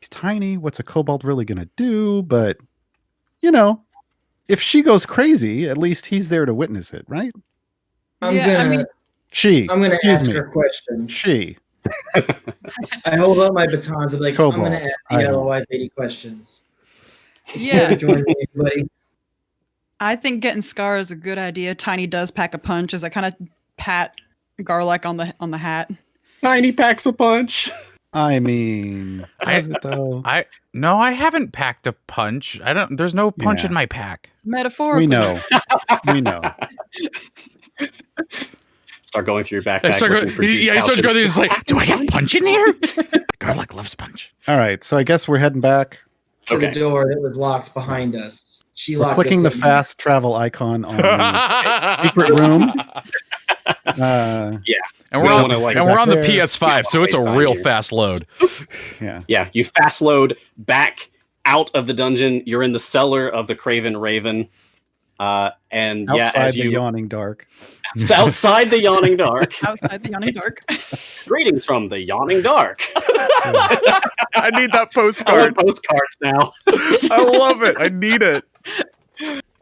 he's tiny. What's a kobold really going to do? But, if she goes crazy, at least he's there to witness it, right? I'm Yeah, I gonna mean- I'm gonna excuse ask me. her questions. She. I hold up my batons. I'm like, I'm gonna Kobolds, ask I the know. yellow-eyed lady questions. Yeah. Join me, everybody. I think getting Scar is a good idea. Tiny does pack a punch as I kind of pat Garlok on the hat. Tiny packs a punch. I mean, does it though? No, I haven't packed a punch. There's no punch Yeah. in my pack. Metaphorically. We know. We know. Start going through your backpack. I start looking going, for juice yeah, he starts going. pouches. He's like, Do I have punch in here? Garlok loves punch. All right. So I guess we're heading back. To Okay. the door that was locked behind us. She We're locked clicking us the in. fast travel icon on the secret room. And We we're don't on, wanna, like, and we're on the there. PS5, so it's a FaceTime real you. fast load. Yeah. Yeah, you fast load back out of the dungeon. You're in the cellar of the Craven Raven. And yeah, Outside as the you yawning dark. outside the yawning dark. Outside the yawning dark. Greetings from the yawning dark. I need that I want postcard. postcards now. I love it. I need it.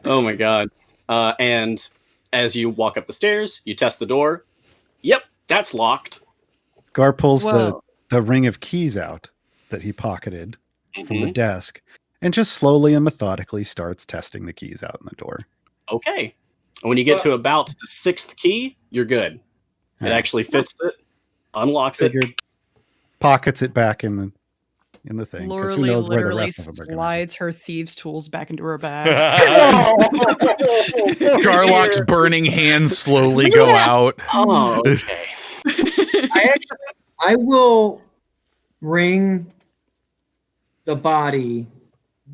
Oh my god. And as you walk up the stairs, you test the door. Yep, that's locked. Gar pulls Whoa. the ring of keys out that he pocketed from the Mhm. desk and just slowly and methodically starts testing the keys out in the door. Okay. And when you get to about the sixth key, you're good. It Yeah. actually fits it, unlocks it. Figured, pockets it back in the thing. 'cause who Laura-Leigh knows where the literally rest of them are going. slides her thieves' tools back into her bag. Garlock's burning hands slowly go out. Oh, okay. I will bring the body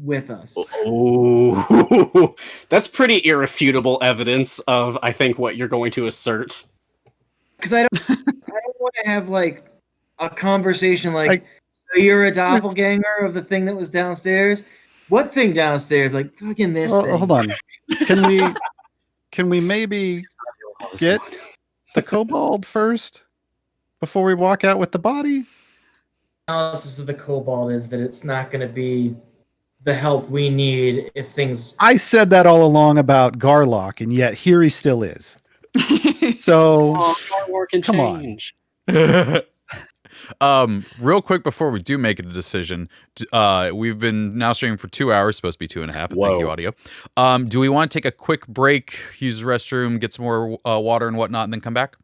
with us. Oh, that's pretty irrefutable evidence of, I think, what you're going to assert. Because I don't want to have like a conversation like, so you're a doppelganger of the thing that was downstairs. What thing downstairs? Like fucking this thing. Hold on. Can we maybe get the kobold first before we walk out with the body? Analysis of the kobold is that it's not going to be the help we need if things. I said that all along about Garlok, and yet here he still is. So Gaarawarr can come on. change. Real quick before we do make a decision, we've been now streaming for 2 hours, supposed to be 2.5. But thank you, audio. Do we want to take a quick break, use the restroom, get some more water and whatnot, and then come back?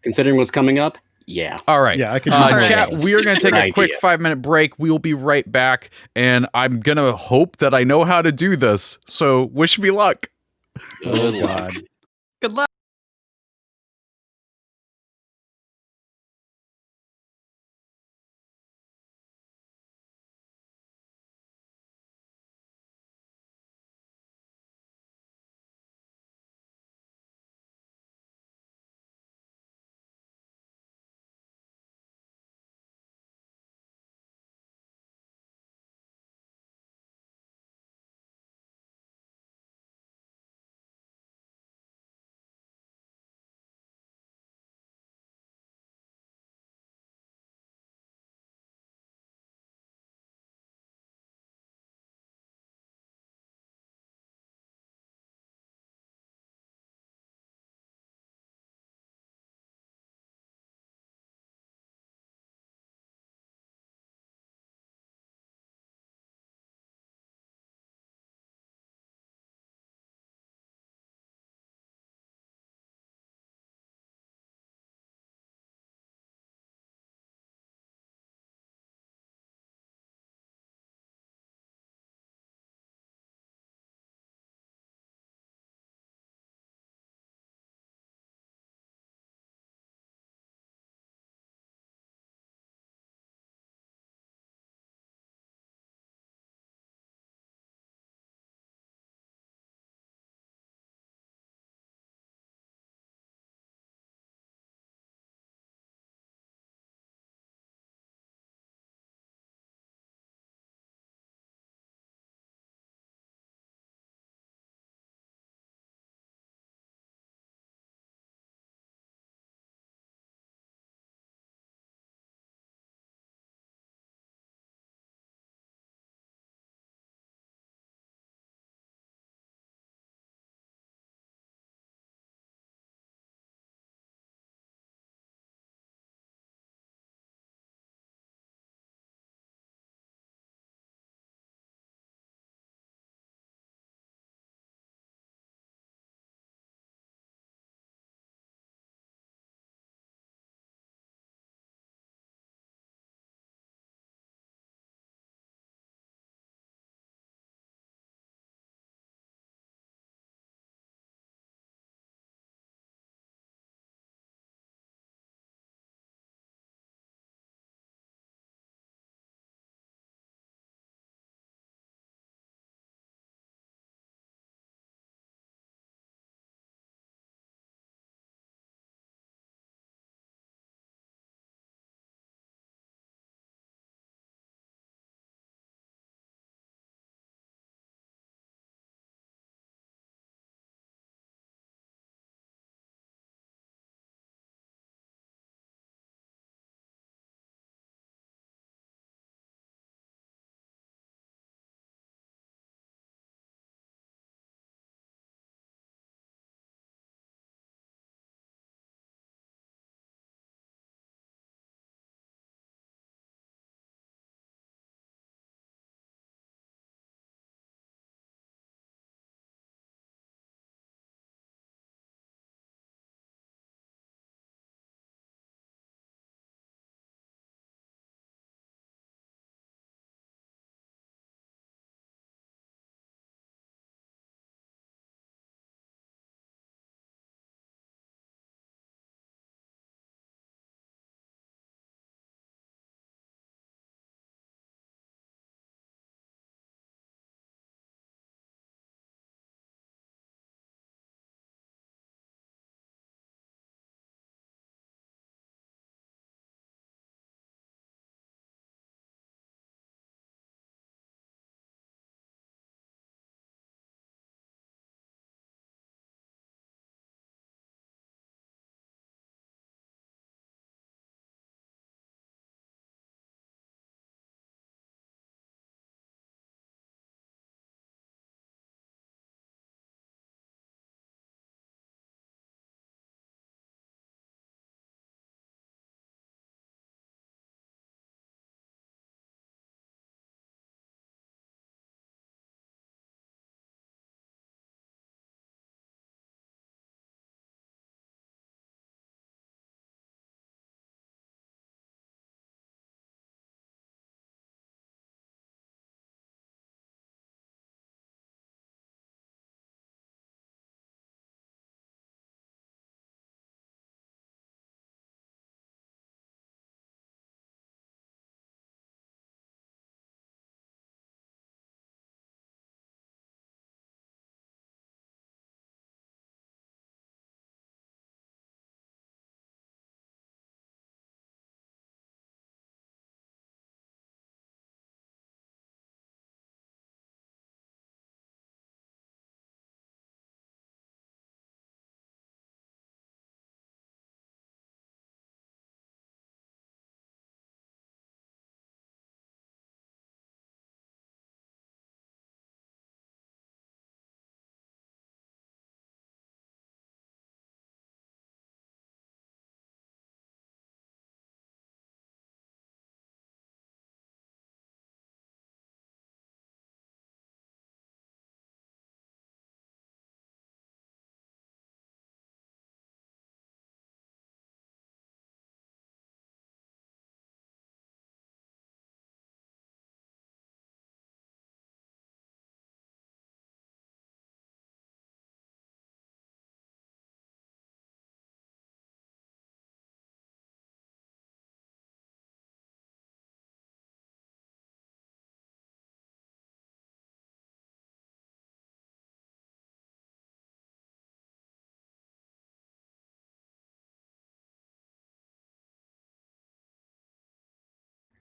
Considering what's coming up, yeah. All right. Yeah, I could. Chat, we are going to take Good a quick idea. 5-minute break. We will be right back, and I'm going to hope that I know how to do this. So wish me luck. Oh God. Good luck.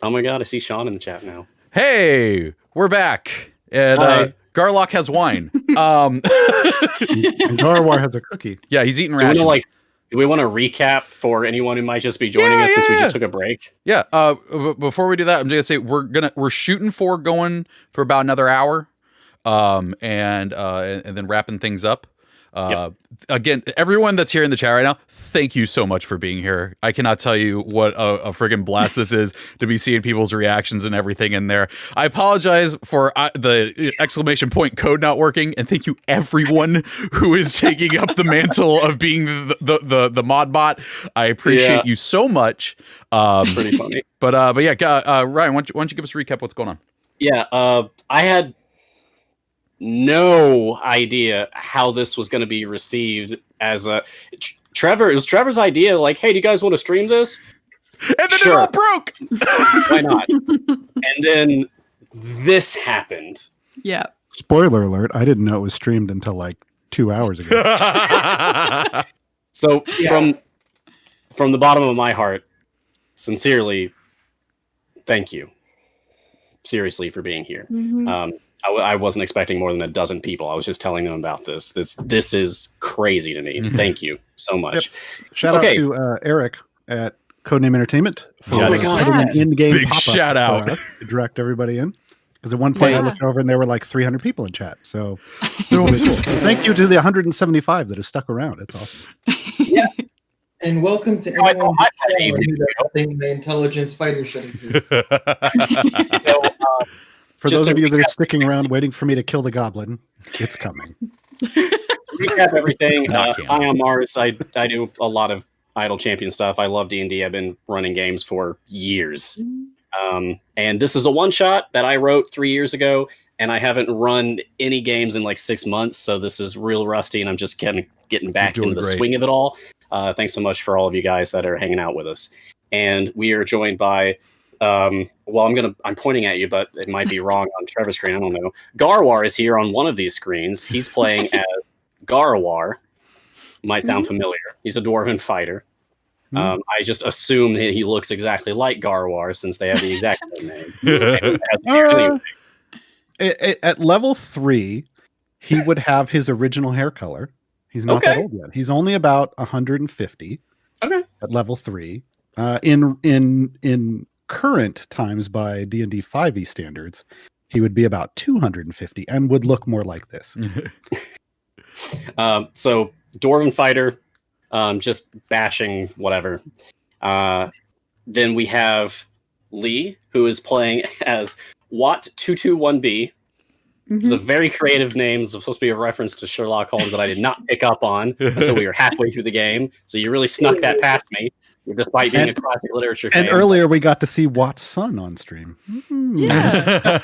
Oh my god, I see Sean in the chat now. Hey, we're back. And Hi. Garlok has wine. And Gaarawarr has a cookie. Yeah, he's eating Do rations. we want to recap for anyone who might just be joining us since we just took a break? Yeah. Before we do that, I'm just gonna say we're shooting for going for about another hour, and then wrapping things up. Again, everyone that's here in the chat right now, thank you so much for being here. I cannot tell you what a friggin' blast this is to be seeing people's reactions and everything in there. I apologize for the exclamation point code not working, and thank you everyone who is taking up the mantle of being the mod bot. I appreciate you so much. Pretty funny. But yeah, Ryan, why don't you give us a recap of what's going on? Yeah, I had no idea how this was going to be received as a Treavor. It was Trevor's idea. Like, hey, do you guys want to stream this? And then Sure. it all broke. Why not? And then this happened. Yeah. Spoiler alert, I didn't know it was streamed until like 2 hours ago. So from the bottom of my heart, sincerely, thank you. Seriously, for being here. I wasn't expecting more than a dozen people. I was just telling them about this. This is crazy to me. Thank you so much. Shout out to Eric at Codename Entertainment for Yes. putting an in-game Big pop-up shout out. for us to direct everybody in. Because at one point I looked over and there were like 300 people in chat. So thank you to the 175 that have stuck around. It's awesome. Yeah. And welcome to I anyone thought I had who think the intelligence fighter should exist. For Just those to of you that are recap- sticking around waiting for me to kill the goblin, it's coming. Recap everything. Not canon. I am Mars. I do a lot of Idle Champion stuff. I love D&D. I've been running games for years. And this is a one-shot that I wrote 3 years ago, and I haven't run any games in like 6 months, so this is real rusty, and I'm just getting back into the swing of it all. Thanks so much for all of you guys that are hanging out with us. And we are joined by I'm pointing at you, but it might be wrong on Trevor's screen. I don't know. Gaarawarr is here on one of these screens. He's playing as Gaarawarr. Might sound familiar. He's a dwarven fighter. I just assume that he looks exactly like Gaarawarr since they have the exact same name. At level 3, he would have his original hair color. He's not that old yet. He's only about 150. Okay. At level 3. In current times by D&D 5e standards, he would be about 250 and would look more like this. So dwarven fighter, just bashing whatever. Then we have Lee, who is playing as Watt221B. It's a very creative name. It's supposed to be a reference to Sherlock Holmes that I did not pick up on until we were halfway through the game. So you really snuck that past me, despite being a classic literature fan. And earlier we got to see Watt's son on stream. Yeah.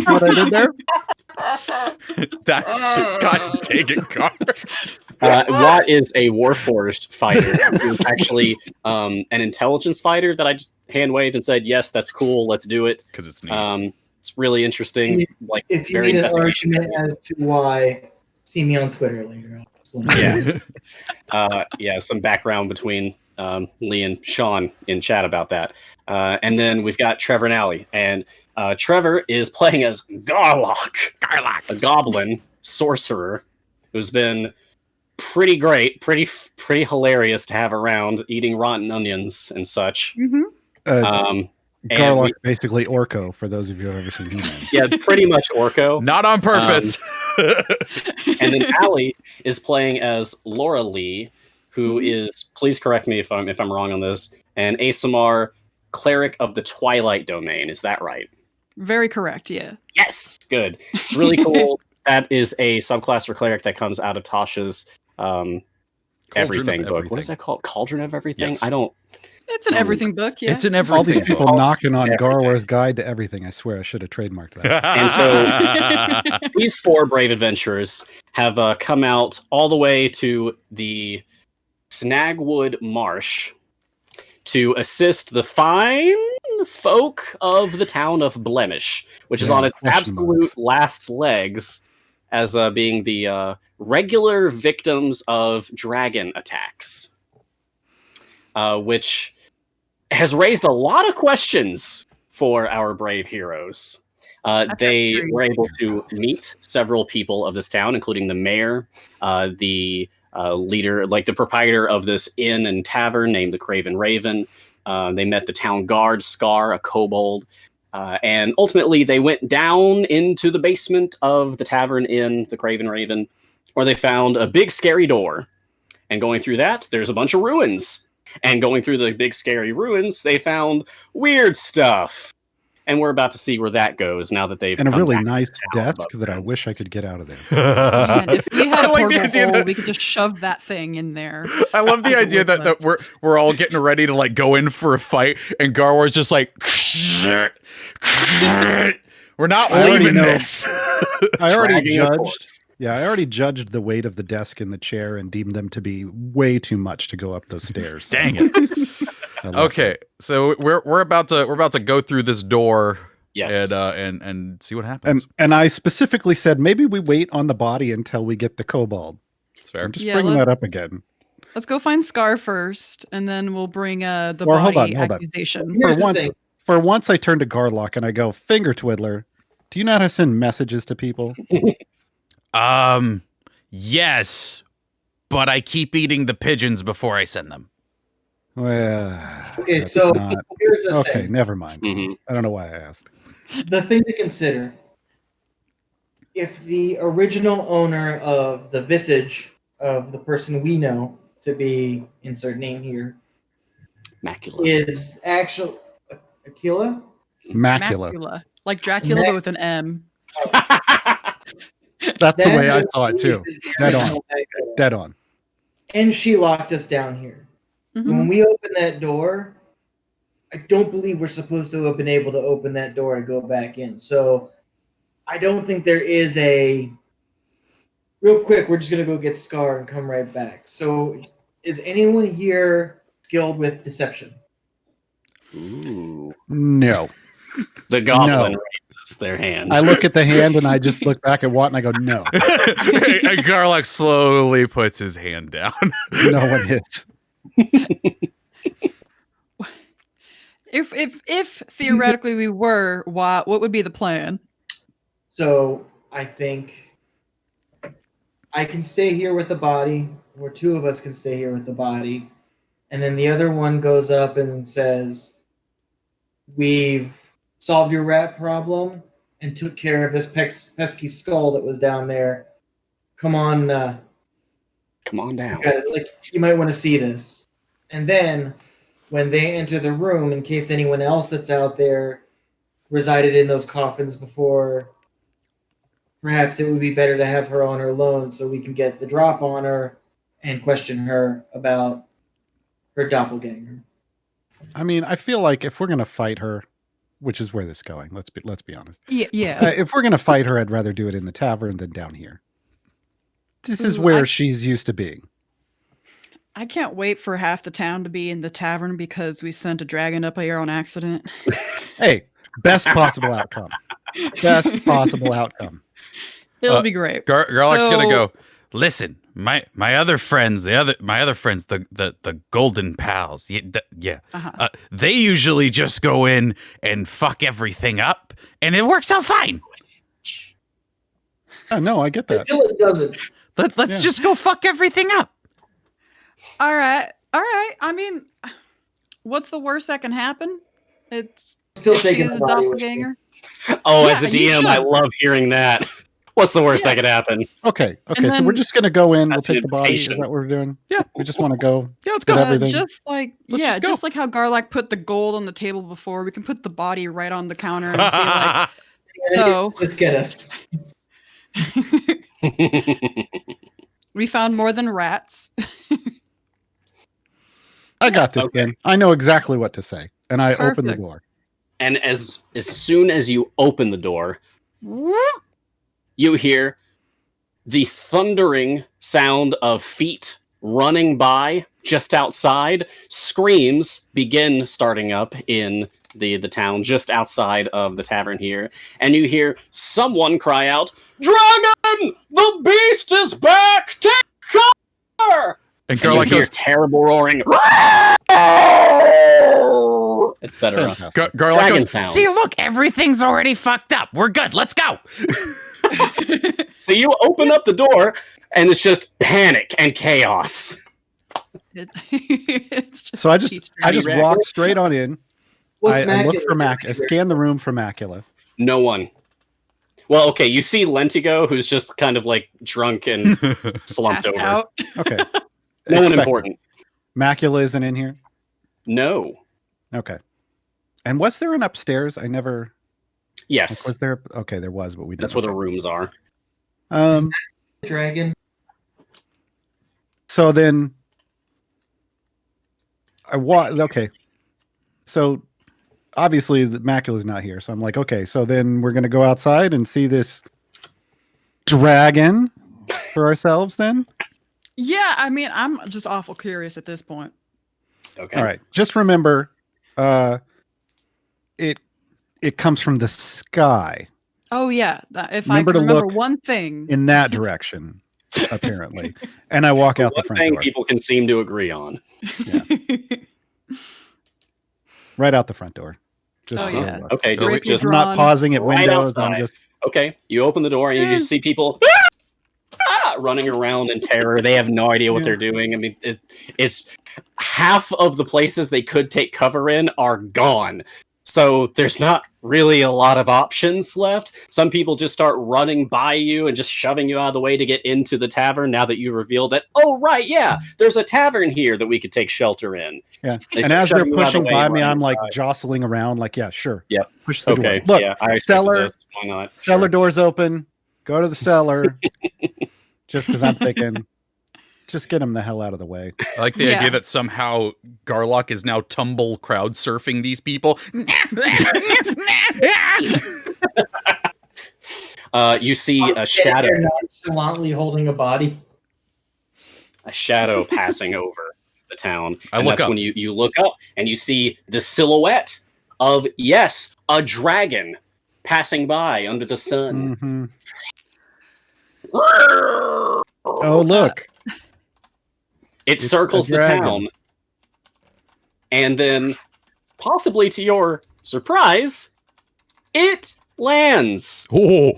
What I did there? That's God dang it, God. Watt is a Warforged fighter. He was actually an intelligence fighter that I just hand waved and said, "Yes, that's cool. Let's do it." Because it's neat. It's really interesting. Like, If you very need an investigation. argument as to why, see me on Twitter later. Yeah, some background between Lee and Sean in chat about that. And then we've got Treavor and Allie. And Treavor is playing as Garlok, a goblin sorcerer who's been pretty great, pretty hilarious to have around, eating rotten onions and such. Garlok, basically Orko, for those of you who have ever seen He-Man. Yeah, pretty much Orko. Not on purpose. And then Allie is playing as Laura-Leigh, who is, please correct me if I'm wrong on this, an ASMR cleric of the Twilight Domain. Is that right? Very correct, yeah. Yes, good. It's really cool. That is a subclass for cleric that comes out of Tasha's Everything book. What is that called? Cauldron of Everything? Yes. I don't. It's an everything book, yeah. It's an everything. All these people book. knocking on Everything. Gaarawarr's Guide to Everything. I swear I should have trademarked that. And so these 4 brave adventurers have come out all the way to the Snagwood Marsh to assist the fine folk of the town of Blemish, which is on its absolute last legs as being the regular victims of dragon attacks, which has raised a lot of questions for our brave heroes. That's They very were able to meet several people of this town, including the mayor, the leader, like the proprietor of this inn and tavern named the Craven Raven. They met the town guard, Scar, a kobold. And ultimately, they went down into the basement of the tavern inn, the Craven Raven, where they found a big scary door. And going through that, there's a bunch of ruins. And going through the big scary ruins, they found weird stuff. And we're about to see where that goes now that they've And a come really back to nice town desk above that I ground. wish I could get out of there. Man, if we had I a like the portal idea hole, that- we could just shove that thing in there. I love the Like a idea that wood we're all getting ready to like go in for a fight, and Gaarawarr's just like, we're not I already leaving know. this. I already Dragging a judged. corpse. Yeah, I already judged the weight of the desk and the chair and deemed them to be way too much to go up those stairs. Dang it. I left Okay, so we're about to go through this door Yes. and see what happens. And I specifically said maybe we wait on the body until we get the kobold. It's fair. I'm just Yeah, bringing that up let's- again. Let's go find Scar first, and then we'll bring the Or hold body on. accusation. Here's For the once, thing. for once, I turn to Garlok and I go, "Finger twiddler, do you know how to send messages to people?" Yes, but I keep eating the pigeons before I send them. Well, Okay, that's so not- here's the okay, thing. never mind. Mhm. I don't know why I asked. The thing to consider: if the original owner of the visage of the person we know to be insert name here Macula. is actually Aquila. Macula. Macula. Like Dracula, but with an M. That's the then way I this saw it too. is the Dead on. original Macula. Dead on. And she locked us down here. Mhm. When we open that door, I don't believe we're supposed to have been able to open that door to go back in. So I don't think there is a real quick, we're just gonna go get Scar and come right back. So is anyone here skilled with deception? Ooh. No. The goblin No. raises their hand. I look at the hand and I just look back at Watt and I go, "No, And Garlok slowly puts his hand down. no one hits." If theoretically we were, what would be the plan? So I think I can stay here with the body, or two of us can stay here with the body, and then the other one goes up and says, "We've solved your rat problem and took care of this pesky skull that was down there. Come on, Come on down. guys, like you might want to see this." And then when they enter the room, in case anyone else that's out there resided in those coffins before, perhaps it would be better to have her on her loan so we can get the drop on her and question her about her doppelganger. I mean, I feel like if we're gonna fight her, which is where this is going, let's be honest. Yeah. If we're gonna fight her, I'd rather do it in the tavern than down here. This is Ooh, where I- she's used to being. I can't wait for half the town to be in the tavern because we sent a dragon up here on accident. Hey, best possible outcome. Best possible outcome. It'll be great. Garlok's gonna So- go. Listen, my other friends, the golden pals, Uh-huh. they usually just go in and fuck everything up, and it works out fine. Oh, no, I get that. Until it doesn't. Let's Yeah. just go fuck everything up. All right. I mean, what's the worst that can happen? It's Still she taking is the a body with me. doppelganger. Oh, as a Yeah, you DM, I should. love hearing that. What's the worst Yeah. that could happen? Okay, so then- we're just gonna go in. We'll That's an take the body. Is invitation. that what we're doing? Yeah. We just want to go. Yeah, let's With go. everything. Just like Let's yeah, just go. just like how Garlok put the gold on the table before, we can put the body right on the counter and just be like, So- Let's get us. we found more than rats. I got this, Okay. Ben. I know exactly what to say, and I open the Perfect. door. And as soon as you open the door, you hear the thundering sound of feet running by just outside. Screams begin starting up in the town just outside of the tavern here, and you hear someone cry out, "Dragon! The beast is back! Take cover!" And And you Garlok hear goes, terrible roaring. etc. Fantastic. Garlok Dragon goes, sounds. See, look, everything's already fucked up. We're good. Let's go. So you open up the door, and it's just panic and chaos. It's just So I just Pete's walked straight on in. What's I looked for Macula? I scanned the room for Macula. No one. Well, okay, you see Lentigo, who's just kind of like drunk and slumped passed over. out. Okay. No one Expected. important. Macula isn't in here. No. Okay. And was there an upstairs? I never. Yes, Was there? Okay, there was, but we didn't. that's where the rooms are. Dragon. So then, Okay. So obviously the Macula's not here. So I'm like, okay. So then we're gonna go outside and see this dragon for ourselves. Then. Yeah, I mean, I'm just awful curious at this point. Okay. All right. Just remember, it comes from the sky Oh yeah, if Remember I to can remember look one thing. in that direction, apparently. And I walk out the One front thing door. people can seem to agree on. Right out the front door. Just Oh, to yeah. look. Okay, Great just, just draw. I'm not pausing at right windows. I'm outside. just okay. You open the door and you just see people running around in terror. They have no idea what Yeah. they're doing. I mean, it's half of the places they could take cover in are gone. So there's not really a lot of options left. Some people just start running by you and just shoving you out of the way to get into the tavern now that you reveal that, oh, right, yeah, there's a tavern here that we could take shelter in. yeah. They And start as they're shoving you out of the pushing way by and me, running I'm like inside. jostling around, like, yeah, sure. Yep. Push the Okay, door. Look, yeah, I expected cellar, this. Why not? cellar Sure. door's open. Go to the cellar. Just because I'm thinking, just get him the hell out of the way. I like the Yeah. idea that somehow Garlok is now tumble crowd surfing these people. You see a shadow. They're nonchalantly holding a body. A shadow passing over the town. I And look that's up. when you look up and you see the silhouette of, yes, a dragon passing by under the sun. Mhm. Oh, look. It It's circles a the dragon. town. And then, possibly to your surprise, it lands. Oh,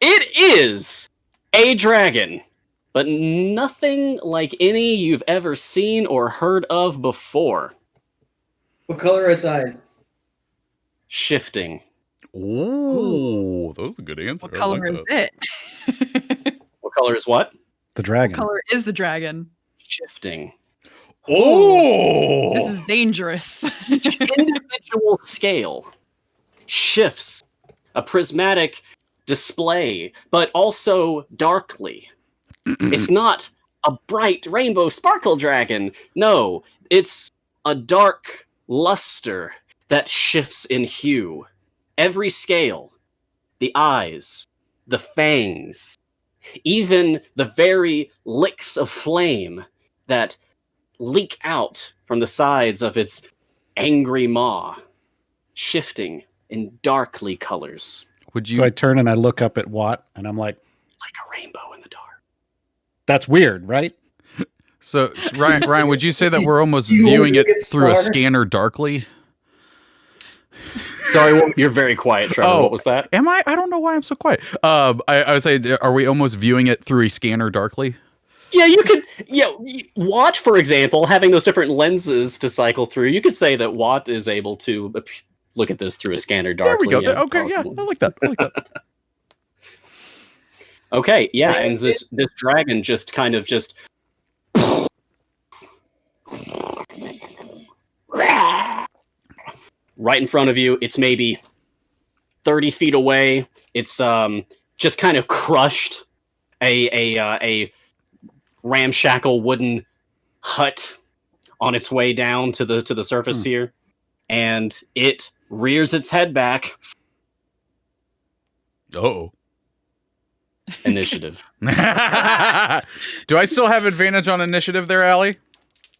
It is a dragon, but nothing like any you've ever seen or heard of before. What color are its eyes? Shifting. oh, that was a good answer. What I color like is that. it? What color is what? The What dragon. color is the dragon? Shifting. Oh, This is dangerous. Each individual scale shifts a prismatic display, but also darkly. It's not a bright rainbow sparkle dragon. No, it's a dark luster that shifts in hue. Every scale, the eyes, the fangs, even the very licks of flame that leak out from the sides of its angry maw, shifting in darkly colors, would you? So I turn and I look up at Watt, and I'm like, like a rainbow in the dark. that's weird, right? So Ryan, would you say that we're almost You viewing it get through a star. scanner darkly? Sorry, you're very quiet, Trevor. Oh. What was that? Am I? I don't know why I'm so quiet. I would say, are we almost viewing it through a scanner darkly? Yeah, you could. Yeah, Watt, for example, having those different lenses to cycle through, you could say that Watt is able to look at this through a scanner There we darkly. go. yeah, Okay, yeah, possibly. I like that. I like that. Okay, yeah, and this dragon just kind of just right in front of you. It's maybe 30 feet away. It's just kind of crushed a ramshackle wooden hut on its way down to the surface here, and it rears its head back. Oh. Initiative. Do I still have advantage on initiative there, Allie?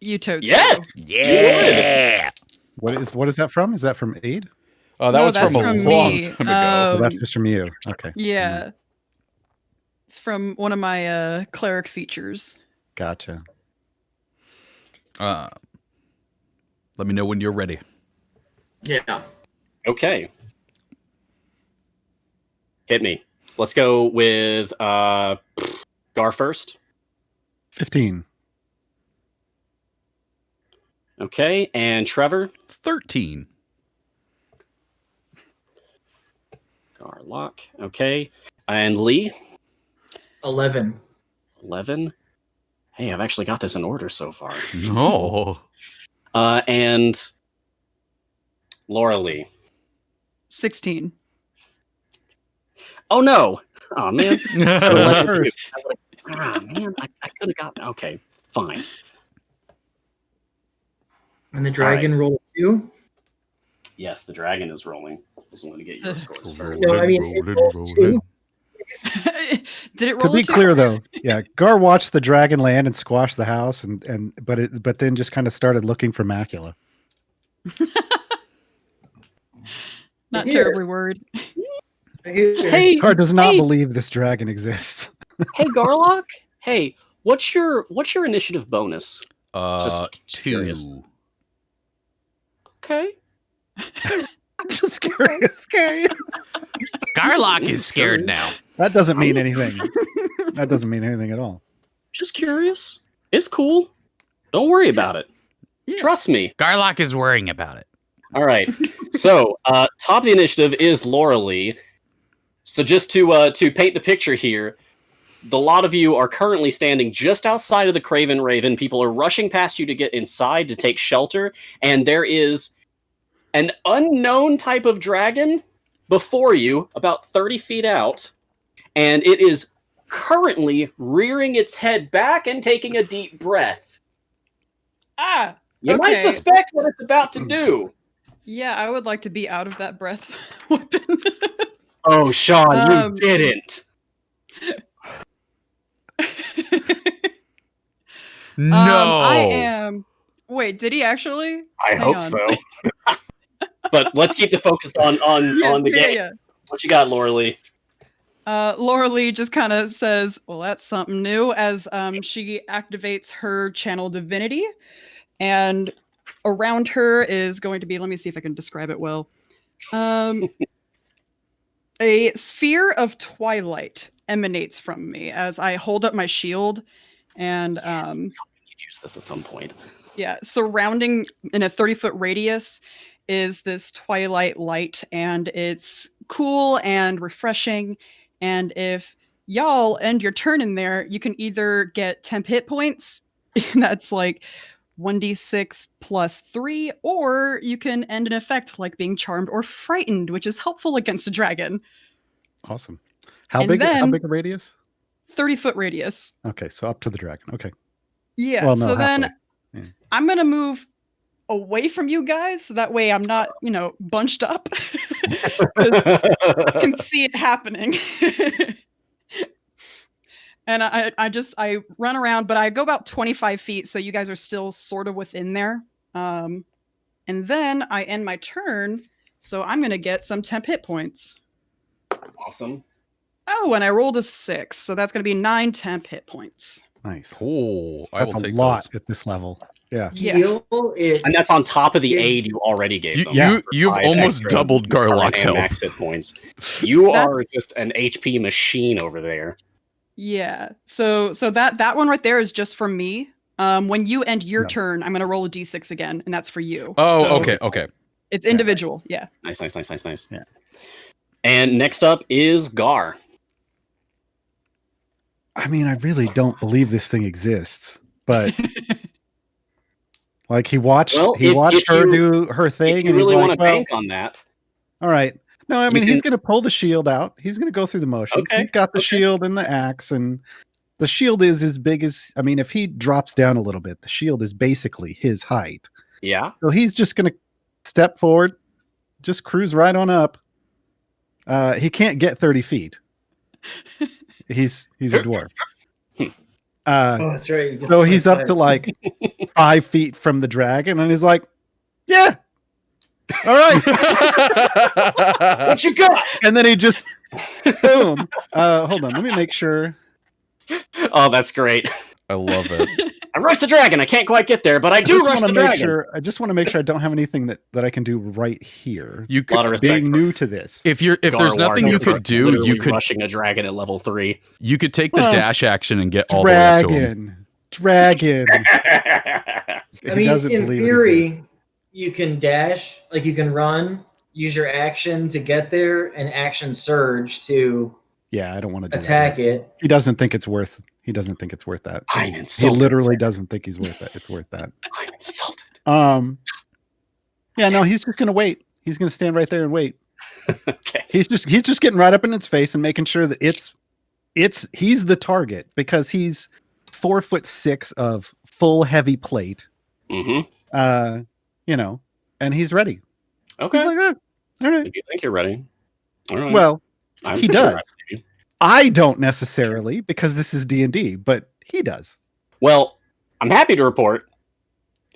You totes. Yes. Yeah. What is that from? Is that from Aid? Oh, that No, was that's from a from long me. time ago. Oh, that's just from you. Okay. Yeah. It's from one of my cleric features. Gotcha. Let me know when you're ready. Yeah. Okay. Hit me. Let's go with Gar first. 15. Okay, and Treavor. 13. Garlok. Okay. And Lee. 11. 11. Hey, I've actually got this in order so far. Oh. And Laura-Leigh. 16. Oh no! Oh man. First. Man, I could have gotten. Okay, fine. And the dragon rolled 2. Yes, the dragon is rolling. Just want to get your scores first. No, I mean, it rolled 2. Did it roll To be a 2? clear, though, yeah, Gar watched the dragon land and squash the house, but then just kind of started looking for macula. Not Here. terribly worried. Hey, Gar does not hey, believe this dragon exists. hey, Garlok. Hey, what's your initiative bonus? Just curious. 2. Okay. Just curious. Okay. Garlok is scared now. That doesn't mean anything. That doesn't mean anything at all. Just curious. It's cool. Don't worry about it. Yeah. Trust me. Garlok is worrying about it. All right. So, top of the initiative is Laura-Leigh. So just to paint the picture here, the lot of you are currently standing just outside of the Craven Raven. People are rushing past you to get inside to take shelter, and there is an unknown type of dragon before you, about 30 feet out, and it is currently rearing its head back and taking a deep breath. You might Okay. suspect what it's about to do. Yeah, I would like to be out of that breath weapon. Oh, Sean, Um, you didn't. No. I am. Wait, did he actually? I Hang hope on. so. But let's keep the focus on the game. Yeah. What you got, Laura-Leigh? Laura-Leigh just kind of says, "Well, that's something new," as she activates her channel divinity, and around her is going to be. Let me see if I can describe it well. A sphere of twilight emanates from me as I hold up my shield, and You'd use this at some point. yeah, surrounding in a 30-foot radius is this twilight light, and it's cool and refreshing. And if y'all end your turn in there, you can either get temp hit points, and that's like 1d6 plus 3, or you can end an effect like being charmed or frightened, which is helpful against a dragon. Awesome. How And big then- a radius? 30-foot radius. Okay, so up to the dragon. Okay. Yeah, Well, no, so then halfway. Yeah. I'm going to move away from you guys, so that way I'm not, bunched up. 'Cause I can see it happening. And I run around, but I go about 25 feet, so you guys are still sort of within there. And then I end my turn, so I'm going to get some temp hit points. Awesome. Oh, and I rolled a 6, so that's going to be 9 temp hit points. Nice. Oh, I That's will a take lot those. at this level. Yeah. Yeah. Heal is And that's on top of the Is- aid you already gave them. You, for you've 5 almost extra doubled current Garlok's and health. max hit points. You are That's- just an HP machine over there. Yeah. So that one right there is just for me. When you end your No. turn, I'm going to roll a d6 again, and that's for you. Oh, So okay. It's individual. Yeah. Nice. Yeah. And next up is Gar. I mean, I really don't believe this thing exists, but like he watched if her you- do her thing, If you and really he's want like, to well, bank on that, all right. No, I You mean, he's can- going to pull the shield out. He's going to go through the motions. Okay, He's got the okay. shield and the axe, and the shield is as big as, I mean, if he drops down a little bit, the shield is basically his height. yeah. So he's just going to step forward, just cruise right on up. He can't get 30 feet. He's a dwarf. oh, that's right. you just So he's up 25. to like 5 feet from the dragon, and he's like, yeah. All right. What you got? And then he just boom. Hold on, let me make sure. Oh, that's great. I love it. I rushed the dragon. I can't quite get there, but I do rush the dragon. I just want to make sure I don't have anything that I can do right here. You A lot of could, respect being for new to this. if there's Garlok. nothing you could do, Literally you could rushing a dragon at level 3. you could take the Well, dash action and get all the way up to him. Dragon. I He mean, doesn't in believe it theory, you can dash, like you can run, use your action to get there, and action surge to Yeah, I don't want to do attack that. it. He doesn't think it's worth. He doesn't think it's worth that. I'm He insulted. literally doesn't think he's worth that. It's worth that. I'm insulted. Yeah, no, he's just gonna wait. He's gonna stand right there and wait. Okay. He's just getting right up in its face and making sure that he's the target because he's 4'6" of full heavy plate. Mm-hmm. And he's ready. Okay. He's like, all right. If you think you're ready. All right. Well, I'm he sure does. I'm ready. I don't necessarily because this is D&D, but he does. Well, I'm happy to report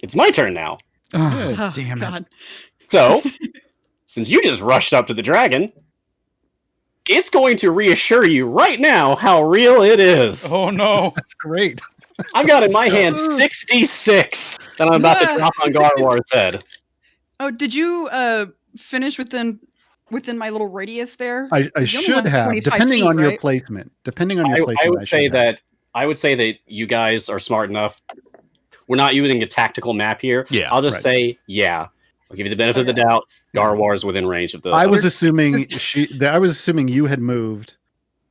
it's my turn now. Oh, Oh, damn it. God. So, since you just rushed up to the dragon, it's going to reassure you right now how real it is. Oh no. That's great. I've got in my hand 66 that I'm about to Yeah. drop on Gaarawarr's head. Oh, did you finish within my little radius there? I You only should went have, 25 depending feet, on your right? placement. Depending on your placement, I would say should have. that you guys are smart enough. We're not using a tactical map here. Yeah, I'll just right. say, yeah. I'll give you the benefit of the doubt. Gaarawarr is within range of the. I was other- assuming I was assuming you had moved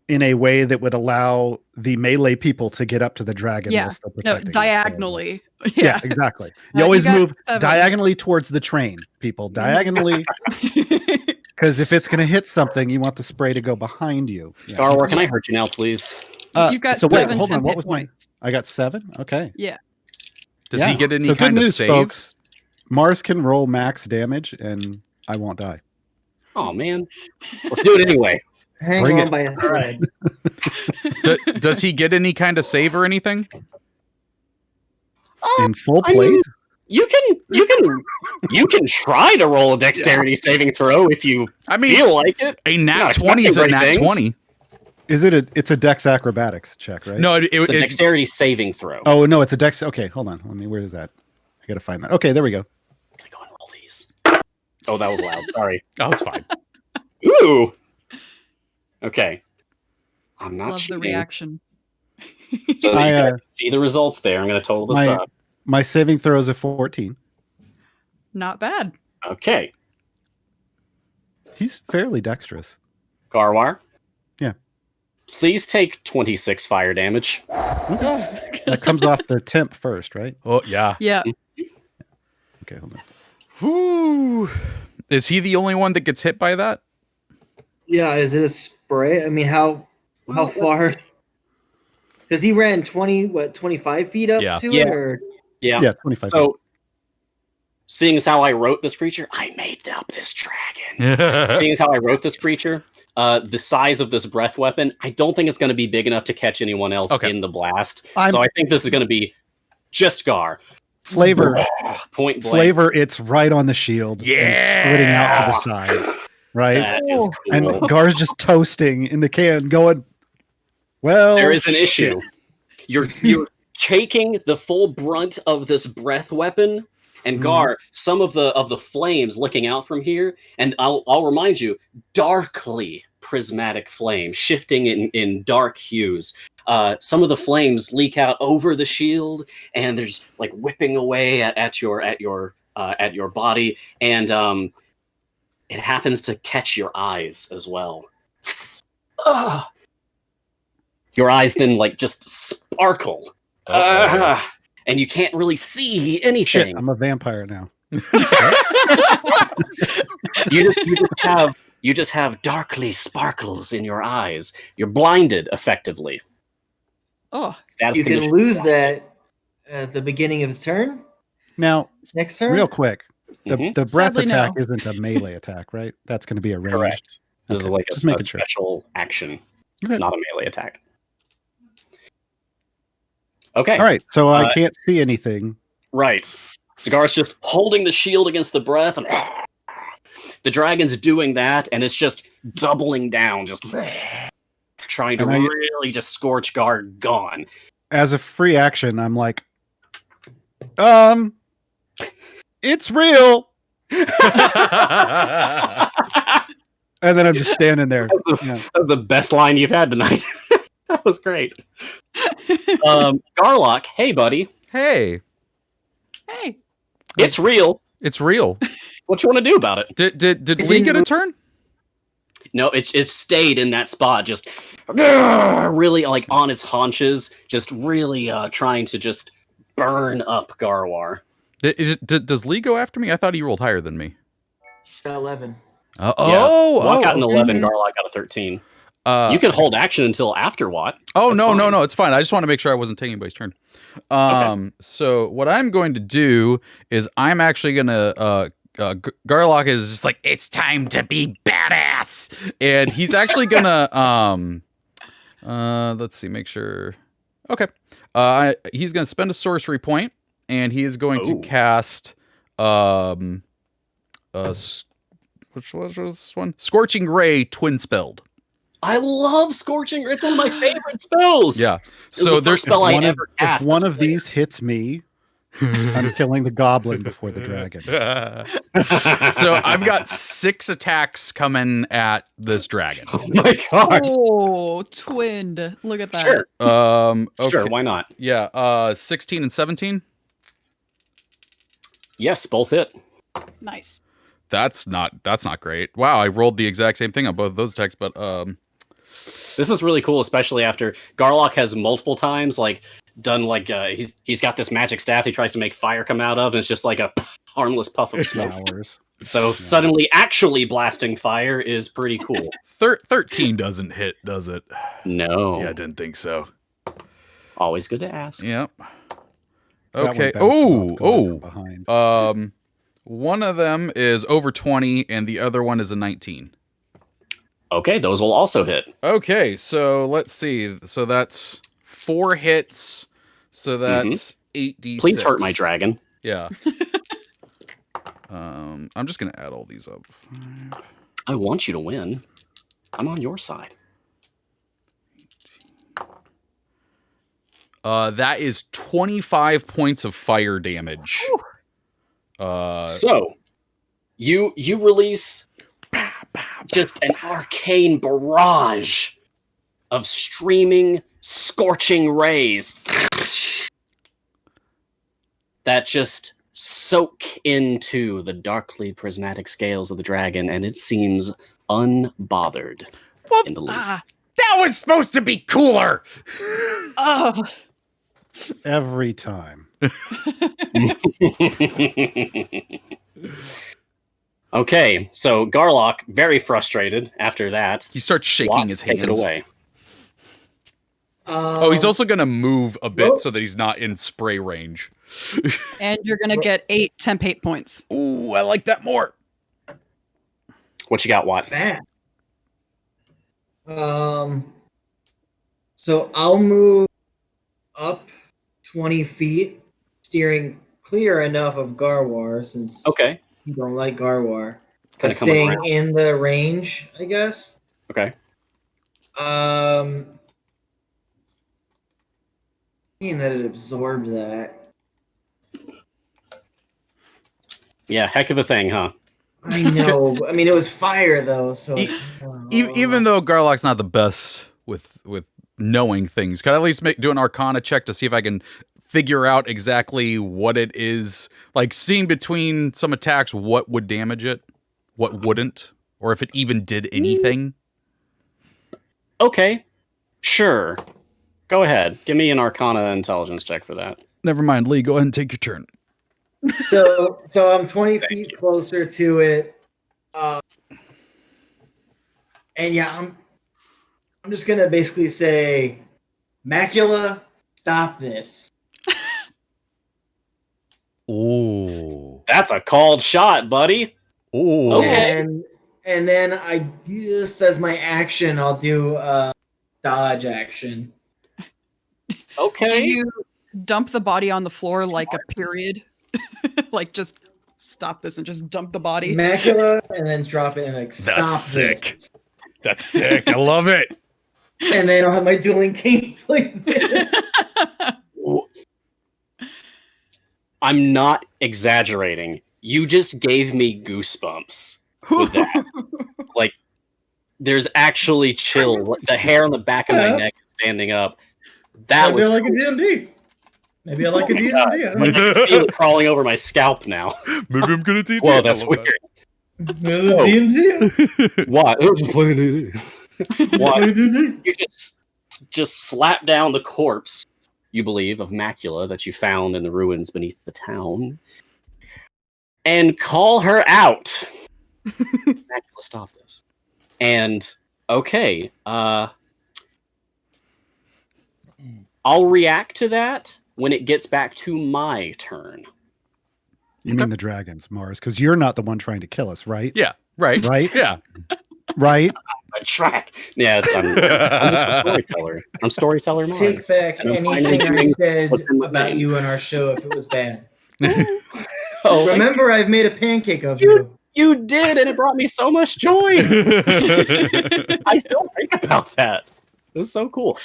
in a way that would allow the melee people to get up to the dragon Yeah. while still No, protecting us. So diagonally. yeah, exactly. You You always got move 7. diagonally towards the train, people. Diagonally, because if it's going to hit something, you want the spray to go behind you. Yeah. Gaarawarr, can I hurt you now, please? You've got so wait, 7 hold on. 10 What hit was my? points. I got 7. Okay. Yeah. Does Yeah. he get any So kind good of news, save? folks. Mars can roll max damage, and I won't die. Oh man, let's do it anyway. Hang Bring on it. by a thread. Does he get any kind of save or anything? In full I plate. mean, you can try to roll a dexterity saving throw if you I mean, feel like it. a Not nat 20 is a expecting nat great things. 20. Is it it's a dex acrobatics check, right? No, It's a dexterity saving throw. Oh no, it's a dex. Okay, hold on. Where is that? I gotta find that. Okay, there we go. Can I go and roll these? Oh, that was loud. Sorry. Oh, it's fine. Ooh. Okay. I'm not Love the cheating. reaction. So that I, you guys can see the results there. I'm going to total this my- up. My saving throw is a 14. Not bad. Okay. He's fairly dexterous. Gaarawarr. Yeah. Please take 26 fire damage. That comes off the temp first, right? Oh, yeah. Yeah. Okay, hold on. Whoo. Is he the only one that gets hit by that? Yeah, is it a spray? I mean, how Well, let's far? see. Because he ran 25 feet up Yeah. to Yeah. it, or Yeah. Yeah, 25. So, seeing as how I wrote this creature, I made up this dragon. Seeing as how I wrote this creature, the size of this breath weapon, I don't think it's going to be big enough to catch anyone else Okay. in the blast. I'm- So I think this is going to be just Gar. flavor, Point blank. flavor. It's right on the shield and splitting out to the sides, right? That is cool. And Gar's just toasting in the can, going, "Well, There is an shit." issue. You're taking the full brunt of this breath weapon, and Gar, some of the flames looking out from here, and I'll remind you, darkly prismatic flame, shifting in dark hues. Some of the flames leak out over the shield, and there's like whipping away at your body, and it happens to catch your eyes as well. Ugh. Your eyes then like just sparkle. And you can't really see anything. Shit, I'm a vampire now. You just have darkly sparkles in your eyes. You're blinded effectively. Oh, Status you can condition. lose that at the beginning of his turn. Now, His next turn. real quick, the Mhm. the breath Sadly, attack no. isn't a melee attack, right? That's going to be a ranged. Correct. This is Okay, like just a making sure. special action, Okay. not a melee attack. Okay. All right, so I Uh, can't see anything. Right. Cigar's just holding the shield against the breath, and the dragon's doing that, and it's just doubling down, just trying to And I- really just scorch Gar gone. As a free action, I'm like, It's real. And then I'm just standing there. That was the best line you've had tonight. That was great. Garlok, hey buddy. Hey, Hey. It's real. it's real. What you want to do about it? Did Lee get a turn? No, it stayed in that spot, just really like on its haunches, just really trying to just burn up Gaarawarr. Does Lee go after me? I thought he rolled higher than me. 11. Watt got an 11, Garlok got a 13. You can hold action until after Watt. Oh, That's no, fine. no, it's fine. I just want to make sure I wasn't taking anybody's turn. So what I'm going to do is I'm actually going to Garlok is just like, it's time to be badass. And he's actually going to let's see, make sure. Okay. He's going to spend a sorcery point and he is going to cast which was this one? Scorching Ray twin spelled. I love Scorching. It's one of my favorite spells. Yeah. So there's spell I ever cast. If one of these hits me, I'm killing the goblin before the dragon. So I've got 6 attacks coming at this dragon. Oh my god. Oh, twinned. Look at that. Sure. Okay. Sure, why not? Yeah, 16 and 17. Yes, both hit. Nice. That's not great. Wow, I rolled the exact same thing on both of those attacks, but This is really cool, especially after Garlok has multiple times like done like he's got this magic staff he tries to make fire come out of, and it's just like a harmless puff of smoke. Flowers. So suddenly actually blasting fire is pretty cool. 13 doesn't hit, does it? No. Yeah, I didn't think so. Always good to ask. Yep. That one Okay. bounced off Goldberg behind. One of them is over 20 and the other one is a 19. Okay, those will also hit. Okay, so let's see. So that's 4 hits. So that's 8d6. Please hurt my dragon. Yeah. I'm just gonna add all these up. I want you to win. I'm on your side. That is 25 points of fire damage. So you release just an arcane barrage of streaming, scorching rays that just soak into the darkly prismatic scales of the dragon, and it seems unbothered in the least. That was supposed to be cooler. Oh, Every time. Okay, so Garlok, very frustrated after that, He starts shaking Watts, his hands. take it away. Oh, he's also gonna move a bit so that he's not in spray range. and you're gonna get 8 temp 8 points. Ooh, I like that more. What you got, Watt? That. So I'll move up 20 feet, steering clear enough of Gaarawarr since Okay. you don't like Gaarawarr. Kinda coming Staying around. in the range, I guess. Okay. Seeing that it absorbed that. Yeah, heck of a thing, huh? I know. I mean, it was fire though, so Even though Garlock's not the best with knowing things, could I at least do an Arcana check to see if I can figure out exactly what it is? Like, seeing between some attacks, what would damage it, what wouldn't, or if it even did anything. Okay. Sure. Go ahead. Give me an Arcana intelligence check for that. Never mind, Lee. Go ahead and take your turn. so I'm 20 feet closer to it. And yeah, I'm just gonna basically say, Macula, stop this. Oh. That's a called shot, buddy. Oh. Okay. And then I just as my action, I'll do a dodge action. Okay. Do you dump the body on the floor like a period? Like just stop this and just dump the body? Macula, and then drop it and like stop That's sick. this. That's sick. I love it. And then I'll have my dueling canes like this. I'm not exaggerating. You just gave me goosebumps with that. Like, there's actually chill. The hair on the back of my neck is standing up. That Maybe was I like a D&D. Maybe I like a D&D. I don't I know. can feel it crawling over my scalp now. Maybe I'm gonna teach Whoa, you. that's weird. Maybe a D&D. What? What? Play D&D. You just slap down the corpse, you believe, of Macula that you found in the ruins beneath the town, and call her out. Macula, stop this. And okay, I'll react to that when it gets back to my turn. You mean the dragons, Mars? Because you're not the one trying to kill us, right? Yeah, right. Right? Yeah. Right? I track. Yeah, I'm just a storyteller. I'm storyteller Mars. Take back And I'm anything I finding said what's in the about vein. you on our show if it was bad. Oh, Remember, I've made a pancake of you. you did, and it brought me so much joy. I still think about that. It was so cool.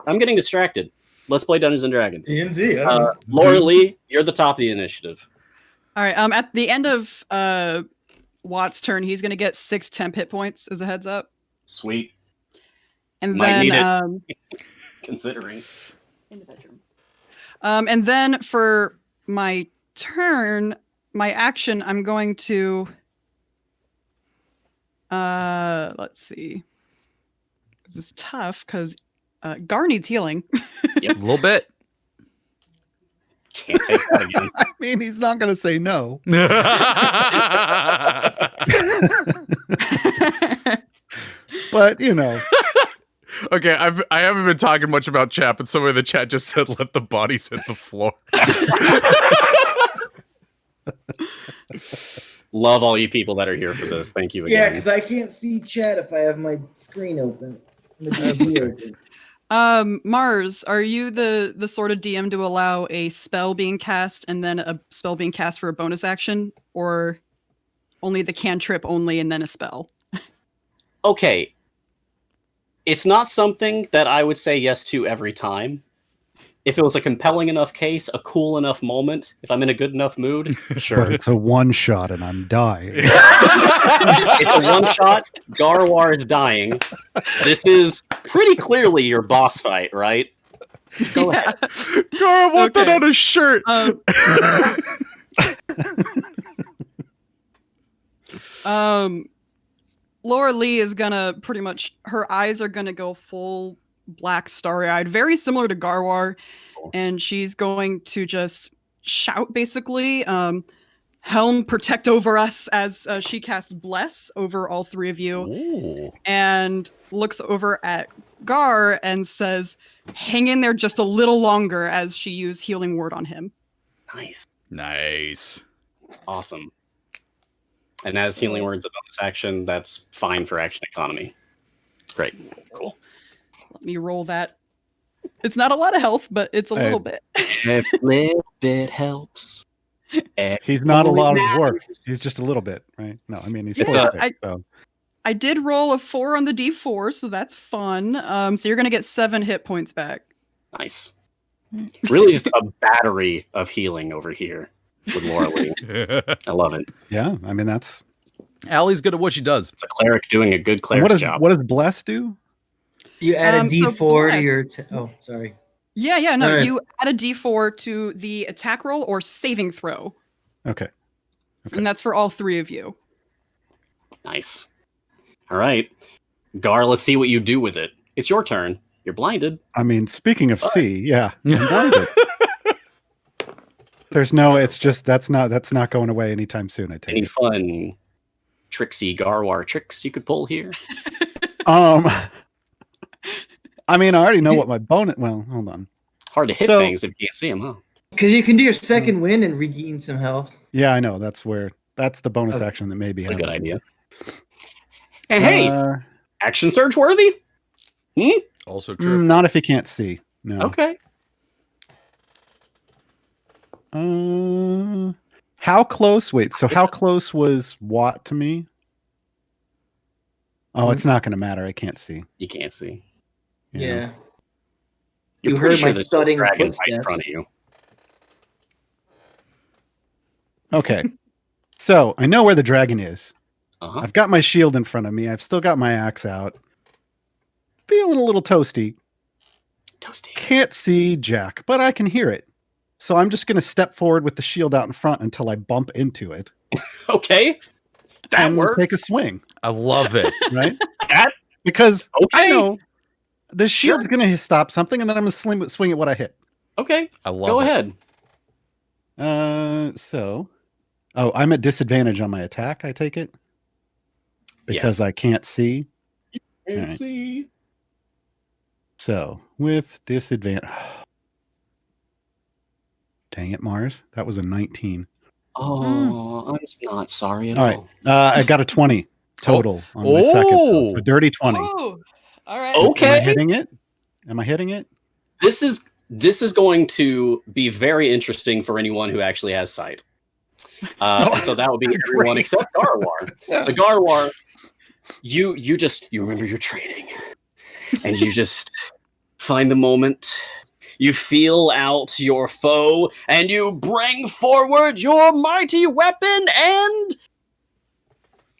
I'm getting distracted. Let's play Dungeons and Dragons. D&D. Laura-Leigh, you're the top of the initiative. All right. At the end of Watt's turn, he's gonna get 6 temp hit points as a heads up, Sweet. and Might need then it. Considering. in the bedroom. And then for my turn, my action, I'm going to let's see. This is tough because Gar needs healing. A little bit. Can't take that again. I mean, he's not going to say no. But, you know. Okay, I haven't been talking much about chat, but somebody in the chat just said, "Let the bodies hit the floor." Love all you people that are here for this. Thank you Yeah, again. because I can't see chat if I have my screen open. The D&D open. Mars, are you the sort of DM to allow a spell being cast and then a spell being cast for a bonus action, or only the cantrip only and then a spell? Okay. It's not something that I would say yes to every time. If it was a compelling enough case, a cool enough moment, if I'm in a good enough mood, But sure. it's a one shot and I'm dying. It's a one shot. Gaarawarr is dying. This is pretty clearly your boss fight, right? Go ahead. God, I want that Okay. on a shirt. Laura-Leigh is gonna pretty much, her eyes are gonna go full black, starry-eyed, very similar to Gaarawarr, and she's going to just shout basically, Helm, protect over us, as she casts Bless over all three of you. Ooh. And looks over at Gar and says, hang in there just a little longer, as she used Healing Word on him. Nice. Nice. Awesome. And as healing word's a bonus action, that's fine for action economy. Great. Cool. Let me roll that. It's not a lot of health, but it's a little bit. A little bit helps. He's not a lot of Matters. dwarf. He's just a little bit, right? No, I mean, he's It's 4 a- six, so. I did roll a 4 on the D4, so that's fun. So you're going to get 7 hit points back. Nice. Really just a battery of healing over here with Laura-Leigh. I love it. Yeah, I mean, that's. Allie's good at what she does. It's a cleric doing a good And cleric's job. what does Bless do? You add a So D4 to Bless- your... oh, sorry. Yeah, no, Alright. you add a D4 to the attack roll or saving throw. Okay. And that's for all 3 of you. Nice. All right. Gar, let's see what you do with it. It's your turn. You're blinded. I mean, speaking of C, yeah. I'm blinded. There's no, it's just, that's not going away anytime soon, I take Any it. fun, tricksy Gaarawarr tricks you could pull here? I mean, I already know what my bonus, well, hold on. Hard to hit So- things if you can't see them, huh? Because you can do your second win and regain some health. Yeah, I know. That's the bonus Okay. action that may be That's a good happening. idea. And hey, action surge worthy? Also true. Not if he can't see. No. Okay. How close? Wait, so how close was Watt to me? Oh, it's not going to matter. I can't see. You can't see. Yeah. You're You pretty heard sure my there's no thudding dragons right in footsteps. front of you. Okay. So I know where the dragon is. Uh-huh. I've got my shield in front of me. I've still got my axe out. Feeling a little toasty. Toasty. Can't see Jack, but I can hear it. So I'm just going to step forward with the shield out in front until I bump into it. Okay. That and works. take a swing, I love it. right? That- Because I Okay. know the shield's going to stop something, and then I'm going to swing at what I hit. Okay. I love Go it. ahead. I'm at disadvantage on my attack, I take it? Because I can't see. Let's Alright. see. So, with disadvantage. Dang it, Mars. That was a 19. Oh, I'm not sorry at All right. all. I got a 20 total on my second. Oh. So dirty 20. Oh, all right. Okay. Am I hitting it? Am I hitting it? This is going to be very interesting for anyone who actually has sight. And so that would be everyone Great. except Gaarawarr. Yeah. So Gaarawarr, you remember your training, and you just find the moment. You feel out your foe, and you bring forward your mighty weapon, and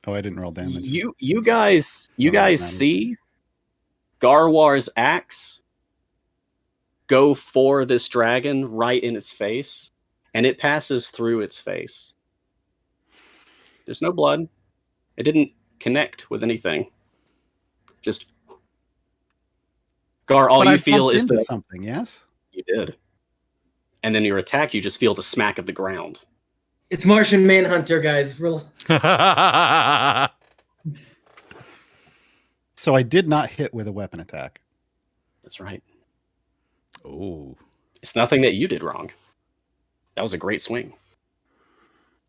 Oh, I didn't roll damage. you guys Oh, that matters. see Gaarawarr's axe go for this dragon right in its face, and it passes through its face. There's no blood. It didn't connect with anything. Just Gar, all But you I feel bumped is into that something, yes? you did. And then your attack, you just feel the smack of the ground. It's Martian Manhunter, guys. So I did not hit with a weapon attack. That's right. Oh. It's nothing that you did wrong. That was a great swing.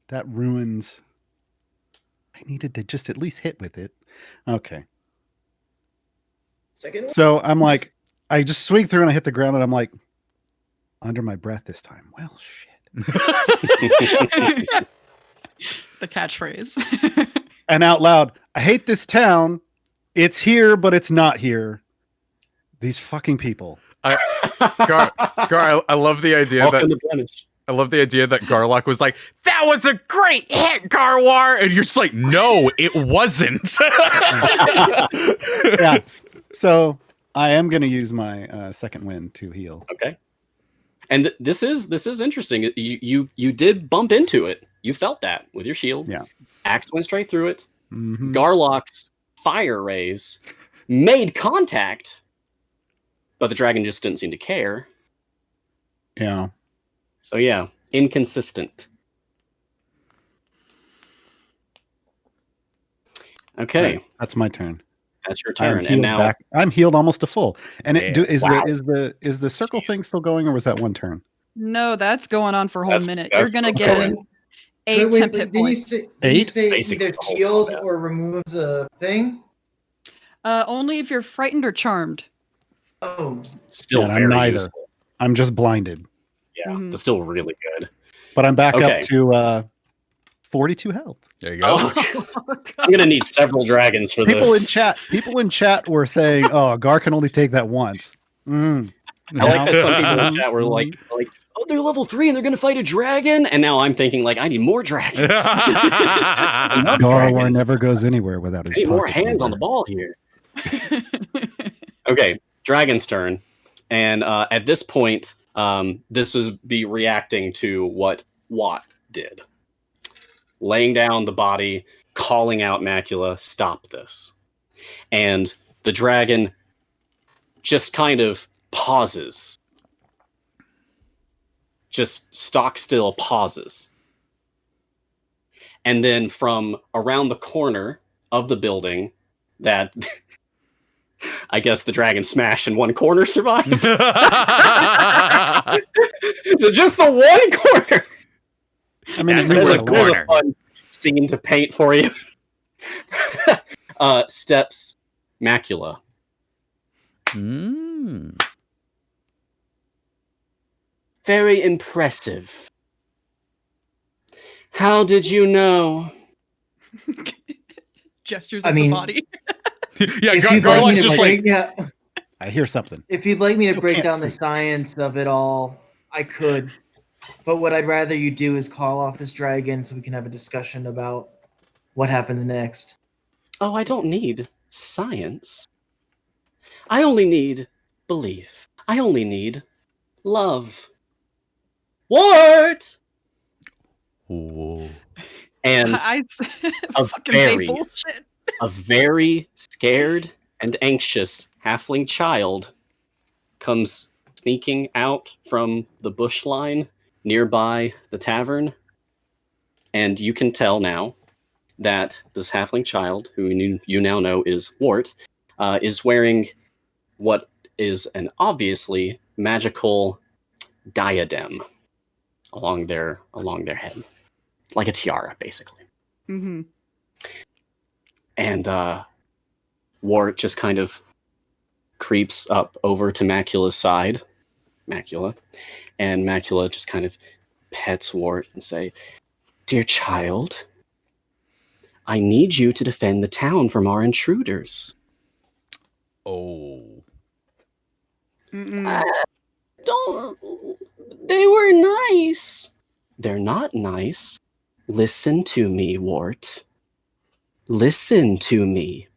That ruins. I needed to just at least hit with it. Okay. Second one. So I'm like, I just swing through and I hit the ground and I'm like, under my breath this time. Well, shit. The catchphrase. And out loud, I hate this town. It's here, but it's not here. These fucking people. Gar, I love the idea Welcome that to Blemish. I love the idea that Garlok was like, "That was a great hit, Gaarawarr," and you're just like, "No, it wasn't." Yeah. So I am going to use my second wind to heal. Okay. And this is interesting. You did bump into it. You felt that with your shield. Yeah. Axe went straight through it. Mhm. Garlok's fire rays made contact, but the dragon just didn't seem to care. Yeah. So yeah, inconsistent. Okay, Right. That's my turn. that's your I am turn. And healed now back. I'm healed almost to full. And Yeah. is Wow. is the circle Jeez. thing still going, or was that one turn? No, that's going on for a whole That's- minute. that's You're gonna still get going. 8 temp hit Did you points. say, did you 8? say Basically either the whole heals combat. or removes a thing? Only if you're frightened or charmed. Oh, still Yeah, I'm very neither. useful. I'm just blinded, Yeah, Mhm. that's still really good. but I'm back Okay. up to 42 health. There you go. Oh, I'm gonna need several dragons for People in this. people in chat were saying, "Oh, Gar can only take that once." Mm. I like that some people in Mhm. chat were like, "Oh, they're level 3 and they're gonna fight a dragon," and now I'm thinking like, I need more dragons. Enough Gaarawarr dragons. never goes anywhere without his I need more pocket hands on the saber. ball here. Okay, dragon's turn, and at this point, this is be reacting to what Watt did, laying down the body, calling out Macula, "Stop this!" And the dragon just kind of pauses, just stock still pauses, and then from around the corner of the building that. I guess the dragon smashed and one corner survived. So just the one corner. I mean, That's it a was good a there's corner. a fun scene to paint for you. Steps Macula. Mm. Very impressive. How did you know? Gestures I of mean- the body. Yeah, if you'd like me Garlok's to just break, like, yeah, I hear something. if you'd like me to Still break can't down the see. science of it all, I could. But what I'd rather you do is call off this dragon so we can have a discussion about what happens next. Oh, I don't need science. I only need belief. I only need love. What? Whoa. And I a fucking pay very, bullshit. a very scared and anxious halfling child comes sneaking out from the bush line nearby the tavern. And you can tell now that this halfling child, who you now know is Wart, is wearing what is an obviously magical diadem along their head, like a tiara, basically. Mm-hmm. And Wart just kind of creeps up over to Macula's side, and Macula just kind of pets Wart and say, "Dear child, I need you to defend the town from our intruders." Oh. Mm-mm. Don't. They were nice. They're not nice. Listen to me, Wart. Listen to me.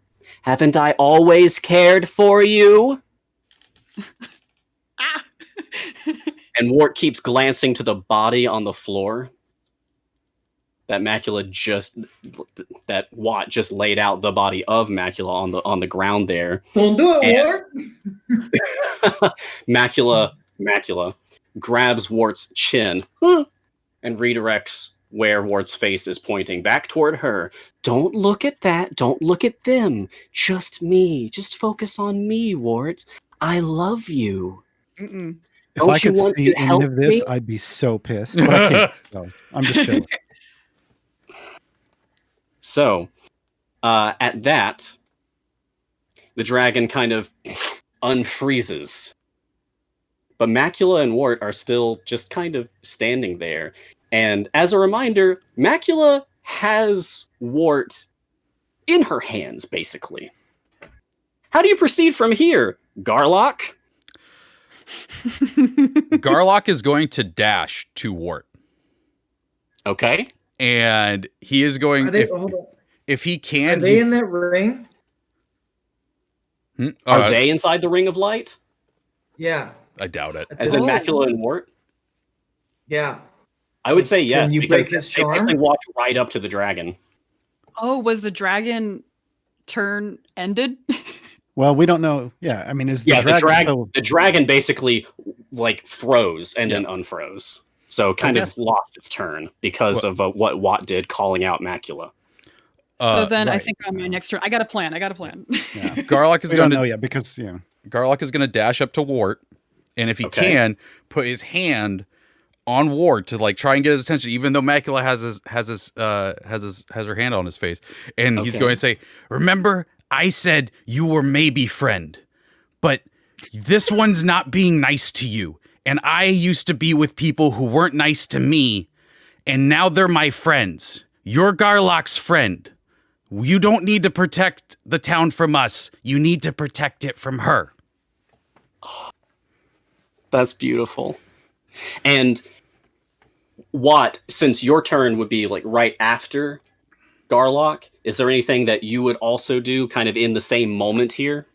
Haven't I always cared for you? Ah! And Wart keeps glancing to the body on the floor. That Watt just laid out the body of Macula on the ground there. Don't do it, Wart! Macula grabs Wart's chin and redirects where Wart's face is pointing back toward her. Don't look at that. Don't look at them. Just me. Just focus on me, Wart. I love you. Mm-mm. If Don't I you could want see to any help of this, me? I'd be so pissed. But I can't. So I'm just chilling. So, at that, the dragon kind of unfreezes. But Macula and Wart are still just kind of standing there. And as a reminder, Macula has Wart in her hands, basically. How do you proceed from here, Garlok? Garlok is going to dash to Wart. Okay. And he is going, Hold on. if he can. Are they in that ring? Are they inside the Ring of Light? Yeah. I doubt it. As in Oh. Macula and Wart? Yeah. I would say yes, Can you because break his they basically charm? walked right up to the dragon. Oh, was the dragon turn ended? Well, we don't know. Yeah, I mean, is the Yeah, dragon? the dragon basically like froze and Yeah. then unfroze. So kind of guess- lost its turn because of what Watt did calling out Macula. So then I right. think on my next turn, I got a plan. Yeah, Garlok is we going don't to know yet because Garlok is going to dash up to Wart, and if he Okay. can, put his hand on Wart to like try and get his attention, even though Macula has her hand on his face, and he's Okay. going to say, "Remember, I said you were maybe friend, but this one's not being nice to you, and I used to be with people who weren't nice to me, and now they're my friends. You're Garlok's friend. You don't need to protect the town from us. You need to protect it from her." That's beautiful. And Watt, since your turn would be like right after Garlok, is there anything that you would also do kind of in the same moment here?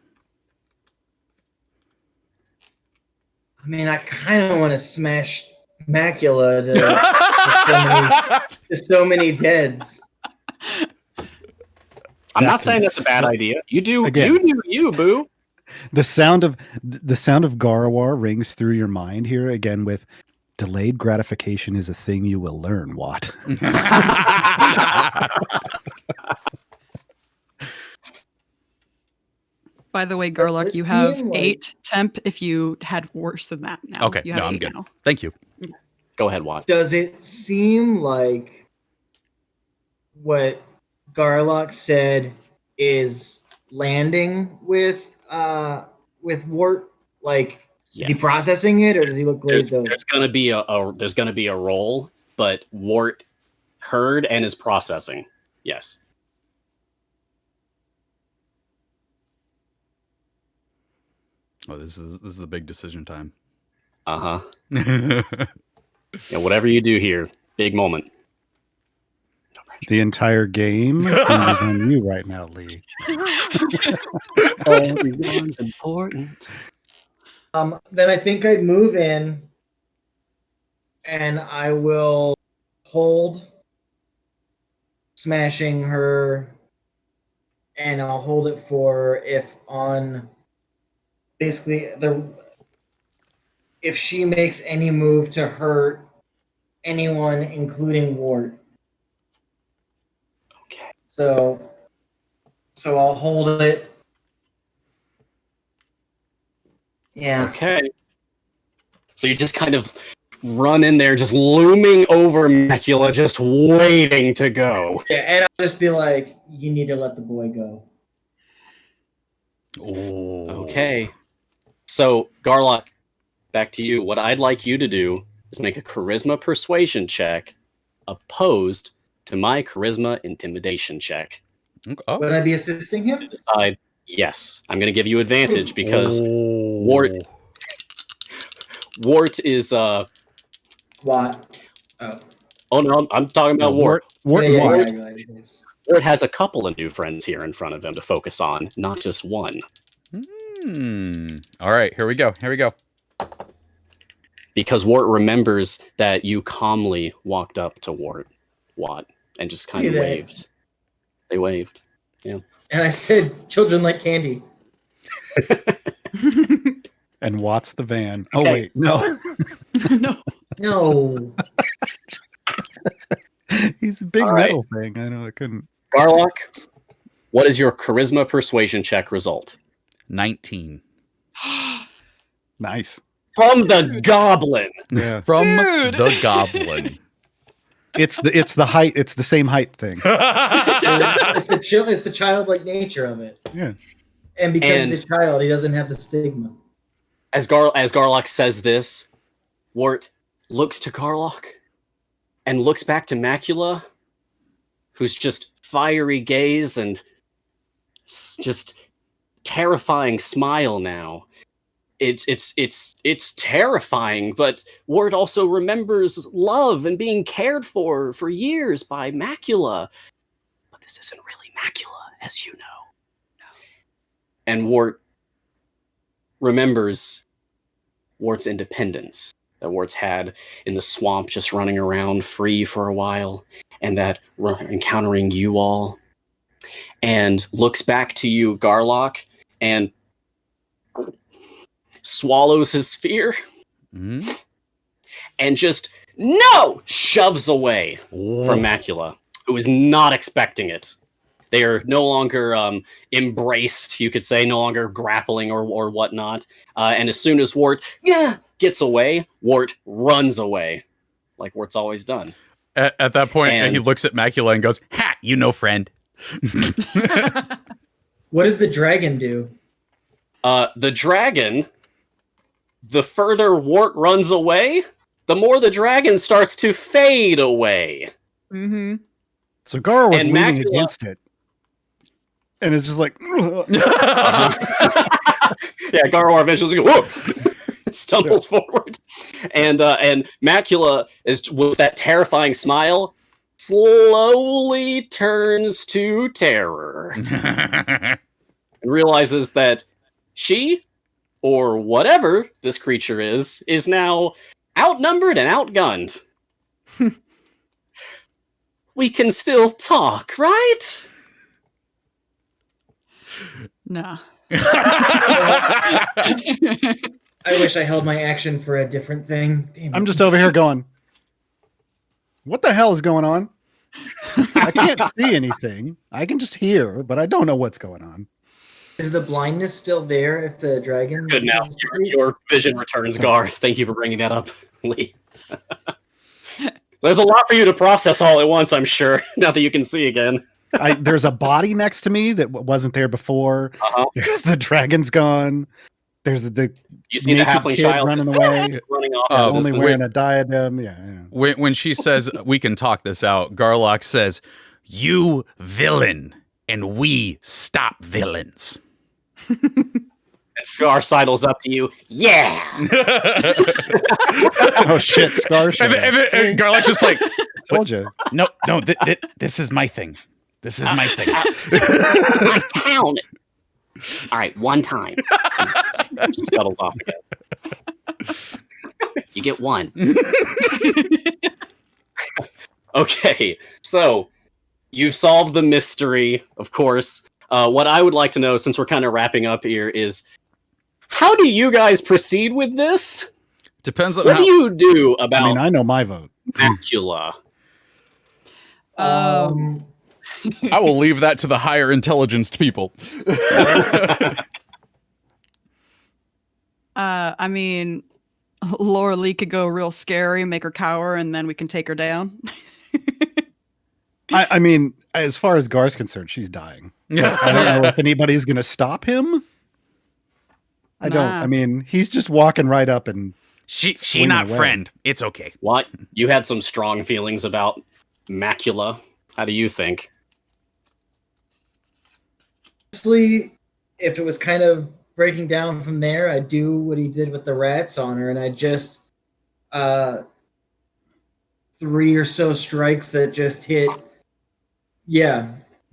I mean, I kind of want to smash Macula to so many deads. I'm not saying that's a bad idea. You do you, boo. the sound of Gaarawarr rings through your mind here again with delayed gratification is a thing you will learn, Watt. By the way, Garlok, you have 8 temp if you had worse than that now. Okay, You have no, I'm 8 good. now. Thank you. Go ahead, Watt. Does it seem like what Garlock said is landing with Wart? Like, is he Yes. processing it, or does he look glazed over? There's gonna be a roll, but Wart heard and is processing. Yes. Oh, this is the big decision time. Uh-huh. Yeah, whatever you do here, big moment. The entire game hinges on you right now, Lee. Everyone's important. Then I think I'd move in, and I will hold smashing her, and I'll hold it for if on basically if she makes any move to hurt anyone, including Ward. Okay. So I'll hold it. Yeah. Okay. So you just kind of run in there, just looming over Macula, just waiting to go. Yeah, and I'll just be like, you need to let the boy go. Okay. So, Garlok, back to you. What I'd like you to do is make a charisma persuasion check opposed to my charisma intimidation check. Oh. Would I be assisting him? To decide, yes, I'm going to give you advantage because Wart is What? Oh no, I'm talking about Wart. Wart. Wart has a couple of new friends here in front of him to focus on, not just one. All right, here we go. Because Wart remembers that you calmly walked up to Watt, and just kind of waved. They waved. Yeah. And I said, children like candy. And Watt's the van. Oh, Okay. wait. No. No. He's a big All right. metal thing. I know I couldn't. Garlok, what is your charisma persuasion check result? 19. Nice. From the goblin. Yeah. From Dude. the goblin. It's the height. It's the same height thing. It's the childlike nature of it. Yeah. And because he's a child, he doesn't have the stigma. As Garlok says this, Wart looks to Garlok and looks back to Macula, who's just fiery gaze and just terrifying smile now. It's terrifying, but Wart also remembers love and being cared for years by Macula. But this isn't really Macula, as you know. And Wart remembers Wart's independence that Wart's had in the swamp, just running around free for a while, and that encountering you all, and looks back to you, Garlok, and swallows his fear, and just shoves away from Macula, who is not expecting it. They are no longer embraced, you could say, no longer grappling or whatnot. And as soon as Wart gets away, Wart runs away, like Wart's always done. At that point, he looks at Macula and goes, "Ha, you know, friend." What does the dragon do? The dragon, the further Wart runs away, the more the dragon starts to fade away. Mm-hmm. So Gaarawarr was And leaning Macula- against it. And it's just like... Yeah, Gaarawarr eventually goes, whoa! Stumbles forward. And Macula is, with that terrifying smile, slowly turns to terror. And realizes that she, or whatever this creature is now outnumbered and outgunned. We can still talk, right? Nah. I wish I held my action for a different thing. Damn I'm it. just over here going, what the hell is going on? I can't see anything. I can just hear, but I don't know what's going on. Is the blindness still there if the dragon... Good now. Your vision returns, Gar. Thank you for bringing that up, Lee. There's a lot for you to process all at once, I'm sure, now that you can see again. There's a body next to me that wasn't there before. There's the dragon's gone. There's the You see the naked halfling kid child running away, running off. only wearing a diadem. Yeah. When she says we can talk this out, Garlok says, "You villain, and we stop villains." And Scar sidles up to you. Yeah. Oh shit, Scar showed up. and Garlok's just like, Told you. No, this is my thing. This is my thing. My town. All right, one time. Scuttles off again. You get one. Okay, so you've solved the mystery, of course. What I would like to know, since we're kind of wrapping up here, is how do you guys proceed with this? depends on What how. do you do about I mean, I know my vote. Macula? Um, I will leave that to the higher intelligenced people. I mean, Laura-Leigh could go real scary, make her cower, and then we can take her down. I mean, as far as Gar's concerned, she's dying. I don't know if anybody's going to stop him. I don't. Nah. I mean, he's just walking right up and She Swing not away. friend. It's okay. What? You had some strong feelings about Macula. How do you think? Honestly, if it was kind of breaking down from there, I'd do what he did with the rats on her, and I'd just 3 or so strikes that just hit,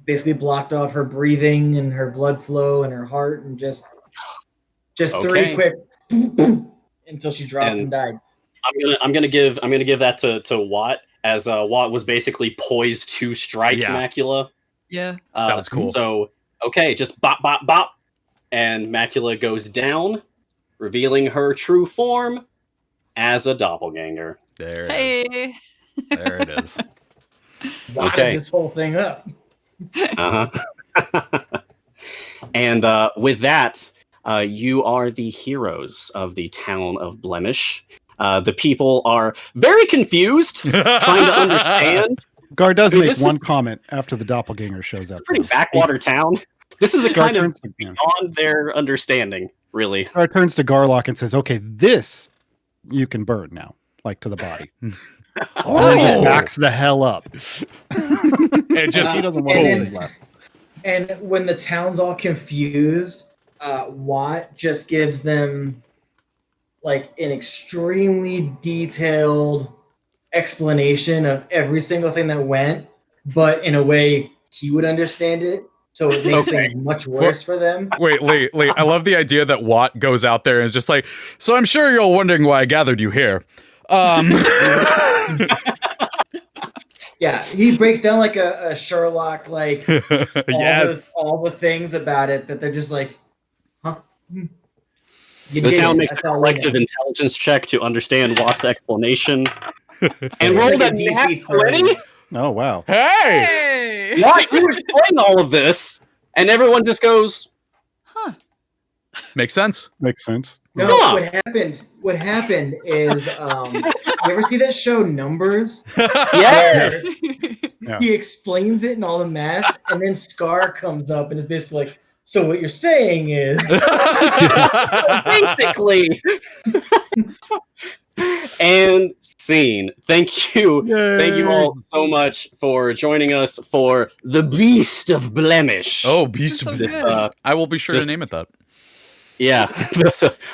basically blocked off her breathing and her blood flow and her heart, and just Okay. 3 quick until she dropped and died. I'm gonna give that to Watt, as Watt was basically poised to strike Yeah. Macula. Yeah. That was cool. So okay, just bop bop bop, and Macula goes down, revealing her true form as a doppelganger. There it is. Hey. There it is. Why Okay. this whole thing up? Uh-huh. And with that, you are the heroes of the town of Blemish. The people are very confused, trying to understand. Gar does Dude, make this one comment after the doppelganger shows It's up. a pretty backwater town. This is a Gar kind of turns to- yeah. beyond their understanding, really. Gar turns to Garlok and says, "Okay, this you can burn now, like to the body." And then just backs the hell up. And just He doesn't want And to then- left. And when the town's all confused, Watt just gives them like an extremely detailed explanation of every single thing that went, but in a way he would understand it. So it makes Okay. things much worse for them. wait, Lee. I love the idea that Watt goes out there and is just like, so I'm sure you're wondering why I gathered you here. Yeah, he breaks down like a Sherlock, like Yes. all the things about it that they're just like, huh? You The did town it. makes a That's all we collective know. intelligence check to understand Watt's explanation. And Like rolled a a DC nat 30. 20? Oh wow! Hey! Hey. Watt, you explain all of this, and everyone just goes, Huh. Makes sense. Makes sense. No, Huh. what happened is, you ever see that show Numbers? yeah. Yeah. He explains it and all the math, and then Scar comes up and is basically like, so what you're saying is, Basically. And scene. Thank you. Thank you all so much for joining us for the Beast of Blemish. Oh, Beast So of This, good. I will be sure just- to name it that. yeah.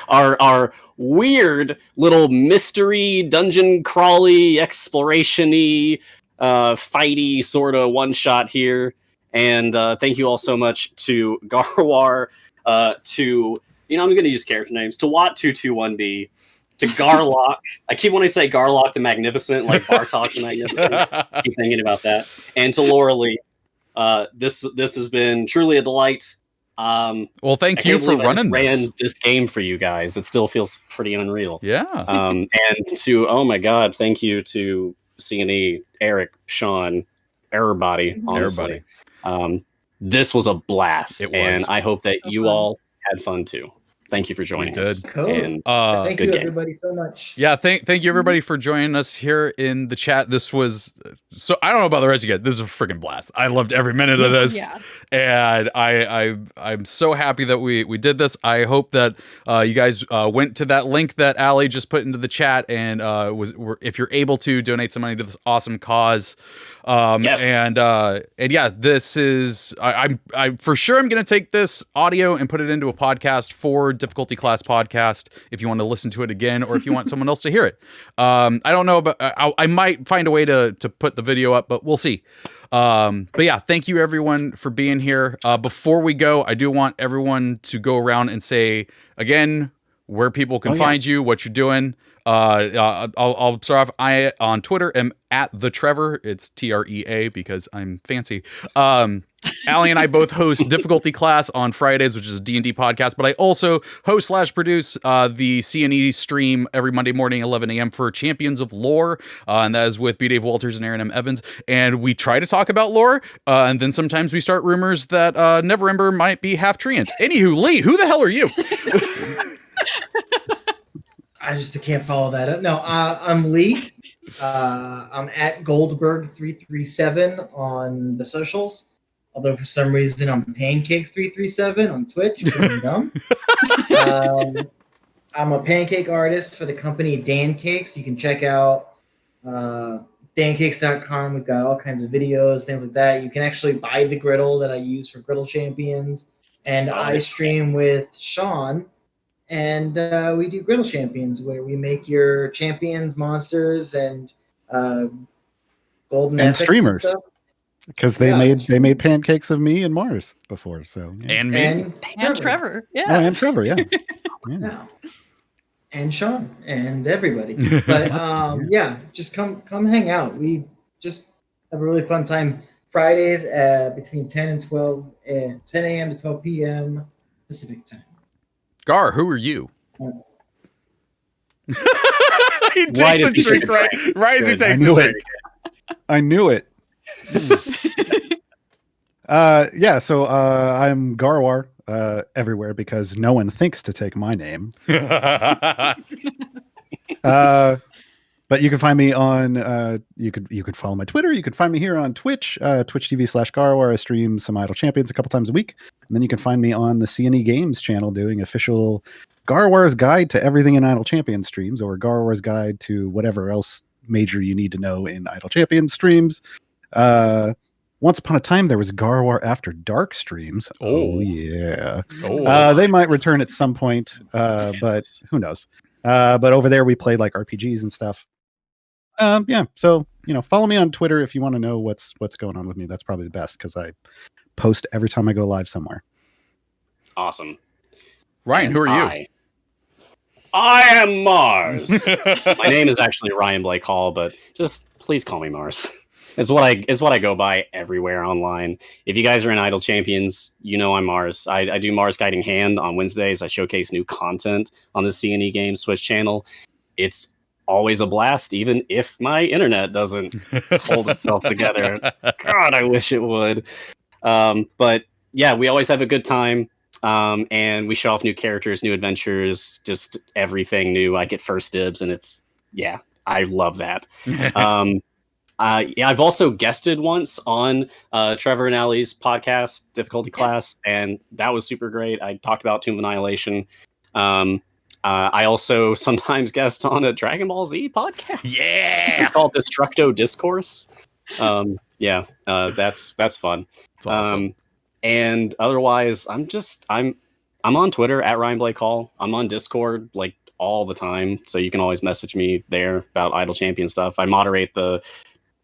our weird little mystery dungeon crawly exploration-y fighty sort of one shot here. And thank you all so much to Gaarawarr, to I'm gonna use character names, to Watt221B, to Garlok. I keep wanting to say Garlok the Magnificent, like Bartok the Magnificent. Keep thinking about that. And to Laura-Leigh. This has been truly a delight. Well, thank I you can't for believe I just running ran this. this game for you guys. It still feels pretty unreal. Yeah. And to oh my god, thank you to C&E, Eric, Sean, everybody. Honestly, this was a blast, It was. and I hope that So you fun. all had fun too. Thank you for joining We us. did. cool. And Thank good you game. everybody so much. Yeah, thank you everybody for joining us here in the chat. This was so I don't know about the rest of you guys. This is a freaking blast. I loved every minute of this. Yeah. And I'm so happy that we did this. I hope that you guys went to that link that Allie just put into the chat and if you're able to donate some money to this awesome cause. Yes. And yeah, this is I'm for sure I'm gonna take this audio and put it into a podcast for Difficulty Class podcast if you want to listen to it again, or if you want someone else to hear it. I don't know, but I might find a way to put the video up, but we'll see. But yeah, thank you everyone for being here. Before we go, I do want everyone to go around and say again where people can find you, what you're doing. I'll start off. I on Twitter am at the Treavor. It's TREA because I'm fancy. Allie and I both host Difficulty Class on Fridays, which is a D&D podcast, but I also host/produce the C&E stream every Monday morning, 11 a.m. for Champions of Lore, and that is with B. Dave Walters and Aaron M. Evans, and we try to talk about lore, and then sometimes we start rumors that Neverember might be half treant. Anywho, Lee, who the hell are you? I just can't follow that up. No, I'm Lee. I'm at Goldberg337 on the socials. Although for some reason I'm Pancake337 on Twitch because I'm dumb. I'm a pancake artist for the company Dan Cakes. You can check out dancakes.com. We've got all kinds of videos, things like that. You can actually buy the griddle that I use for Griddle Champions. And I stream with Sean. And we do Griddle Champions, where we make your champions, monsters, and golden and epics streamers. And stuff. Because they made pancakes of me and Mars before, so yeah. And me, And Treavor. Yeah. Oh, and Treavor, yeah. Yeah. And Sean and everybody. But yeah, just come hang out. We just have a really fun time. Fridays between 10 and 12, 10 a.m. to 12 p.m. Pacific time. Gar, who are you? He Why takes a does he drink take a right. drink? Right as he Good. takes I a knew drink. I knew it. Yeah, so I'm Gaarawarr everywhere because no one thinks to take my name. But you can find me on you could follow my Twitter. You can find me here on Twitch, twitch.tv/Gaarawarr. I stream some Idle Champions a couple times a week. And then you can find me on the C&E Games channel doing official Gaarawarr's Guide to Everything in Idle Champions streams, or Gaarawarr's Guide to whatever else major you need to know in Idle Champions streams. Once upon a time, there was Gaarawarr After Dark streams. Oh yeah. They might return at some point, but who knows? But over there, we play like RPGs and stuff. Yeah, so follow me on Twitter if you want to know what's going on with me. That's probably the best because I post every time I go live somewhere. Awesome. Ryan, who are you? I am Mars. My name is actually Ryan Blake Hall, but just please call me Mars. It's what I go by everywhere online. If you guys are in Idle Champions, I'm Mars. I do Mars Guiding Hand on Wednesdays. I showcase new content on the C&E Games Switch channel. It's always a blast, even if my internet doesn't hold itself together. God, I wish it would. But yeah, we always have a good time. And we show off new characters, new adventures, just everything new. I get first dibs, and I love that. I've also guested once on Treavor and Allie's podcast, Difficulty Class, and that was super great. I talked about Tomb of Annihilation. I also sometimes guest on a Dragon Ball Z podcast. Yeah, it's called Destructo Discourse. That's fun. That's awesome. And otherwise, I'm on Twitter at Ryan Blake Hall. I'm on Discord like all the time, so you can always message me there about Idle Champion stuff. I moderate the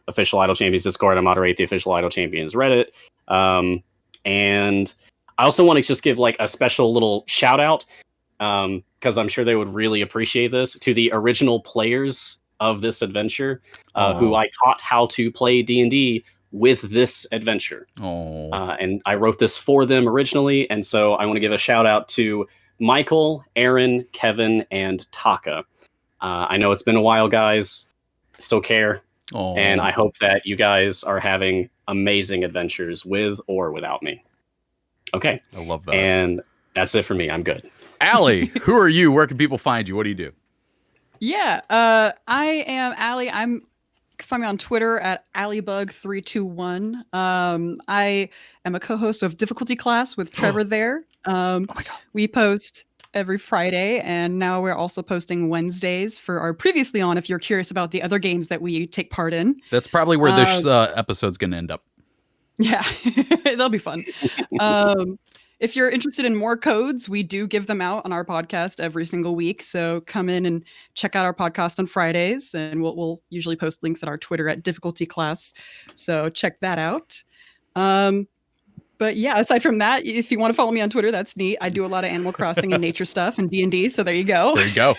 official Idle Champions Discord. I moderate the official Idle Champions Reddit. And I also want to just give like a special little shout out, because I'm sure they would really appreciate this, to the original players of this adventure, who I taught how to play D&D with this adventure. And I wrote this for them originally, and so I want to give a shout out to Michael, Aaron, Kevin, and Taka. I know it's been a while, guys. I still care. And I hope that you guys are having amazing adventures with or without me. Okay. I love that. And that's it for me. I'm good. Allie, who are you? Where can people find you? What do you do? Yeah, I am Allie. Find me on Twitter at AllieBug321. I am a co-host of Difficulty Class with Treavor there. Oh my God. We post every Friday, and now we're also posting Wednesdays for our previously on, if you're curious about the other games that we take part in. That's probably where this episode's going to end up. Yeah, that'll be fun. if you're interested in more codes, we do give them out on our podcast every single week. So come in and check out our podcast on Fridays, and we'll usually post links at our Twitter at difficulty class. So check that out. But yeah, aside from that, if you want to follow me on Twitter, that's neat. I do a lot of Animal Crossing and nature stuff and D&D. So there you go. There you go.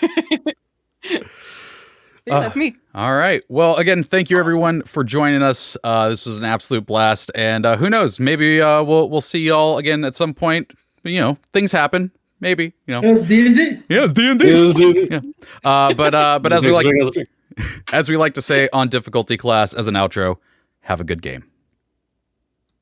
Yeah, that's me. All right. Well, again, thank you everyone for joining us. This was an absolute blast, and who knows? Maybe we'll see y'all again at some point. You know, things happen. Maybe It's D&D. Yeah, it's D&D. Yeah. But as we like to say on difficulty class as an outro, have a good game.